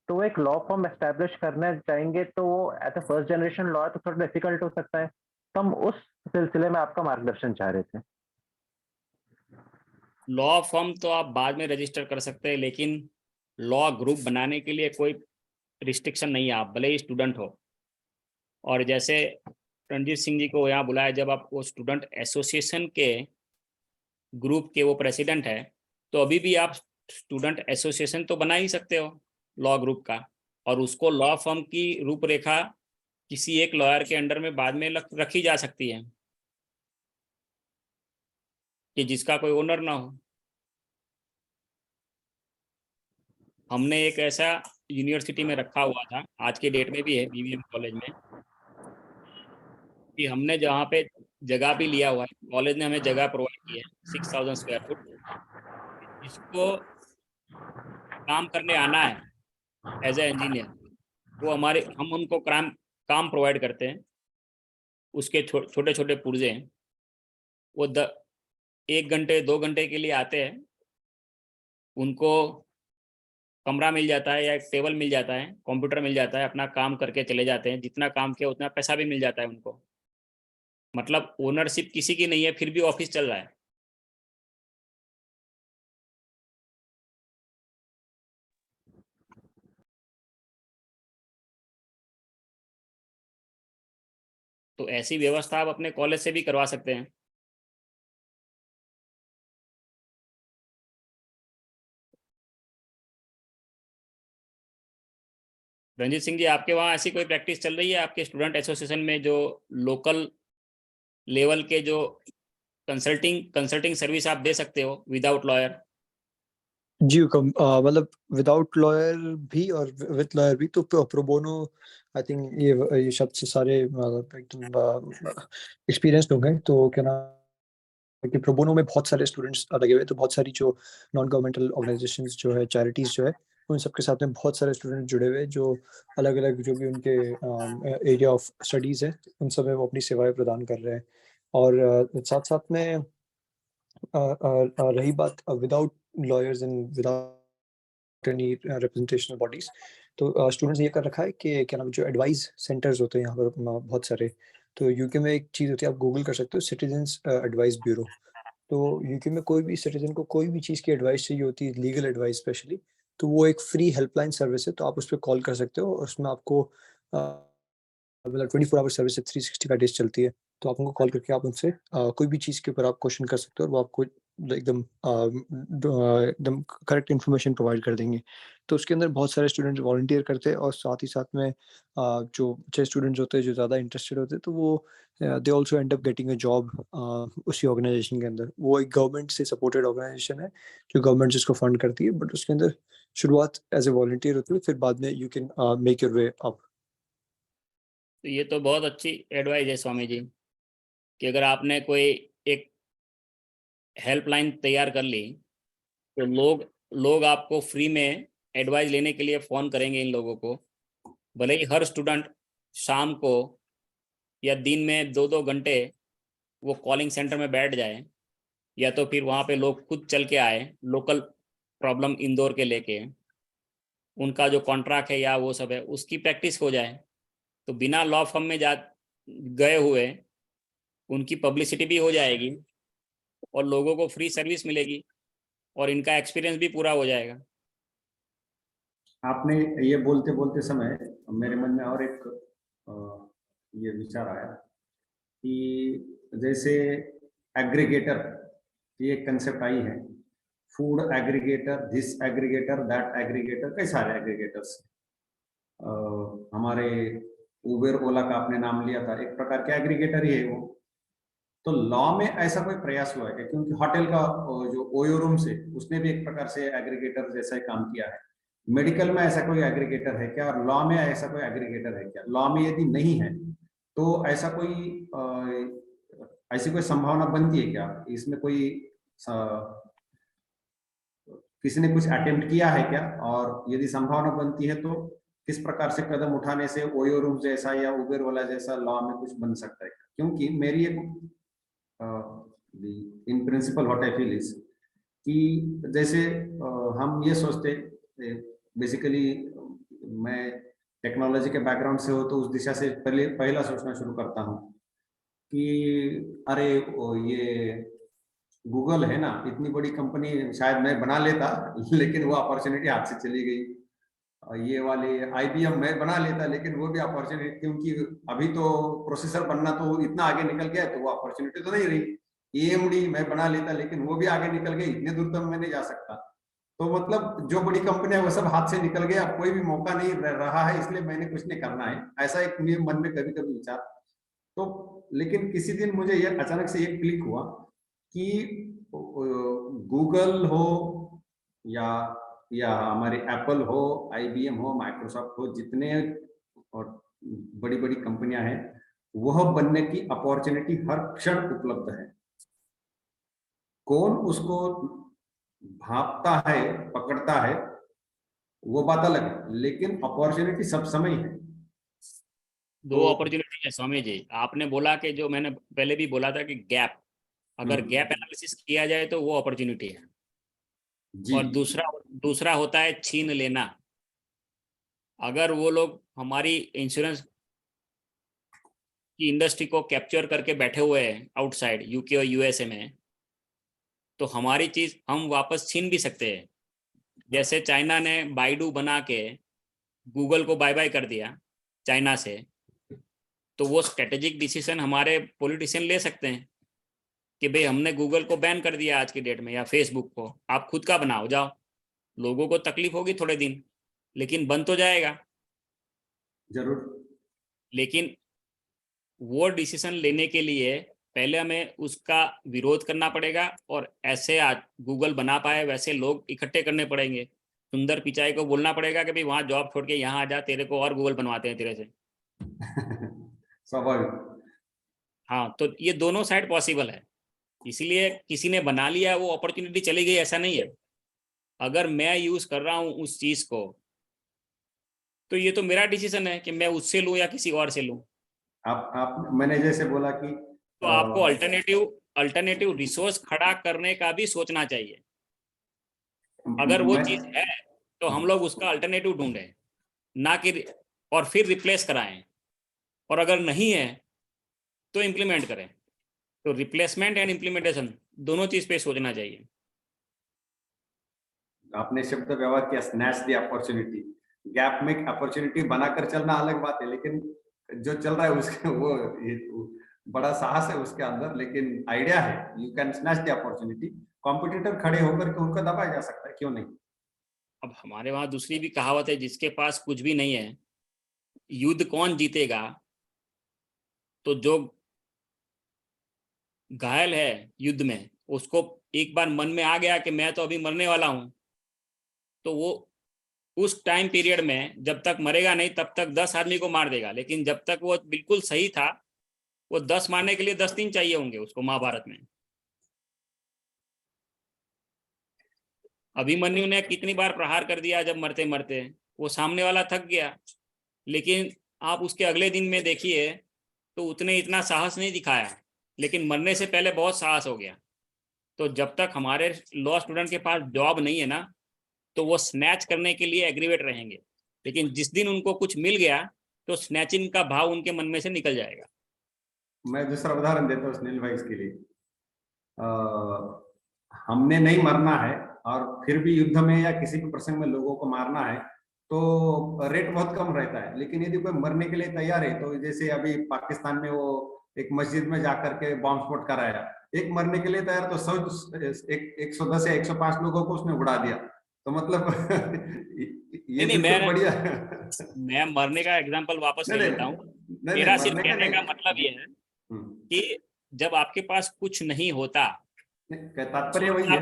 तो वो एक लॉ फॉर्म एस्टेब्लिश करना चाहेंगे, तो वो as a first generation lawyer तो थोड़ा डिफिकल्ट हो सकता है, तो हम उस सिलसिले में आपका मार्गदर्शन चाह रहे थे। लॉ फॉर्म तो आप बाद में रजिस्टर कर सकते हैं, लेकिन लॉ ग्रुप बनाने के लिए कोई रिस्ट्रिक्शन नहीं है, आप भले ही स्टूडेंट हो। और जैसे रणजीत सिंह जी को यहाँ बुलाया, जब आप वो स्टूडेंट एसोसिएशन के ग्रुप के वो प्रेसिडेंट है, तो अभी भी आप स्टूडेंट एसोसिएशन तो बना ही सकते हो लॉ ग्रुप का, और उसको लॉ फर्म की रूपरेखा किसी एक लॉयर के अंडर में बाद में रखी जा सकती है कि जिसका कोई ओनर ना हो। हमने एक ऐसा यूनिवर्सिटी में रखा हुआ था, आज के डेट में भी है बीवीएम कॉलेज में, कि हमने जहाँ पे जगह भी लिया हुआ है, कॉलेज ने हमें जगह प्रोवाइड की है 6000 स्क्वायर फुट, जिसको काम करने आना है एज ए इंजीनियर, वो हम उनको काम प्रोवाइड करते हैं। उसके छोटे छोटे पुर्जे हैं, वो 1 घंटे 2 घंटे के लिए आते हैं, उनको कमरा मिल जाता है या एक टेबल मिल जाता है, कंप्यूटर मिल जाता है, अपना काम करके चले जाते हैं, जितना काम किया उतना पैसा भी मिल जाता है उनको। मतलब ओनरशिप किसी की नहीं है, फिर भी ऑफिस चल रहा है। तो ऐसी व्यवस्था आप अपने कॉलेज से भी करवा सकते हैं। रंजीत सिंह जी, आपके वहाँ ऐसी कोई प्रैक्टिस चल रही है आपके स्टूडेंट एसोसिएशन में, जो लोकल लेवल के जो कंसल्टिंग सर्विस आप दे सकते हो विदाउट लॉयर? जी मतलब विदाउट लॉयर भी और विद लॉयर भी, तो प्रो बोनो आई थिंक ये शब्द से सारे मतलब एकदम एक्सपीरियंस लोग हैं। तो क्या ना कि प्रो बोनो में बहुत सारे स्टूडेंट्स लगे हुए, तो बहुत सारी जो नॉन गवर्नमेंटल ऑर्गेनाइजेशंस जो है, चैरिटीज जो है, उन सबके साथ में बहुत सारे स्टूडेंट जुड़े हुए, जो अलग अलग जो भी उनके एरिया ऑफ स्टडीज है, उन सब में वो अपनी सेवाएं प्रदान कर रहे हैं। और साथ साथ में रही बात without lawyers and without any representational bodies, तो स्टूडेंट्स ने ये कर रखा है कि क्या नाम, जो एडवाइस सेंटर्स होते हैं यहाँ पर बहुत सारे, तो यूके में एक चीज़ होती है, आप गूगल कर सकते हो, सिटीजन्स एडवाइस ब्यूरो। तो यूके में कोई भी सिटीजन को कोई भी चीज़ की एडवाइस चाहिए होती है, लीगल एडवाइस स्पेशली, तो वो एक फ्री हेल्पलाइन सर्विस है, तो आप उस पर कॉल कर सकते हो, और उसमें आपको मतलब 24 आवर सर्विस है, 365 डेज चलती है। तो आप उनको कॉल करके आप उनसे कोई भी चीज़ के ऊपर आप क्वेश्चन कर सकते हो, और वो आपको एकदम करेक्ट इन्फॉर्मेशन प्रोवाइड कर देंगे। तो उसके अंदर बहुत सारे स्टूडेंट्स वॉलंटियर करते हैं, और साथ ही साथ में जो अच्छे स्टूडेंट्स होते हैं, जो ज़्यादा इंटरेस्टेड होते हैं, तो वो they also and up getting a job उसी ऑर्गेनाइजेशन के अंदर। वो एक गवर्नमेंट से सपोर्टेड ऑर्गेनाइजेशन है, जो गवर्नमेंट जिसको फंड करती है, बट उसके अंदर शुरुआत एज ए वॉलंटियर होती है, फिर बाद में you can make your way up. तो ये तो बहुत अच्छी एडवाइस है स्वामी जी, कि अगर आपने कोई एक हेल्पलाइन तैयार कर ली, तो लोग आपको फ्री में एडवाइस लेने के लिए फ़ोन करेंगे इन लोगों को। भले ही हर स्टूडेंट शाम को या दिन में 2-2 घंटे वो कॉलिंग सेंटर में बैठ जाए, या तो फिर वहाँ पे लोग खुद चल के आए, लोकल प्रॉब्लम इंदौर के लेके, उनका जो कॉन्ट्रैक्ट है या वो सब है उसकी प्रैक्टिस हो जाए, तो बिना लॉ फर्म में गए हुए उनकी पब्लिसिटी भी हो जाएगी, और लोगों को फ्री सर्विस मिलेगी, और इनका एक्सपीरियंस भी पूरा हो जाएगा। आपने ये बोलते बोलते समय मेरे मन में और एक ये विचार आया कि जैसे एग्रीगेटर की एक कंसेप्ट आई है, food aggregator, this aggregator, that aggregator, कई सारे एग्रीगेटर्स। हमारे उबेर ओला का आपने नाम लिया था, एक प्रकार के एग्रीगेटर ही है वो। तो लॉ में ऐसा कोई प्रयास हुआ है, क्योंकि होटल का जो ओयो रूम्स है उसने भी एक प्रकार से एग्रीगेटर जैसा ही काम किया है। मेडिकल में ऐसा कोई एग्रीगेटर है क्या, और लॉ में ऐसा कोई एग्रीगेटर है क्या? लॉ में यदि नहीं है तो ऐसा कोई ऐसी कोई संभावना बनती है क्या? इसमें कोई किसी ने कुछ अटेम्प्ट किया है क्या? और यदि संभावना बनती है तो किस प्रकार से कदम उठाने से ओयो रूम जैसा या उबेर वाला जैसा लॉ में कुछ बन सकता है? क्योंकि मेरी एक in principle what I feel is कि जैसे हम ये सोचते, बेसिकली मैं टेक्नोलॉजी के बैकग्राउंड से हो, तो उस दिशा से पहला सोचना शुरू करता हूँ कि अरे ये गूगल है ना, इतनी बड़ी कंपनी, शायद मैं बना लेता, लेकिन वो अपॉर्चुनिटी हाथ से चली गई। ये वाले IBM मैं बना लेता, लेकिन वो भी अपॉर्चुनिटी, क्योंकि अभी तो प्रोसेसर बनना तो इतना आगे निकल गया है, तो वो अपॉर्चुनिटी तो नहीं रही। AMD मैं बना लेता, लेकिन वो भी आगे निकल गई, इतने दूर तक मैं नहीं जा सकता। तो मतलब जो बड़ी कंपनी है वो सब हाथ से निकल गया, अब कोई भी मौका नहीं रहा है, इसलिए मैंने कुछ नहीं करना है, ऐसा एक मेरे मन में कभी कभी विचार। तो लेकिन किसी दिन मुझे ये अचानक से एक क्लिक हुआ कि गूगल हो या हमारे एप्पल हो, IBM हो, माइक्रोसॉफ्ट हो, जितने और बड़ी बड़ी कंपनियां हैं, वह बनने की अपॉर्चुनिटी हर क्षण उपलब्ध है। कौन उसको भांपता है, पकड़ता है, वो बात अलग है, लेकिन अपॉर्चुनिटी सब समय है। दो अपॉर्चुनिटी है स्वामी जी। आपने बोला कि जो मैंने पहले भी बोला था कि गैप, अगर गैप एनालिसिस किया जाए तो वो अपॉर्चुनिटी है जी। और दूसरा होता है छीन लेना। अगर वो लोग हमारी इंश्योरेंस की इंडस्ट्री को कैप्चर करके बैठे हुए हैं आउटसाइड UK और USA में, तो हमारी चीज हम वापस छीन भी सकते हैं। जैसे चाइना ने बाइडू बना के गूगल को बाय बाय कर दिया चाइना से, तो वो स्ट्रेटेजिक डिसीजन हमारे पॉलिटिशियन ले सकते हैं कि भाई हमने गूगल को बैन कर दिया आज की डेट में, या फेसबुक को, आप खुद का बनाओ जाओ। लोगों को तकलीफ होगी थोड़े दिन, लेकिन बन तो जाएगा जरूर। लेकिन वो डिसीजन लेने के लिए पहले हमें उसका विरोध करना पड़ेगा, और ऐसे आज गूगल बना पाए वैसे लोग इकट्ठे करने पड़ेंगे। सुंदर पिचाई को बोलना पड़ेगा कि भाई वहाँ जॉब छोड़ के यहाँ आ जा, तेरे को और गूगल बनवाते हैं तेरे से। स्वाभाविक। हाँ, तो ये दोनों साइड पॉसिबल है। इसीलिए किसी ने बना लिया, वो अपॉर्चुनिटी चली गई, ऐसा नहीं है। अगर मैं यूज कर रहा हूँ उस चीज को, तो ये तो मेरा डिसीजन है कि मैं उससे लूँ या किसी और से लूँ। आप मैंने जैसे बोला कि तो आपको अल्टरनेटिव रिसोर्स खड़ा करने का भी सोचना चाहिए। अगर वो चीज है तो हम लोग उसका अल्टरनेटिव ढूंढें, ना कि और फिर रिप्लेस कराएं, और अगर नहीं है तो इम्प्लीमेंट करें। तो रिप्लेसमेंट एंड इम्प्लीमेंटेशन दोनों चीज पे सोचना चाहिए। आपने शब्द व्यवहार किया, स्नैच द अपॉर्चुनिटी। गैप में अपॉर्चुनिटी बनाकर चलना अलग बात है, लेकिन जो चल रहा है उसके वो बड़ा साहस है उसके अंदर, लेकिन आइडिया है, you can snatch the opportunity. Competitor खड़े होकर के उनको दबाया जा सकता है, क्यों नहीं। अब हमारे वहां दूसरी भी कहावत है, जिसके पास कुछ भी नहीं है, युद्ध कौन जीतेगा। तो जो घायल है युद्ध में, उसको एक बार मन में आ गया कि मैं तो अभी मरने वाला हूं, तो वो उस टाइम पीरियड में जब तक मरेगा नहीं तब तक 10 आदमी को मार देगा। लेकिन जब तक वो बिल्कुल सही था, वो 10 मारने के लिए 10 दिन चाहिए होंगे उसको। महाभारत में अभिमन्यु ने कितनी बार प्रहार कर दिया, जब मरते मरते वो सामने वाला थक गया, लेकिन आप उसके अगले दिन में देखिए तो उतने इतना साहस नहीं दिखाया, लेकिन मरने से पहले बहुत साहस हो गया। तो जब तक हमारे लॉ स्टूडेंट के पास जॉब नहीं है ना, तो वो स्नैच करने के लिए एग्रीवेट रहेंगे, लेकिन जिस दिन उनको कुछ मिल गया तो स्नैचिंग का भाव उनके मन में से निकल जाएगा। मैं दूसरा उदाहरण देता हूँ सुनील भाई इसके लिए। हमने नहीं मरना है और फिर भी युद्ध में या किसी भी प्रसंग में लोगों को मारना है, तो रेट बहुत कम रहता है। लेकिन यदि कोई मरने के लिए तैयार है, तो जैसे अभी पाकिस्तान में वो एक मस्जिद में जाकर के बॉम्ब स्फोट कराया, एक मरने के लिए तैयार, तो 110 या 105 लोगों को उसने उड़ा दिया। तो मतलब ये नहीं, तो बढ़िया। मैं मरने का एग्जांपल वापस ले लेता हूँ। मेरा सिर्फ कहने का मतलब ये है कि जब आपके पास कुछ नहीं होता, तात्पर्य वही है,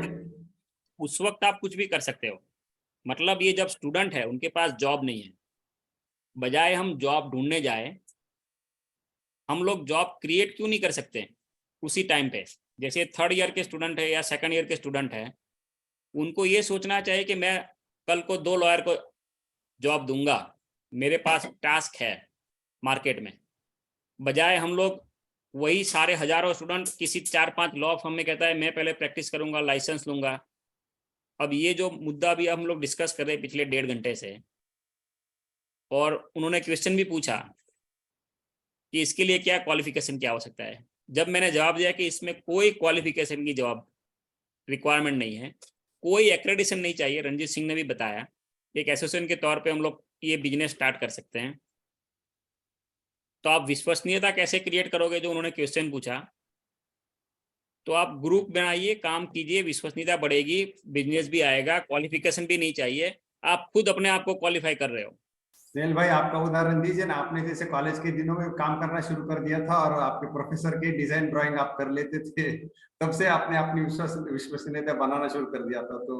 उस वक्त आप कुछ भी कर सकते हो। मतलब ये जब स्टूडेंट है उनके पास जॉब नहीं है, बजाय हम जॉब ढूंढने जाए, हम लोग जॉब क्रिएट क्यों नहीं कर सकते उसी टाइम पे। जैसे 3rd ईयर के स्टूडेंट है या 2nd ईयर के स्टूडेंट है, उनको ये सोचना चाहिए कि मैं कल को 2 लॉयर को जॉब दूंगा, मेरे पास टास्क है मार्केट में। बजाय हम लोग वही सारे हजारों स्टूडेंट, किसी 4-5 लॉ फर्म में कहता है मैं पहले प्रैक्टिस करूंगा, लाइसेंस लूंगा। अब ये जो मुद्दा भी हम लोग डिस्कस कर रहे हैं पिछले 1.5 घंटे से, और उन्होंने क्वेश्चन भी पूछा कि इसके लिए क्या क्वालिफिकेशन की आवश्यकता है। जब मैंने जवाब दिया कि इसमें कोई क्वालिफिकेशन की जवाब रिक्वायरमेंट नहीं है, कोई एक्रेडिशन नहीं चाहिए, रंजीत सिंह ने भी बताया, एक एसोसिएशन के तौर पे हम लोग ये बिजनेस स्टार्ट कर सकते हैं। तो आप विश्वसनीयता कैसे क्रिएट करोगे, जो उन्होंने क्वेश्चन पूछा, तो आप ग्रुप बनाइए, काम कीजिए, विश्वसनीयता बढ़ेगी, बिजनेस भी आएगा, क्वालिफिकेशन भी नहीं चाहिए, आप खुद अपने आप को क्वालिफाई कर रहे हो। स्नेहल भाई, आपका उदाहरण दीजिए ना। आपने जैसे कॉलेज के दिनों में काम करना शुरू कर दिया था और आपके प्रोफेसर के डिजाइन ड्राइंग आप कर लेते थे, तब से आपने अपनी विश्वसनीयता बनाना शुरू कर दिया था, तो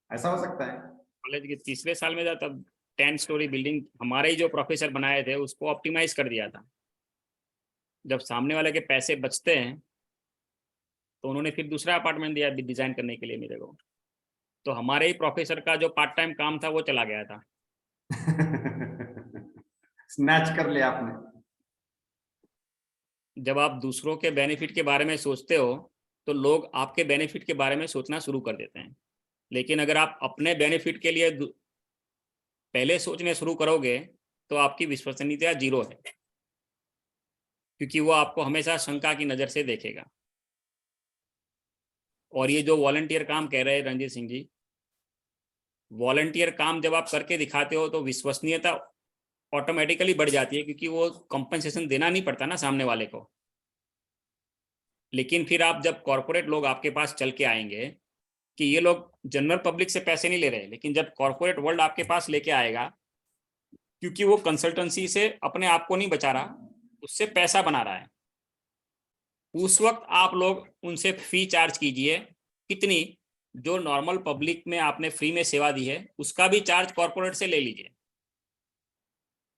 ऐसा हो सकता है। कॉलेज के तीसरे साल में था, तब 10 स्टोरी बिल्डिंग हमारे ही जो प्रोफेसर बनाए थे उसको ऑप्टिमाइज कर दिया था। जब सामने वाले के पैसे बचते हैं तो उन्होंने फिर दूसरा अपार्टमेंट दिया डिजाइन करने के लिए मेरे को। तो हमारे ही प्रोफेसर का जो पार्ट टाइम काम था वो चला गया था। स्नैच कर लिया आपने। जब आप दूसरों के बेनिफिट के बारे में सोचते हो तो लोग आपके बेनिफिट के बारे में सोचना शुरू कर देते हैं। लेकिन अगर आप अपने बेनिफिट के लिए पहले सोचने शुरू करोगे तो आपकी विश्वसनीयता 0 है, क्योंकि वो आपको हमेशा शंका की नज़र से देखेगा। और ये जो वॉलंटियर काम कह रहे हैं रंजीत सिंह जी, वॉलंटियर काम जब आप करके दिखाते हो तो विश्वसनीयता ऑटोमेटिकली बढ़ जाती है, क्योंकि वो कंपनसेशन देना नहीं पड़ता ना सामने वाले को। लेकिन फिर आप जब कॉर्पोरेट लोग आपके पास चल के आएंगे कि ये लोग जनरल पब्लिक से पैसे नहीं ले रहे, लेकिन जब कॉर्पोरेट वर्ल्ड आपके पास लेके आएगा, क्योंकि वो कंसल्टेंसी से अपने आप को नहीं बचा रहा, उससे पैसा बना रहा है, उस वक्त आप लोग उनसे फी चार्ज कीजिए। कितनी? जो नॉर्मल पब्लिक में आपने फ्री में सेवा दी है उसका भी चार्ज कॉर्पोरेट से ले लीजिए।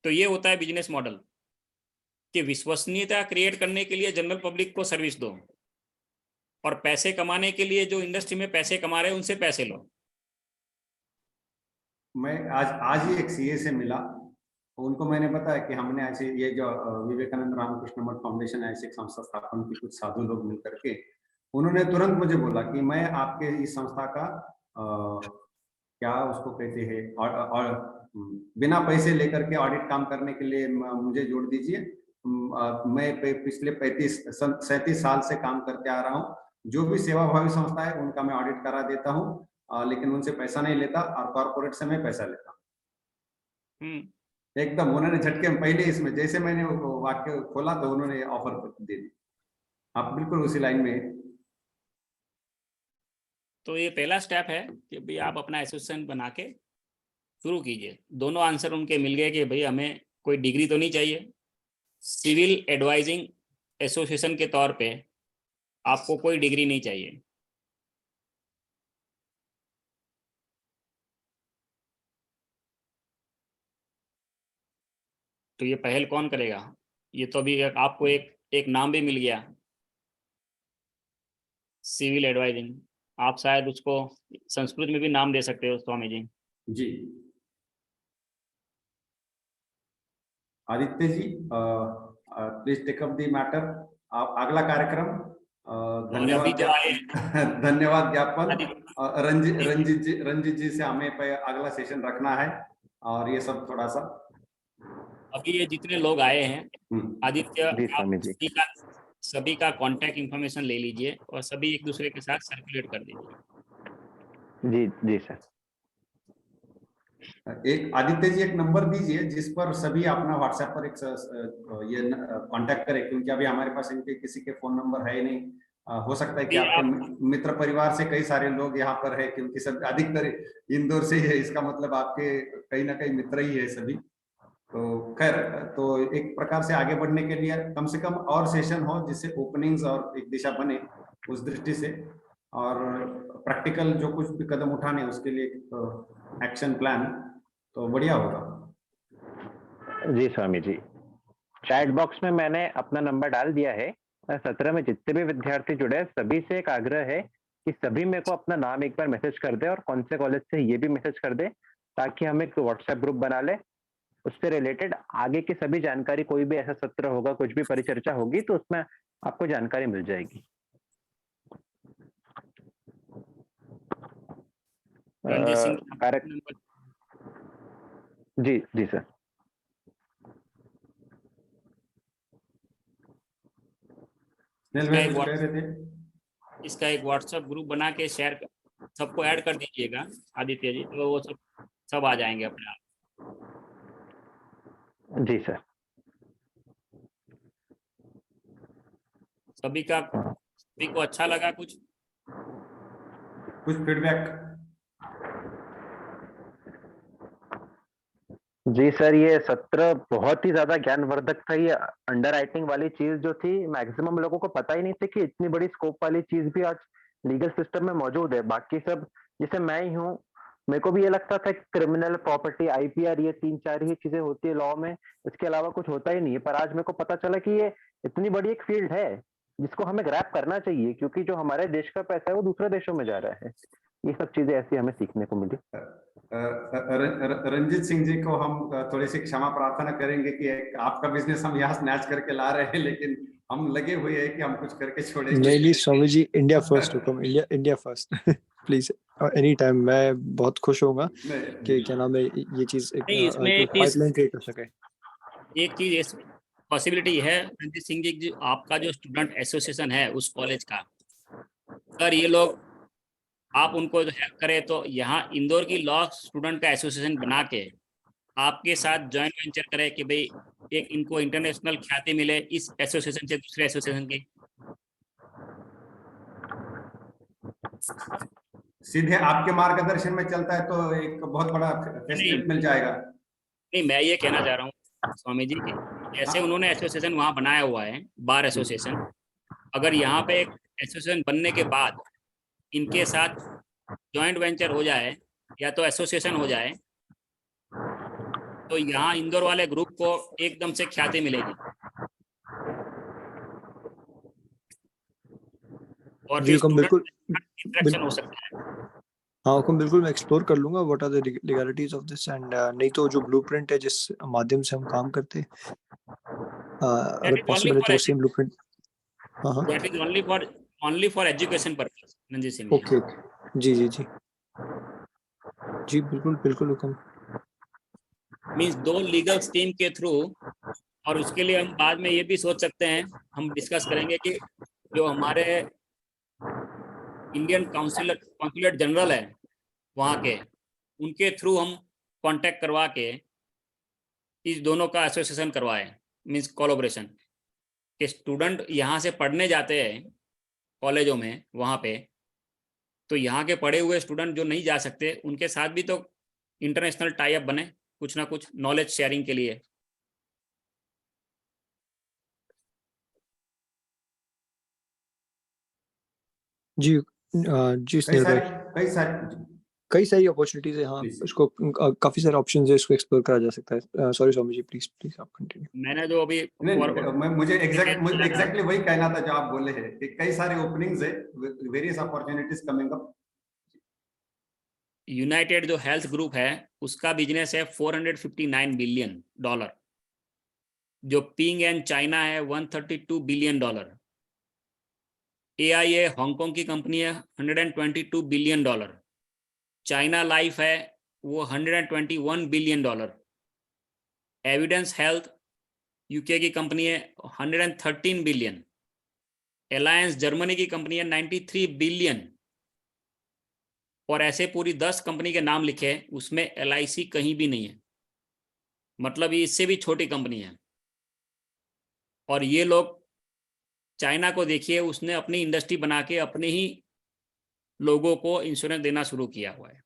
तो ये होता है बिजनेस मॉडल कि विश्वसनीयता क्रिएट करने के लिए जनरल पब्लिक को सर्विस दो और पैसे कमाने के लिए जो इंडस्ट्री में पैसे कमा रहे हैं उनसे पैसे लो। मैं आज ही एक सीए से मिला, उनको मैंने बताया कि हमने ऐसे ये जो विवेकानंद रामकृष्ण मठ फाउंडेशन ऐसे एक संस्था स्थापन की, कुछ साधु लोग मिलकर के। उन्होंने तुरंत मुझे बोला कि मैं आपके इस संस्था का क्या उसको कहते हैं, और बिना पैसे लेकर के ऑडिट काम करने के लिए मुझे जोड़ दीजिए। मैं पिछले 37 साल से काम करके आ रहा हूँ, जो भी सेवाभावी संस्था है उनका मैं ऑडिट करा देता हूँ, लेकिन उनसे पैसा नहीं लेता और कॉर्पोरेट से मैं पैसा लेता हूँ। एकदम उन्होंने झटके में पहले इसमें जैसे मैंने वाक्य खोला तो उन्होंने ऑफर दे दी। आप बिल्कुल उसी लाइन में। तो ये पहला स्टेप है कि भाई आप अपना एसोसिएशन बना के शुरू कीजिए। दोनों आंसर उनके मिल गए कि भाई हमें कोई डिग्री तो नहीं चाहिए, सिविल एडवाइजिंग एसोसिएशन के तौर पे आपको कोई डिग्री नहीं चाहिए। तो ये पहल कौन करेगा? ये तो अभी आपको एक नाम भी मिल गया, सिविल एडवाइजिंग। आप शायद उसको संस्कृत में भी नाम दे सकते हो स्वामी जी। जी Aditya ji, please take up the matter. अगला कार्यक्रम धन्यवाद धन्यवाद ज्ञापन। रंजीत जी से हमें अगला सेशन रखना है और ये सब थोड़ा सा। अभी ये जितने लोग आए हैं आदित्य, आप सभी का कांटेक्ट इंफॉर्मेशन ले लीजिए और सभी एक दूसरे के साथ सर्कुलेट कर दीजिए। जी जी सर। एक आदित्य जी एक नंबर दीजिए जिस पर सभी अपना व्हाट्सएप पर एक ये कांटेक्ट करें, क्योंकि अभी हमारे पास इनके किसी के फोन नंबर है ही नहीं। हो सकता है कि आपके मित्र परिवार से कई सारे लोग यहाँ पर है, क्योंकि सब अधिकतर इंदौर से ही है, इसका मतलब आपके कहीं ना कहीं मित्र ही है सभी। तो खैर, तो एक प्रकार से आगे बढ़ने के लिए कम से कम और सेशन हो जिससे ओपनिंग्स और एक दिशा बने उस दृष्टि से, और प्रैक्टिकल जो कुछ भी कदम उठाने उसके लिए एक्शन प्लान तो बढ़िया होगा। जी स्वामी जी, चैट बॉक्स में मैंने अपना नंबर डाल दिया है। 17 में जितने भी विद्यार्थी जुड़े हैं सभी से एक आग्रह है कि सभी मेरे को अपना नाम एक बार मैसेज कर दे और कौन से कॉलेज से ये भी मैसेज कर दे, ताकि हम एक व्हाट्सएप ग्रुप बना ले। उससे रिलेटेड आगे की सभी जानकारी, कोई भी ऐसा सत्र होगा, कुछ भी परिचर्चा होगी तो उसमें आपको जानकारी मिल जाएगी। जी जी सर। इसका एक व्हाट्सएप ग्रुप बना के शेयर सबको ऐड कर दीजिएगा आदित्य जी, तो वो सब सब आ जाएंगे अपने आप। जी सर। सभी को अच्छा लगा? कुछ फीडबैक? जी सर, ये सत्र बहुत ही ज्यादा ज्ञानवर्धक था। ये अंडर राइटिंग वाली चीज जो थी, मैक्सिमम लोगों को पता ही नहीं थी कि इतनी बड़ी स्कोप वाली चीज भी आज लीगल सिस्टम में मौजूद है। बाकी सब, जैसे मैं ही हूँ, मेरे को भी ये लगता था कि क्रिमिनल प्रॉपर्टी, आईपीआर, ये 3-4 ही चीजें होती है लॉ में, इसके अलावा कुछ होता ही नहीं है। पर आज मेरे को पता चला कि ये इतनी बड़ी एक फील्ड है जिसको हमें ग्रैब करना चाहिए, क्योंकि जो हमारे देश का पैसा है वो दूसरे देशों में जा रहा है। ये सब चीजें ऐसी हमें सीखने को मिली। रंजीत सिंह जी को हम थोड़ी सी क्षमा प्रार्थना करेंगे कि आपका बिजनेस हम यहाँ स्नैच करके ला रहे हैं, लेकिन हम लगे हुए हैं कि हम कुछ करके छोड़ेंगे। नहीं स्वामी जी, इंडिया फर्स्ट हुकम, India first please any time. मैं बहुत खुश होऊंगा कि क्या नाम है ये चीज एक पाइपलाइन क्रिएट कर सके। एक चीज पॉसिबिलिटी है रंजीत सिंह जी, आपका जो स्टूडेंट एसोसिएशन है उस कॉलेज का, अगर ये लोग आप उनको हेल्प करें तो यहाँ इंदौर की लॉ स्टूडेंट का एसोसिएशन बना के आपके साथ जॉइंट वेंचर करें कि भाई एक इनको इंटरनेशनल ख्याति मिले इस एसोसिएशन से दूसरे एसोसिएशन की। सीधे आपके मार्गदर्शन में चलता है तो एक बहुत बड़ा फेस्टिवल मिल जाएगा। नहीं, मैं ये कहना चाह रहा हूँ स्वामी जी की जैसे उन्होंने एसोसिएशन वहाँ बनाया हुआ है, बार एसोसिएशन, अगर यहाँ पे एक एसोसिएशन बनने के बाद इनके साथ जॉइंट वेंचर हो जाए या तो एसोसिएशन हो जाए तो यहाँ इंदौर वाले ग्रुप को एकदम से ख्याति मिलेगी और फिर बिल्कुल इंटरेक्शन हो सकता है। हाँ हुकुम, बिल्कुल मैं एक्सप्लोर कर लूंगा what are the legalities of this and नहीं तो जो ब्लूप्रिंट है जिस माध्यम से हम काम करते हैं, अगर पॉसिबल है तो सेम ब्लूप्रिंट। हाँ that is only for education purpose Ranjit Singh. Okay जी जी जी जी बिल्कुल हुकुम। मींस 2 लीगल स्ट्रीम के थ्रू, और उसके लिए हम बाद में ये भी सोच सकते हैं, हम डिस्कस करेंगे कि जो हमारे इंडियन काउंसुलेट जनरल है वहाँ के, उनके थ्रू हम कांटेक्ट करवा के इस दोनों का एसोसिएशन करवाएं, मींस कोलैबोरेशन कि स्टूडेंट यहाँ से पढ़ने जाते हैं कॉलेजों में वहाँ पे, तो यहाँ के पढ़े हुए स्टूडेंट जो नहीं जा सकते उनके साथ भी तो इंटरनेशनल टाई अप बने कुछ ना कुछ नॉलेज शेयरिंग के लिए। जी जी स्नेहल भाई, कई सारी अपॉर्चुनिटीज है। हाँ, इसको काफी सारे ऑप्शंस है, इसको एक्सप्लोर करा जा सकता है। सॉरी स्वामी जी, प्लीज आप कंटिन्यू। मैंने जो अभी मुझे एग्जैक्टली वही कहना था जो आप बोले हैं कि कई सारे ओपनिंग्स है, various opportunities coming up. United जो हेल्थ ग्रुप है उसका बिजनेस है $459 बिलियन, जो पिंग एंड चाइना है $132 बिलियन, AIA हांगकांग की कंपनी है $122 बिलियन, चाइना लाइफ है वो $121 बिलियन, एविडेंस हेल्थ यूके की कंपनी है 113 बिलियन, अलायंस जर्मनी की कंपनी है 93 बिलियन, और ऐसे पूरी 10 कंपनी के नाम लिखे, उसमें LIC कहीं भी नहीं है, मतलब ये इससे भी छोटी कंपनी है। और ये लोग चाइना को देखिए, उसने अपनी इंडस्ट्री बना के अपने ही लोगों को इंश्योरेंस देना शुरू किया हुआ है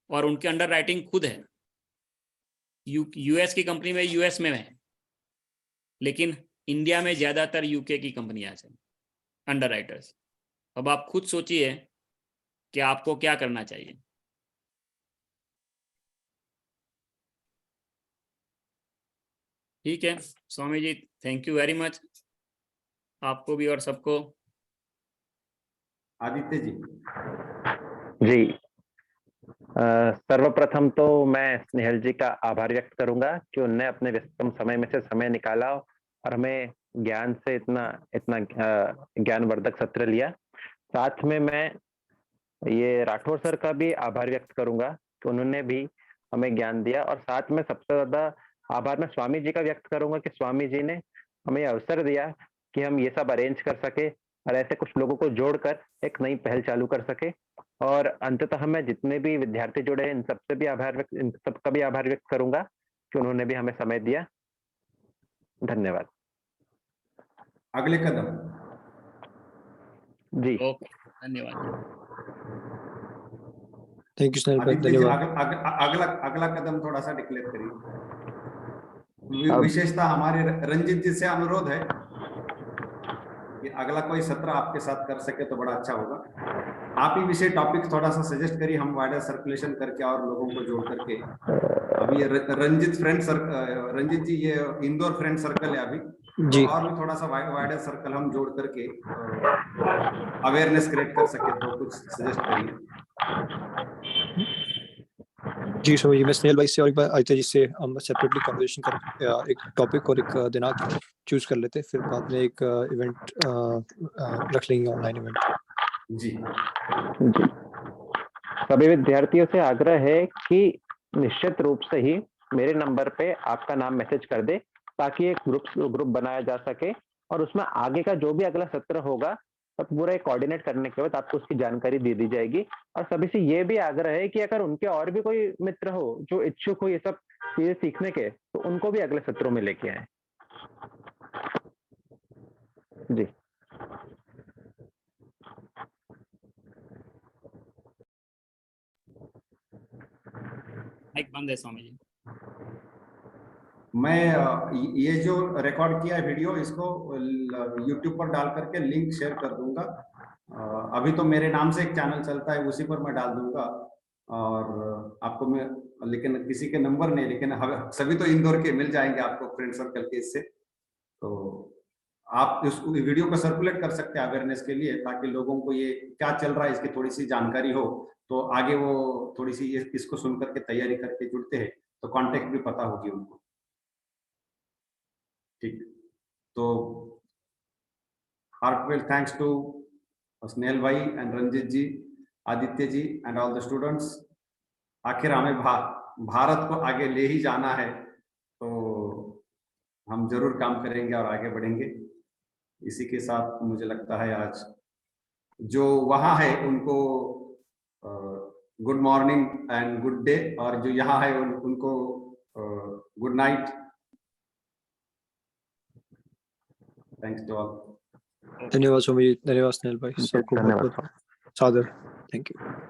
और उनके अंडर राइटिंग खुद है। US की कंपनी में US में है, लेकिन इंडिया में ज्यादातर UK की कंपनियां हैं अंडर राइटर्स। अब आप खुद सोचिए कि आपको क्या करना चाहिए। ठीक है Swami ji, thank you very much, आपको भी और सबको। आदित्य जी सर्वप्रथम तो मैं स्नेहल जी का आभार व्यक्त करूंगा कि उनने अपने व्यस्तम समय में से समय निकाला और हमें ज्ञान से इतना ज्ञानवर्धक सत्र लिया। साथ में मैं ये राठौर सर का भी आभार व्यक्त करूंगा कि उन्होंने भी हमें ज्ञान दिया, और साथ में सबसे ज्यादा आभार मैं स्वामी जी का व्यक्त करूंगा कि स्वामी जी ने हमें अवसर दिया कि हम ये सब अरेंज कर सके, और ऐसे कुछ लोगों को जोड़कर एक नई पहल चालू कर सके। और अंततः मैं जितने भी विद्यार्थी जुड़े हैं इन सबका भी आभार व्यक्त करूंगा कि उन्होंने भी हमें समय दिया। धन्यवाद। अगले कदम जी ओके, धन्यवाद। थैंक यू स्नेहल भाई, आदित्य जी, धन्यवाद। अगला अगला कदम थोड़ा सा डिक्लेयर करिए। अब- विशेषता हमारे रंजित जी से अनुरोध है कि अगला कोई सत्र आपके साथ कर सके तो बड़ा अच्छा होगा। आप ही विषय टॉपिक थोड़ा सा सजेस्ट करिए, हम वाइडर सर्कुलेशन करके और लोगों को जोड़ करके। अभी ये रंजित जी ये इंदौर फ्रेंड सर्कल है अभी, तो जी। और भी थोड़ा सा वाइडर सर्कल हम जोड़ करके अवेयरनेस क्रिएट कर सके तो कुछ सजेस्ट करिए। जी स्वामी जी, मैं स्नेहल भाई से और एक बार आदित्य जी से हम सेपरेटली कन्वर्सेशन कर एक टॉपिक और एक दिनांक चूज कर लेते, फिर बाद में एक इवेंट रख लेंगे, ऑनलाइन इवेंट। जी जी, सभी विद्यार्थियों से आग्रह है कि निश्चित रूप से ही मेरे नंबर पे आपका नाम मैसेज कर दे, ताकि एक ग्रुप बनाया जा सके और उसमें आगे का जो भी अगला सत्र होगा तब पूरा कोऑर्डिनेट करने के बाद आपको उसकी जानकारी दे दी जाएगी। और सभी से ये भी आग्रह है कि अगर उनके और भी कोई मित्र हो जो इच्छुक हो ये सब चीजें सीखने के, तो उनको भी अगले सत्रों में लेके आए। जी माइक बंद है स्वामी जी। मैं ये जो रिकॉर्ड किया है वीडियो, इसको YouTube पर डाल करके लिंक शेयर कर दूंगा। अभी तो मेरे नाम से एक चैनल चलता है, उसी पर मैं डाल दूंगा। और आपको मैं, लेकिन किसी के नंबर नहीं, लेकिन सभी तो इंदौर के मिल जाएंगे आपको फ्रेंड सर्कल के इससे। तो आप इस वीडियो को सर्कुलेट कर सकते हैं अवेयरनेस के लिए, ताकि लोगों को ये क्या चल रहा है इसकी थोड़ी सी जानकारी हो, तो आगे वो थोड़ी सी इसको सुन करके तैयारी करके जुड़ते हैं तो कांटेक्ट भी पता होगी उनको। ठीक, तो heartfelt thanks to स्नेहल भाई and Ranjit ji, Aditya ji and all the students. आखिर हमें भारत को आगे ले ही जाना है, तो हम जरूर काम करेंगे और आगे बढ़ेंगे। इसी के साथ मुझे लगता है आज जो वहां है उनको good morning and good day, और जो यहाँ है उनको good night. Thanks to all. धन्यवाद स्वामी जी, धन्यवाद स्नेहल भाई, सबको बहुत बहुत सादर थैंक यू।